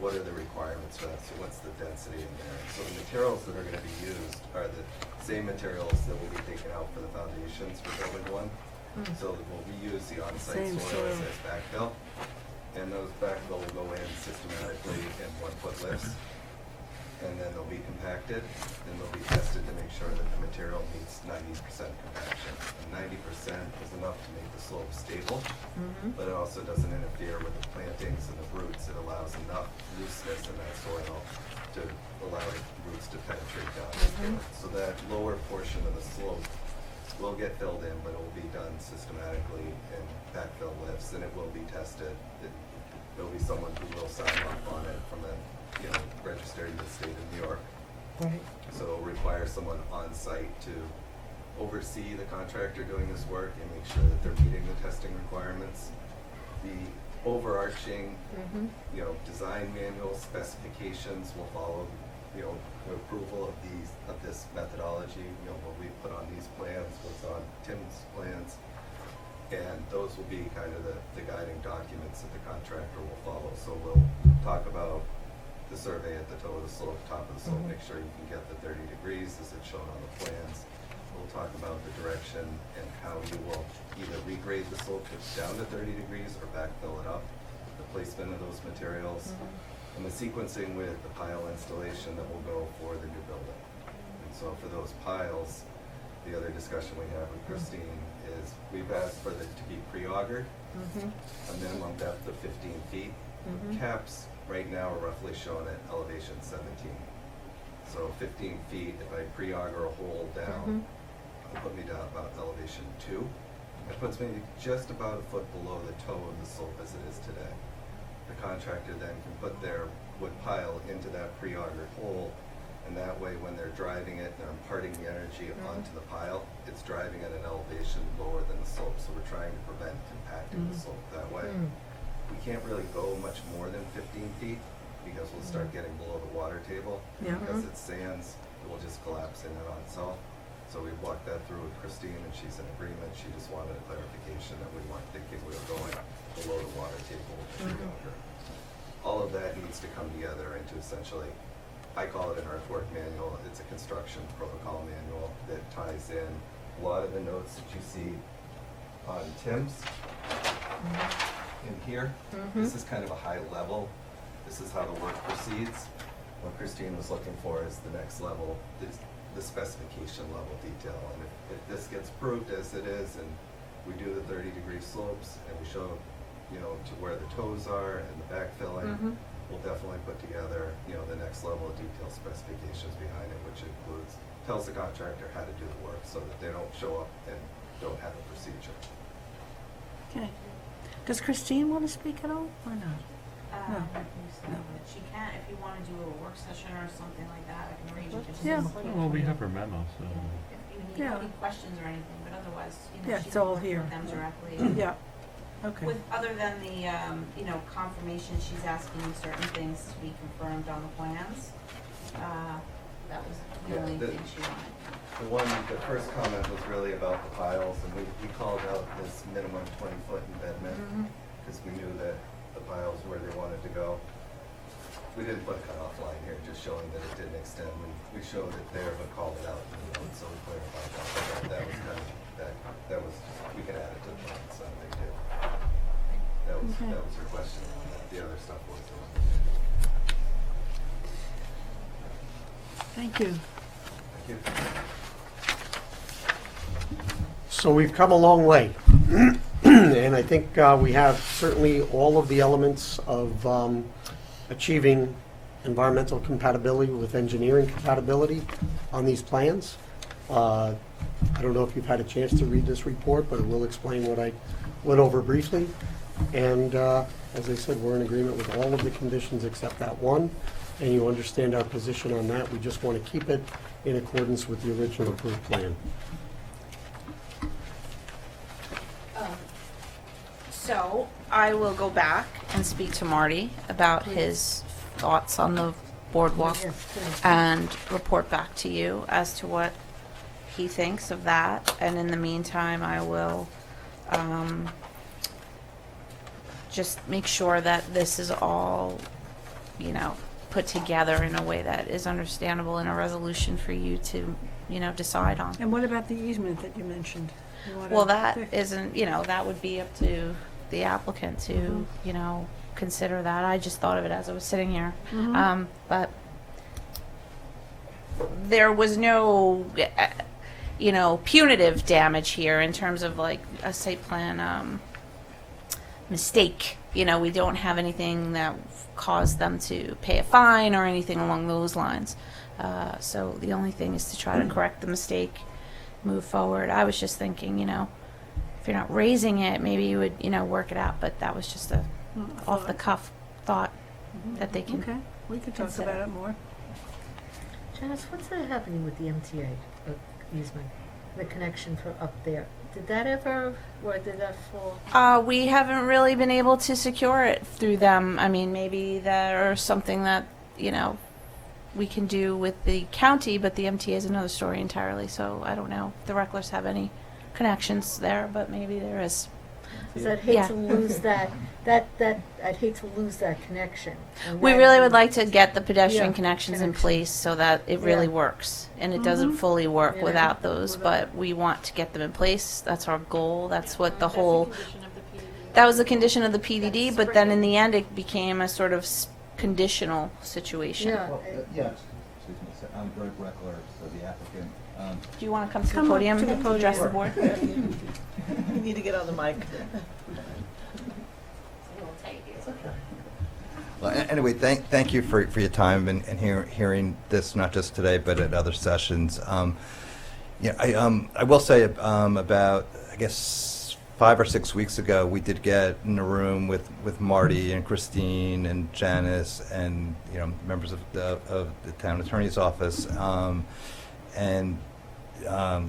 What are the requirements for that? So what's the density in there? So the materials that are going to be used are the same materials that will be taken out for the foundations for building one. So we'll reuse the on-site Same soil soil. as backfill. And those backfill will go in systematically and then they'll be compacted, then they'll be tested to make sure that the material meets 90% compaction. And 90% is enough to make the slope stable, but it also doesn't interfere with the plantings and the roots. It allows enough looseness in that soil to allow the roots to penetrate down into it. So that lower portion of the slope will get filled in, but it will be done systematically in backfill lifts, and it will be tested. There'll be someone who will sign off on it from a, registered in the state of New York. Right. So it'll require someone on site to oversee the contractor doing this work and make sure that they're meeting the testing requirements. The overarching, design manual specifications will follow, the approval of this methodology, what we put on these plans, what's on Tim's plans. And those will be kind of the guiding documents that the contractor will follow. So we'll talk about the survey at the toe of the slope, top of the slope, make sure you can get the 30 degrees as it's shown on the plans. We'll talk about the direction and how you will either regrade the slope down to 30 degrees or backfill it up, the placement of those materials, and the sequencing with the pile installation that will go for the new building. And so for those piles, the other discussion we have with Christine is we've asked for it to be pre-augured, a minimum depth of 15 feet. Caps right now are roughly shown at elevation 17. So 15 feet, if I pre-auger a hole down, it'll put me down about elevation 2. It puts me just about a foot below the toe of the slope as it is today. The contractor then can put their wood pile into that pre-augered hole, and that way when they're driving it, they're imparting the energy onto the pile, it's driving at an elevation lower than the slope. So we're trying to prevent compacting the slope that way. We can't really go much more than 15 feet because we'll start getting below the water table. Because it's sands, it will just collapse in and on itself. So we walked that through with Christine, and she's in agreement. She just wanted a clarification that we weren't thinking we were going below the water table with the pre-auger. All of that needs to come together into essentially, I call it an earthwork manual. It's a construction protocol manual that ties in a lot of the notes that you see on Tim's in here. This is kind of a high level. This is how the work proceeds. What Christine was looking for is the next level, the specification level detail. And if this gets proved as it is, and we do the 30-degree slopes, and we show, to where the toes are and the backfilling, we'll definitely put together, the next level of detail specifications behind it, which tells the contractor how to do the work so that they don't show up and don't have a procedure. Okay. Does Christine want to speak at all, or not? No. She can, if you want to do a work session or something like that, I can arrange it. Just Yeah. Well, we have her memo, so. If you need any questions or anything, but otherwise, Yeah, she it's can all work here. with them directly. Yeah. Okay. With, other than the, confirmation, she's asking certain things to be confirmed on the plans. That was the only thing she wanted. The first comment was really about the piles, and we called out this minimum 20-foot embedment because we knew that the piles where they wanted to go. We didn't put a cutoff line here, just showing that it didn't extend. We showed it there, but called it out in the note, so we clarified that. That was kind of, that was, we could add it to the plan, it's not a big deal. That was her question. The other stuff was. Thank you. Thank you. So we've come a long way. And I think we have certainly all of the elements of achieving environmental compatibility with engineering compatibility on these plans. I don't know if you've had a chance to read this report, but it will explain what I went over briefly. And as I said, we're in agreement with all of the conditions except that one. And you understand our position on that. We just want to keep it in accordance with the original approved plan. So I will go back and speak to Marty about his thoughts on the boardwalk and report back to you as to what he thinks of that. And in the meantime, I will just make sure that this is all, put together in a way that is understandable in a resolution for you to, decide on. And what about the easement that you mentioned? Well, that isn't, that would be up to the applicant to, consider that. I just thought of it as I was sitting here. But there was no, punitive damage here in terms of like a site plan mistake. We don't have anything that caused them to pay a fine or anything along those lines. So the only thing is to try to correct the mistake, move forward. I was just thinking, if you're not raising it, maybe you would, work it out. But that was just a off the cuff thought that they can. Okay, we could talk consider. about it more. Janice, what's happening with the MTA easement, the connection for up there? Did that ever, or did that fall? We haven't really been able to secure it through them. I mean, maybe there's something that, we can do with the county, but the MTA is another story entirely. So I don't know if the Recklers have any connections there, but maybe there is. 'Cause I'd hate to lose that I'd hate to lose that connection. And We that- really would like to get the pedestrian Yeah, connections in connection. place so that it really Yeah. works. And it doesn't fully work Yeah. without those, but we want to get them in place. That's our goal. That's what the whole, that was the condition of the PDD, but then in the end it became a sort of conditional situation. Yeah. Well, yes, excuse me, so I'm Greg Reckler, so the applicant. Do you want to come to the Come up podium to the and podium. address the board? You need to get on the mic. Well, anyway, thank you for your time and hearing this, not just today, but at other sessions. I will say about, I guess, 5 or 6 weeks ago, we did get in a room with Marty and Christine and Janice and members of the town attorney's office and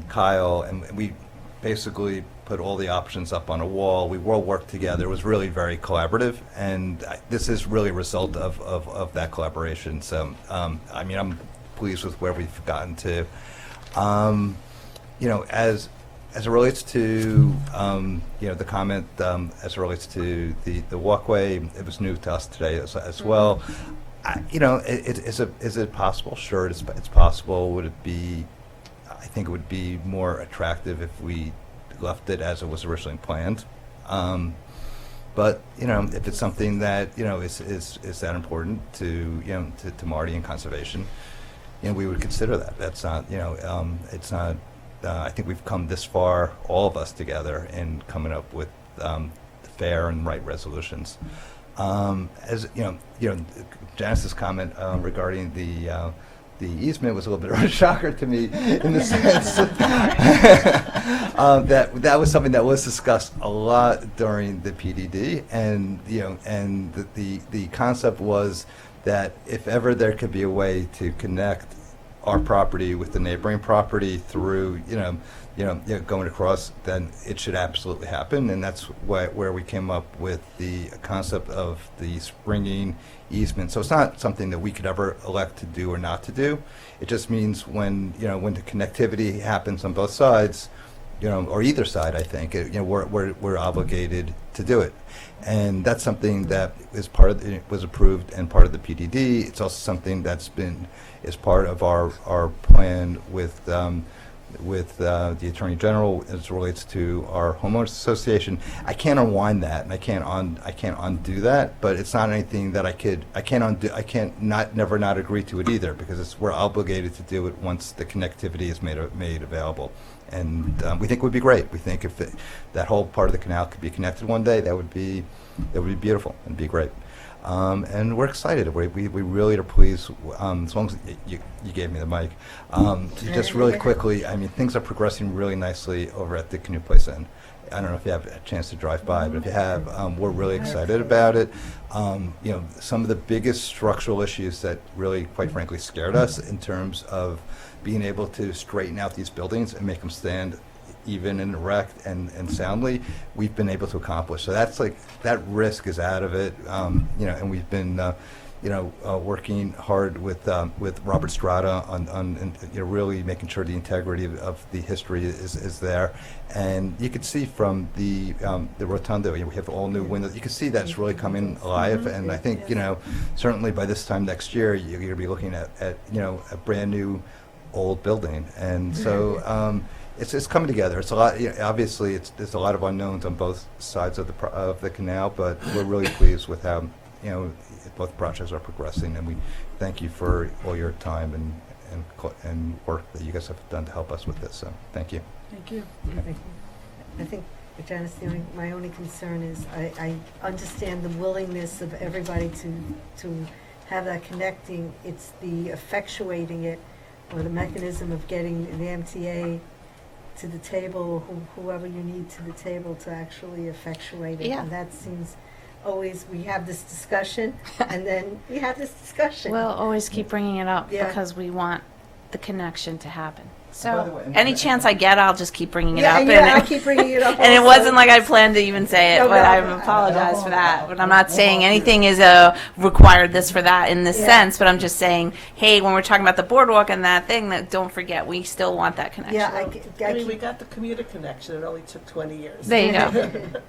Kyle, and we basically put all the options up on a wall. We all worked together. It was really very collaborative, and this is really a result of that collaboration. So, I'm pleased with where we've gotten to. As it relates to, the comment, as it relates to the walkway, it was new to us today as well. Is it possible? Sure, it's possible. Would it be? I think it would be more attractive if we left it as it was originally planned. But if it's something that is that important to to Marty and conservation, we would consider that. That's not it's not. I think we've come this far, all of us together, in coming up with fair and right resolutions. As Janice's comment regarding the easement was a little bit of a shocker to me in the sense that was something that was discussed a lot during the PDD, and the concept was that if ever there could be a way to connect our property with the neighboring property through going across, then it should absolutely happen, and that's where we came up with the concept of the springing easement. So it's not something that we could ever elect to do or not to do. It just means when the connectivity happens on both sides, or either side, I think we're obligated to do it, and that's something that is was approved and part of the PDD. It's also something that's is part of our plan with the Attorney General as it relates to our homeowners association. I can't unwind that, and I can't undo that. But it's not anything that I can't undo. I can't never not agree to it either, because we're obligated to do it once the connectivity is made available. And we think it would be great. We think if that whole part of the canal could be connected one day, that would be beautiful and be great. And we're excited. We really are pleased. As long as you gave me the mic, just really quickly. Things are progressing really nicely over at the Canoe Place Inn. I don't know if you have a chance to drive by, but if you have, we're really excited about it. Some of the biggest structural issues that really, quite frankly, scared us in terms of being able to straighten out these buildings and make them stand even and erect and soundly, we've been able to accomplish. So that's that risk is out of it, and we've been working hard with Robert Strata on really making sure the integrity of the history is there. And you can see from the rotunda, we have all new windows. You can see that's really coming alive, and I think certainly by this time next year you're going to be looking at a brand new old building, and so. It's coming together. It's a lot. Obviously, there's a lot of unknowns on both sides of the canal, but we're really pleased with how both projects are progressing, and we thank you for all your time and work that you guys have done to help us with this. So thank you. Thank you. I think, Janice, my only concern is I understand the willingness of everybody to have that connecting. It's the effectuating it, or the mechanism of getting the MTA to the table, whoever you need to the table to actually effectuate it. Yeah. And that seems always, we have this discussion, and then we have this discussion. We'll always keep bringing it up Yeah. because we want the connection to happen. By the So way, any chance I get, I'll just keep bringing it Yeah, up. and I'll keep bringing it up And it also. wasn't like I planned to even say it, No, but no, I I- apologize for that. But I'm not saying anything is required this for that in this Yeah. sense, but I'm just saying, hey, when we're talking about the boardwalk and that thing, that don't forget, we still want that connection. Yeah, I mean, we got the commuter connection. It only took 20 years. There you go.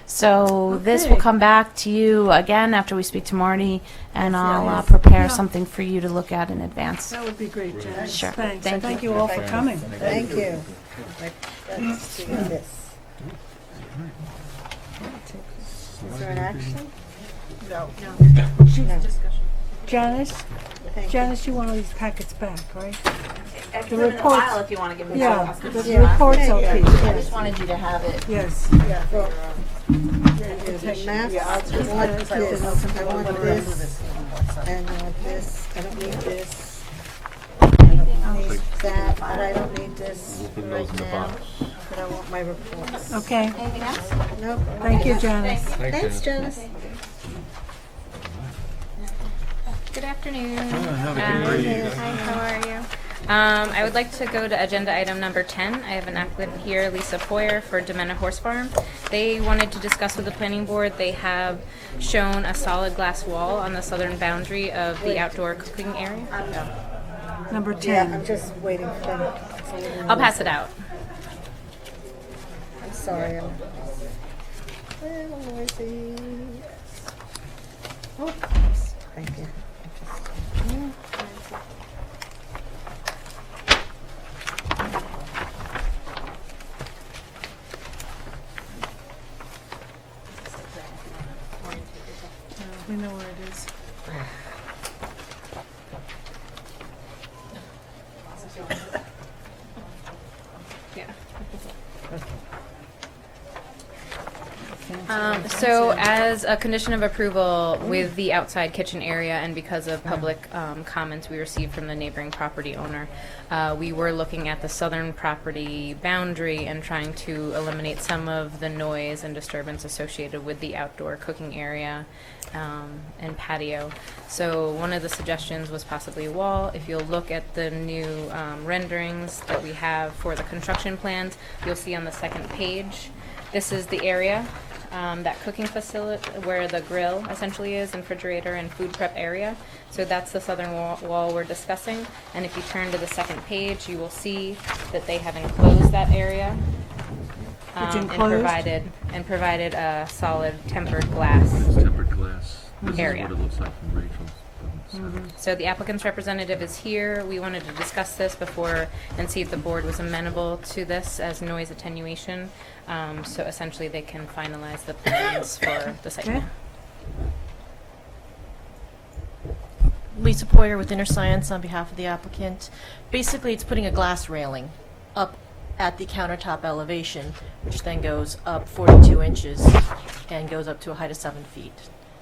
So this will Okay. come back to you again after we speak to Marty, and I'll Yes. prepare Yeah. something for you to look at in advance. That would be great, Janice. Sure. Thanks. Thank And thank you. you all for coming. Thank you. Let's do this. Is there an action? No. Janice, Thank you. Janice, you want all these packets back, right? I can put it in a file if you want to give me Yeah, some. the report's okay. I just wanted you to have it. Yes. Yeah. Maps, Yeah, I'll I just- want I'll this, just- I want I'll this, do this. and I want this, I don't need this. I don't need that, but I don't need this We'll put those right in the now, box. but I want my reports. Okay. Anything else? Nope. Thank you, Janice. Thanks, Janice. Good afternoon. have a good Hi, how are you? I would like to go to agenda item number 10. I have an applicant here, Lisa Poyer, for Demena Horse Farm. They wanted to discuss with the planning board. They have shown a solid glass wall on the southern boundary of the outdoor cooking area. Number Yeah, 10. I'm just waiting for them. I'll pass it out. I'm sorry, I'm a little noisy. Oh, thank you. We know where it is. So as a condition of approval with the outside kitchen area and because of public comments we received from the neighboring property owner, we were looking at the southern property boundary and trying to eliminate some of the noise and disturbance associated with the outdoor cooking area and patio. So one of the suggestions was possibly a wall. If you'll look at the new renderings that we have for the construction plans, you'll see on the second page, this is the area, that cooking facility where the grill essentially is, and refrigerator and food prep area. So that's the southern wall we're discussing. And if you turn to the second page, you will see that they have enclosed that area. It's And enclosed? provided a solid tempered glass. It's tempered glass. This Area. is what it looks like from Rachel's. So the applicant's representative is here. We wanted to discuss this before and see if the board was amenable to this as noise attenuation. So essentially, they can finalize the plans for the site Okay. plan. Lisa Poyer with Inner Science on behalf of the applicant. Basically, it's putting a glass railing up at the countertop elevation, which then goes up 42 inches and goes up to a height of 7 feet.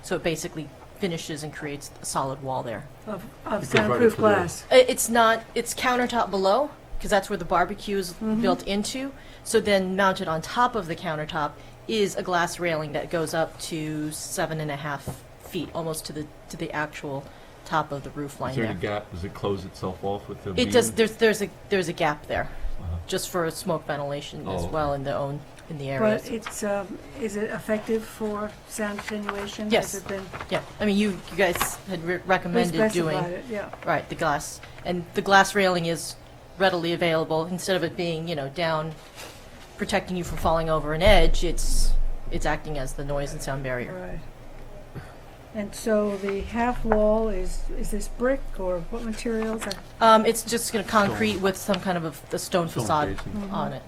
So it basically finishes and creates a solid wall there. Of soundproof glass. It's not, it's countertop below, because that's where the barbecue is built into. So then mounted on top of the countertop is a glass railing that goes up to 7.5 feet, almost to the actual top of the roof line Is there there. a gap? Does it close itself off with the It does. beam? There's a gap there, Uh-huh. just for smoke ventilation as Oh, well in the areas. But it's, is it effective for sound attenuation? Yes. Has it been? Yeah, I mean, you guys had recommended doing specified it, yeah. right the glass, and the glass railing is readily available. Instead of it being down, protecting you from falling over an edge, it's acting as the noise and sound barrier. Right. And so the half wall is this brick or what materials are? It's just going to concrete with some kind of a stone facade casing. on it.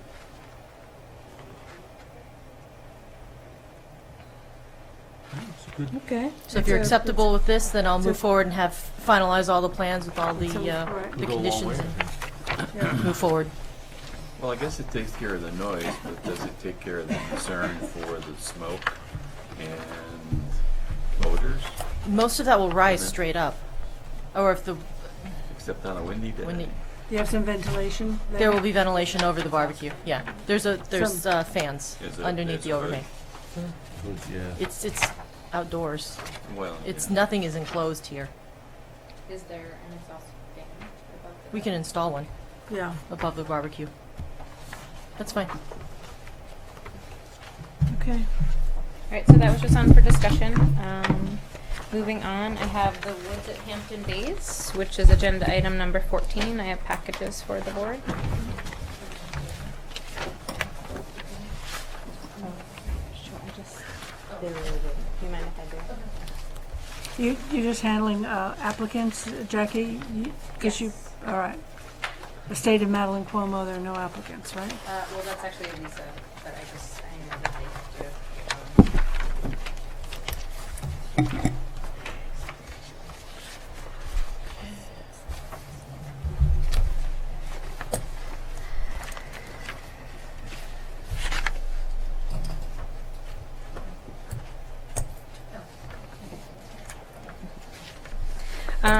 Okay. So if you're It's a- acceptable with this, then I'll it's move a- forward and have, finalize all the plans with all the, Right. the Go a long conditions way. and Yeah. move forward. Well, I guess it takes care of the noise, but does it take care of the concern for the smoke and odors? Most of that will rise straight up. Or if the, Except on a windy day. when you, You have some ventilation there? there will be ventilation over the barbecue, yeah. There's fans Is it- underneath the there's a overhang. Good, yeah. It's outdoors. Well, It's, yeah. nothing is enclosed here. Is there an exhaust fan above the We can install one Yeah. above the barbecue. That's fine. Okay. All right, so that was just on for discussion. Moving on, I have the Woods at Hampton Bays, which is agenda item number 14. I have packages for the board. Do you mind if I do? You're just handling applicants, Jackie? Because you, all right. The state of Madeline Cuomo, there are no applicants, right? Well, that's actually Lisa, but I know that they have to.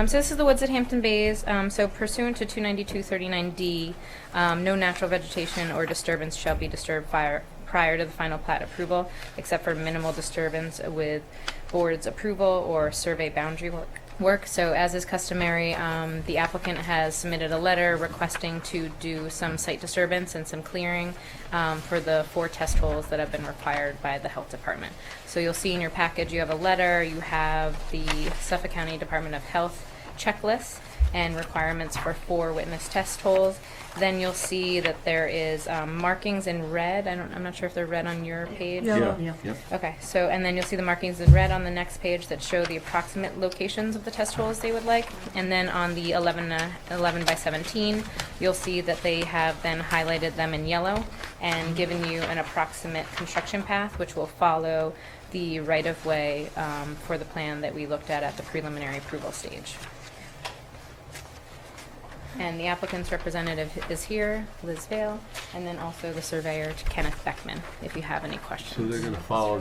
So this is the Woods at Hampton Bays. So pursuant to 29239D, no natural vegetation or disturbance shall be disturbed prior to the final plat approval, except for minimal disturbance with board's approval or survey boundary work. So as is customary, the applicant has submitted a letter requesting to do some site disturbance and some clearing for the 4 test holes that have been required by the health department. So you'll see in your package you have a letter, you have the Suffolk County Department of Health checklist and requirements for 4 witness test holes. Then you'll see that there is markings in red. I'm not sure if they're red on your page. Yellow. Yeah. Okay, so, and then you'll see the markings in red on the next page that show the approximate locations of the test holes they would like. And then on the 11 by 17, you'll see that they have then highlighted them in yellow and given you an approximate construction path, which will follow the right-of-way for the plan that we looked at the preliminary approval stage. And the applicant's representative is here, Liz Vale, and then also the surveyor, Kenneth Beckman, if you have any questions. So they're gonna follow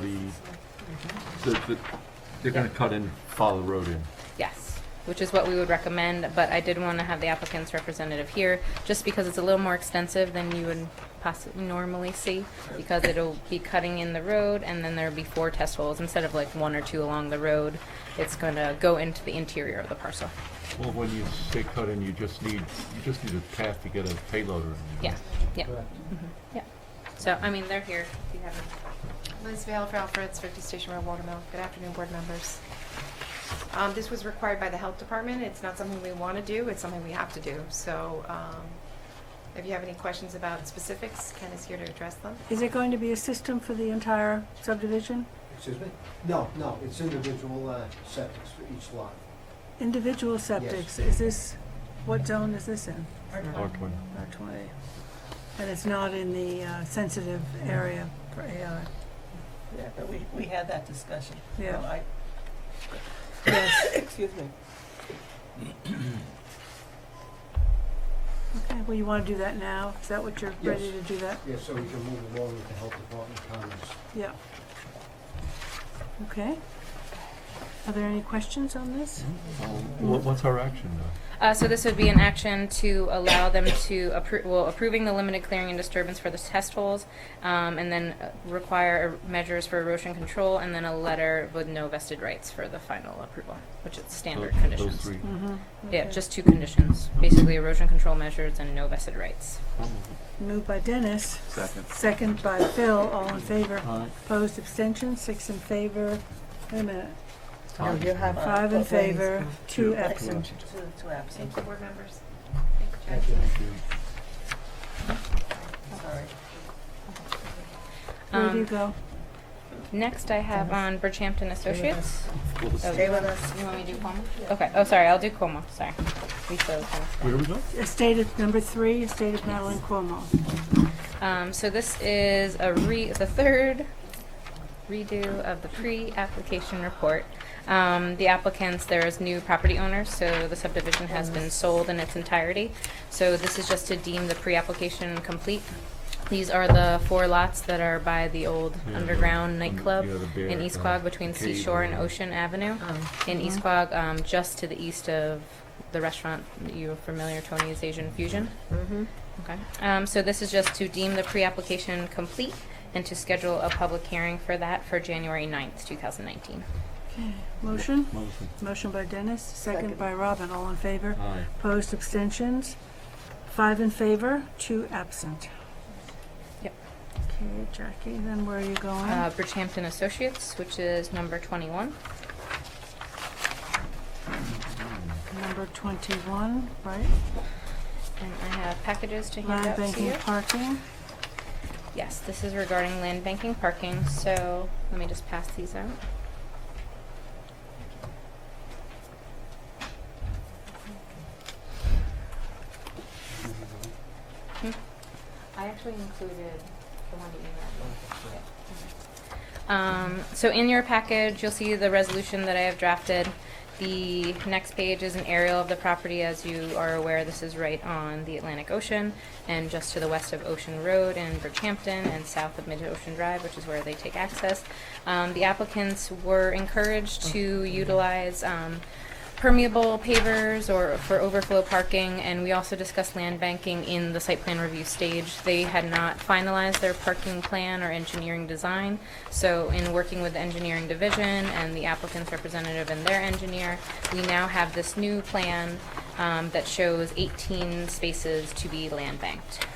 they're gonna cut and follow the road in. Yes, which is what we would recommend, but I did want to have the applicant's representative here, just because it's a little more extensive than you would possibly normally see, because it'll be cutting in the road, and then there'll be 4 test holes, instead of like 1 or 2 along the road. It's going to go into the interior of the parcel. Well, when you say cut in, you just need a path to get a payloader in. Yeah, yeah. Yeah. So, I mean, they're here, if you have any. Liz Vale for Alfred's 50 Station Road, Watermill. Good afternoon, board members. This was required by the health department. It's not something we want to do, it's something we have to do. So if you have any questions about specifics, Ken is here to address them. Is it going to be a system for the entire subdivision? Excuse me? No, it's individual septics for each lot. Individual septics, is this, what zone is this in? R20. R20. And it's not in the sensitive area for AI? Yeah, but we had that discussion. Yeah. Well, Yes. Excuse me. Okay, well, you want to do that now? Is that what you're ready to do that? Yeah, so we can move along with the health department comments. Yeah. Okay. Are there any questions on this? What's our action though? So this would be an action to allow them to approving the limited clearing and disturbance for the test holes, and then require measures for erosion control, and then a letter with no vested rights for the final approval, which is standard conditions. Those 3. Yeah, Okay. just 2 conditions, basically erosion control measures and no vested rights. Moved by Dennis. Second. Second by Phil. All in favor? Aye. Opposed, abstentions, 6 in favor. Wait a minute. No, you have 5 in favor, 2 absent. Two absent. Thank you, board members. Thank you. Sorry. Where do you go? Next, I have on Bridgehampton Associates. Stay with us. You want me to do Como? Okay. Oh, sorry. I'll do Como. Sorry. Lisa was gonna say. Where do we go? Estate of number 3, Estate of Madeline Cuomo. So this is the third redo of the pre-application report. The applicants, there's new property owners, so the subdivision has been sold in its entirety. So this is just to deem the pre-application complete. These are the 4 lots that are by the old underground nightclub in East Quogue between Seashore and Ocean Avenue. In East Quogue, just to the east of the restaurant you're familiar, Tony's Asian Fusion. Okay. So this is just to deem the pre-application complete and to schedule a public hearing for that for January 9th, 2019. Okay, motion? Motion. Motion by Dennis, second by Robin. All in favor? Aye. Opposed, abstentions? 5 in favor, 2 absent. Yep. Okay, Jackie, then where are you going? Bridgehampton Associates, which is number 21. Number 21, right? And I have packages to hand Land out to banking you. parking. Yes, this is regarding land banking parking, so let me just pass these out. I actually included the one that you emailed. So in your package, you'll see the resolution that I have drafted. The next page is an aerial of the property. As you are aware, this is right on the Atlantic Ocean and just to the west of Ocean Road in Bridgehampton and south of Mid-Ocean Drive, which is where they take access. The applicants were encouraged to utilize permeable pavers or for overflow parking, and we also discussed land banking in the site plan review stage. They had not finalized their parking plan or engineering design, so in working with the engineering division and the applicant's representative and their engineer, we now have this new plan that shows 18 spaces to be land banked.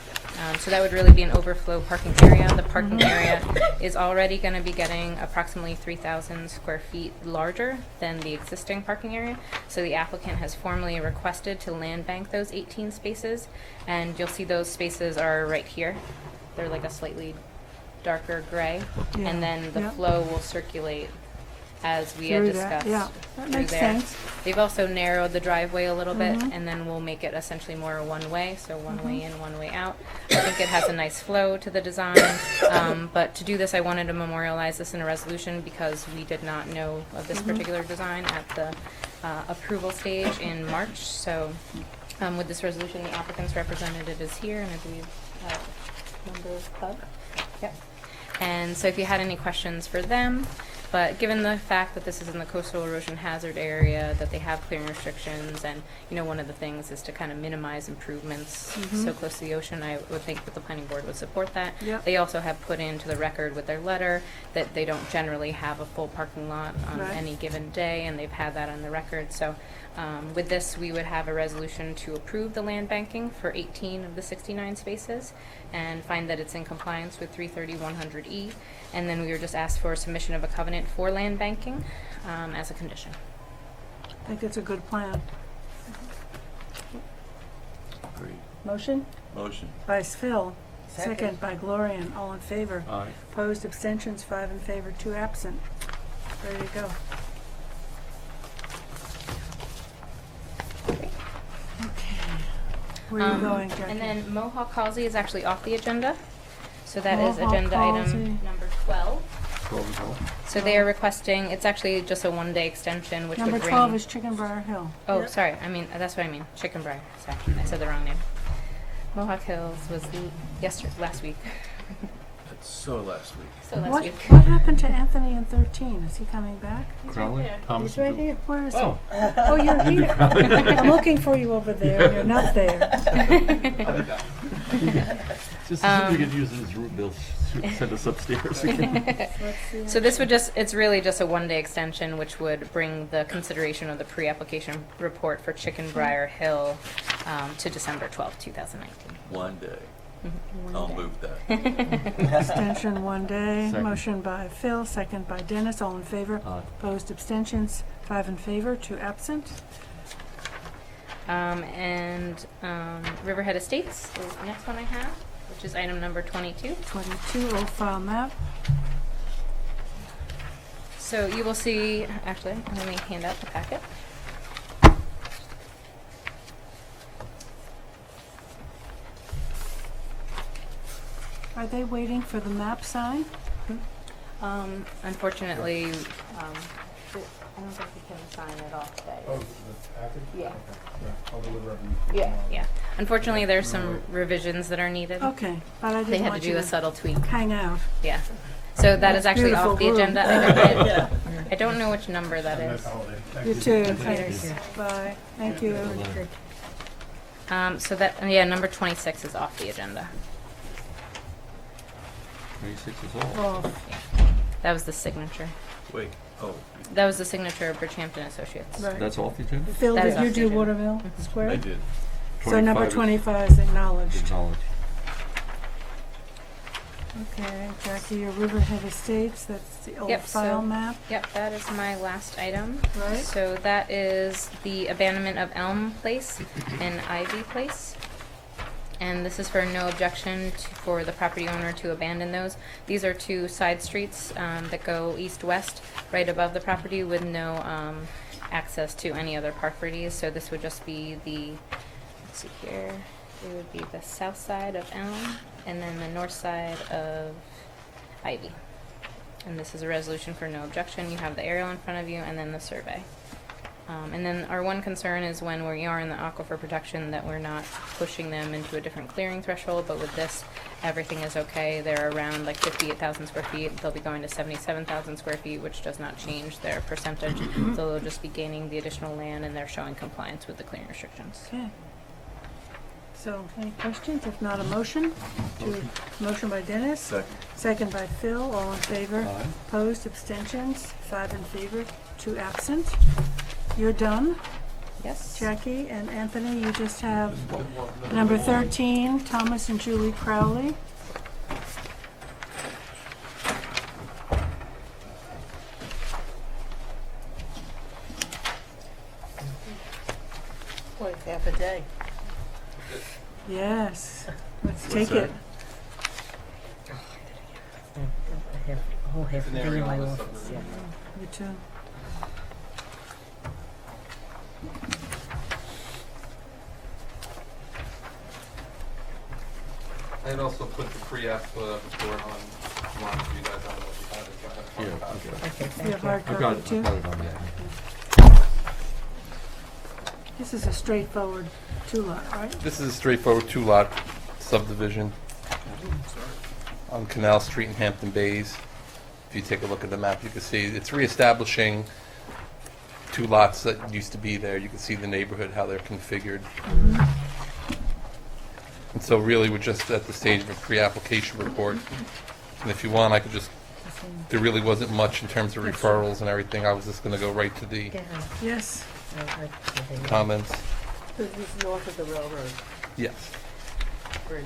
So that would really be an overflow parking area. The parking area is already going to be getting approximately 3,000 square feet larger than the existing parking area. So the applicant has formally requested to land bank those 18 spaces, and you'll see those spaces are right here. They're like a slightly darker gray, Yeah. and then the Yeah. flow will circulate as we had Through that, discussed. yeah. That through makes there. sense. They've also narrowed the driveway a little bit, Mhm. and then we'll make it essentially more one-way, so one way in, one way out. I think it has a nice flow to the design, but to do this, I wanted to memorialize this in a resolution because we did not know of this particular design at the approval stage in March. So with this resolution, the applicant's representative is here, and I believe member of club. Yep. And so if you had any questions for them, but given the fact that this is in the coastal erosion hazard area, that they have clearing restrictions, and one of the things is to kind of minimize improvements so close to the ocean, I would think that the planning board would support that. Yep. They also have put into the record with their letter that they don't generally have a full parking lot on Right. any given day, and they've had that on the record. So with this, we would have a resolution to approve the land banking for 18 of the 69 spaces and find that it's in compliance with 330-100E. And then we were just asked for a submission of a covenant for land banking as a condition. I think it's a good plan. Great. Motion? Motion. By Phil. Second by Gloria. All in favor? Aye. Opposed, abstentions, 5 in favor, 2 absent. There you go. Okay. Where are you going, Jackie? And then Mohawk Halsey is actually off the agenda. So that is Mohawk agenda Halsey. item number 12. So they are requesting, it's actually just a one-day extension, which Number would bring... 12 is Chicken Briar Hill. Oh, sorry. That's what I mean. Chicken Briar. Sorry, I said the wrong name. Mohawk Hills was last week. That's so last week. So last What, week. what happened to Anthony in 13? Is he coming back? Crowley? Thomas He's right and Ju- here. Where is Oh. he? Oh, you're here. I'm looking for you over there. and You're not there. Just as soon as we could use his root bill, send us upstairs again. So this would it's really just a one-day extension, which would bring the consideration of the pre-application report for Chicken Briar Hill to December 12th, 2019. One day. One I'll day. move that. Extension 1 day. Second. Motion by Phil, second by Dennis. All in favor? Aye. Opposed, abstentions, 5 in favor, 2 absent. Riverhead Estates is the next one I have, which is item number 22. 22, old file map. So you will see, actually, let me hand out the packet. Are they waiting for the map sign? Unfortunately, I don't think we can sign it off today. Oh, the package? Yeah. Okay. Yeah, I'll deliver everything. Yeah, tomorrow. yeah. Unfortunately, there's some revisions that are needed. Okay, but I They didn't had to want do you a subtle tweak. hang out. Yeah. So that is That's actually off the beautiful agenda. room. I don't know which number that is. You too, thanks. Bye, thank you. So that, yeah, number 26 is off the agenda. 26 is all. Oh, That was the signature. Wait, oh, That was the signature of Bridgehampton Associates. Right. That's off the agenda? Phil, That is did you off the do agenda. Waterville Square? I did. So number 25 25 is acknowledged. Acknowledged. Okay, Jackie, your Riverhead Estates, that's the old Yep, file so- map, Yep, that is my last item. right? So that is the abandonment of Elm Place and Ivy Place. And this is for no objection for the property owner to abandon those. These are two side streets that go east-west, right above the property with no access to any other properties. So this would just be the, let's see here, it would be the south side of Elm and then the north side of Ivy. And this is a resolution for no objection. You have the aerial in front of you and then the survey. And then our one concern is when we are in the aquifer protection that we're not pushing them into a different clearing threshold, but with this, everything is okay. They're around like 58,000 square feet. They'll be going to 77,000 square feet, which does not change their percentage. So they'll just be gaining the additional land and they're showing compliance with the clearing restrictions. Okay. So, any questions? If not, a motion? Motion by Dennis? Second. Second by Phil, all in favor? Aye. Opposed, abstentions? 5 in favor, 2 absent. You're done, Yes. Jackie and Anthony. You just have number 13, Thomas and Julie Crowley. Boy, half a day. Yes, let's What's take that? it. Half a day in my office, yeah. You too. I'd also put the pre-app report on, line for you guys, I don't know if you have it. Yeah, okay. Okay, You thank have you. hard I've got copy it, too? I've got it on there. This is a straightforward two-lot, right? This is a straightforward two-lot subdivision on Canal Street in Hampton Bays. If you take a look at the map, you can see it's reestablishing two lots that used to be there. You can see the neighborhood, how they're configured. And so really, we're just at the stage of a pre-application report. And if you want, I could just, there really wasn't much in terms of referrals and everything. I was just going to go right to the Yes. comments. This is north of the railroad Yes. bridge.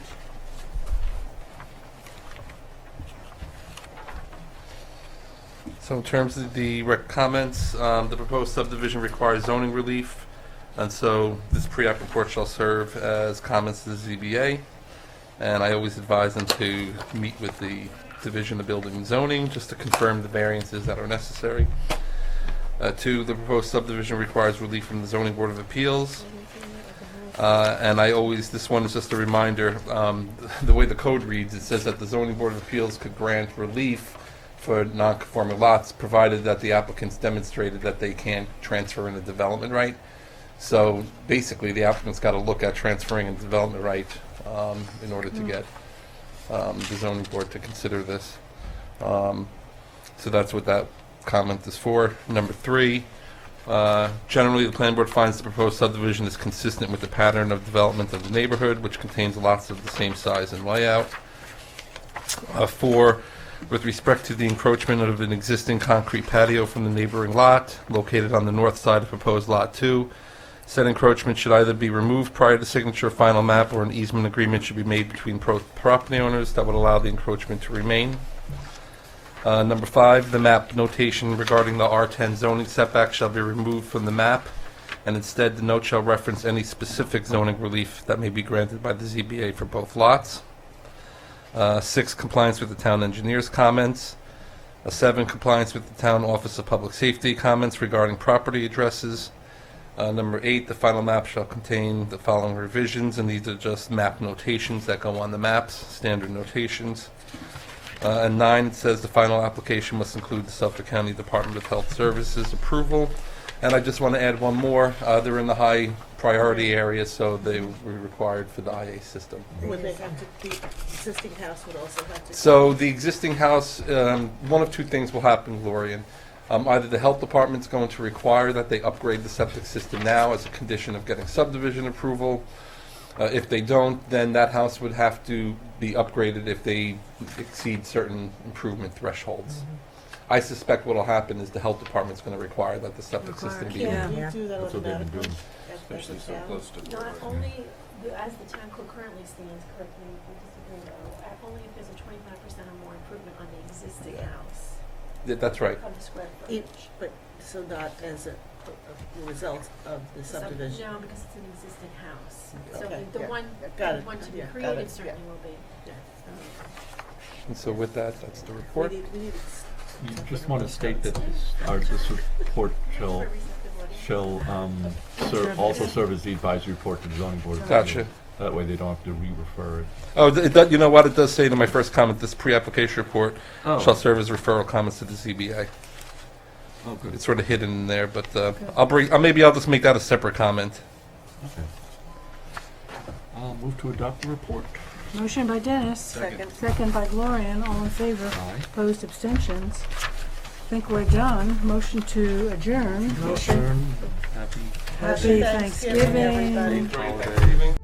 So in terms of the comments, the proposed subdivision requires zoning relief, and so this pre-app report shall serve as comments to the ZBA. And I always advise them to meet with the Division of Building and Zoning just to confirm the variances that are necessary. 2, the proposed subdivision requires relief from the Zoning Board of Appeals. And I always, this one is just a reminder, the way the code reads, it says that the Zoning Board of Appeals could grant relief for non-conforming lots, provided that the applicants demonstrated that they can't transfer in a development right. So basically, the applicant's got to look at transferring a development right in order to get the zoning board to consider this. So that's what that comment is for. Number 3, generally the planning board finds the proposed subdivision is consistent with the pattern of development of the neighborhood, which contains lots of the same size and layout. 4, with respect to the encroachment of an existing concrete patio from the neighboring lot located on the north side of proposed Lot 2, said encroachment should either be removed prior to signature of final map or an easement agreement should be made between property owners that would allow the encroachment to remain. Number 5, the map notation regarding the R10 zoning setback shall be removed from the map, and instead the note shall reference any specific zoning relief that may be granted by the ZBA for both lots. 6, compliance with the town engineer's comments. 7, compliance with the town office of public safety comments regarding property addresses. Number 8, the final map shall contain the following revisions, and these are just map notations that go on the maps, standard notations. And 9, it says the final application must include the Suffolk County Department of Health Services approval. And I just want to add one more. They're in the high priority area, so they were required for the IA system. Would they have to, the existing house would also have to? So the existing house, one of two things will happen, Gloria. Either the health department's going to require that they upgrade the septic system now as a condition of getting subdivision approval. If they don't, then that house would have to be upgraded if they exceed certain improvement thresholds. I suspect what will happen is the health department's going to require that the septic system be. Can we do that That's what they've been automatically? doing. Especially so close to Not water. only, as the town code currently stands, correctly, we disagree though, only if there's a 25% or more improvement on the existing house. That's right. Of the square It- footage. But, so not as a result of the subdivision? No, because it's an existing house. So Okay, the yeah. one, Got the it. one to be Yeah, got created it. certainly Yeah. will be. And so with that, that's the report. We need You just want to state that this report shall also serve as the advisory report to the zoning board. of Gotcha. appeals. That way they don't have to re-refer it. Oh, you know what? It does say to my first comment, this pre-application report Oh. shall serve as referral comments to the ZBA. Oh, good. It's sort of hidden in there, but maybe I'll just make that a separate comment. Okay. I'll move to adopt the report. Motion by Dennis. Second. Second by Gloria, all in favor. Aye. Opposed, abstentions. Think we're done. Motion to adjourn. Adjourn. Happy Happy Thanksgiving, Thanksgiving. everybody. Thanksgiving.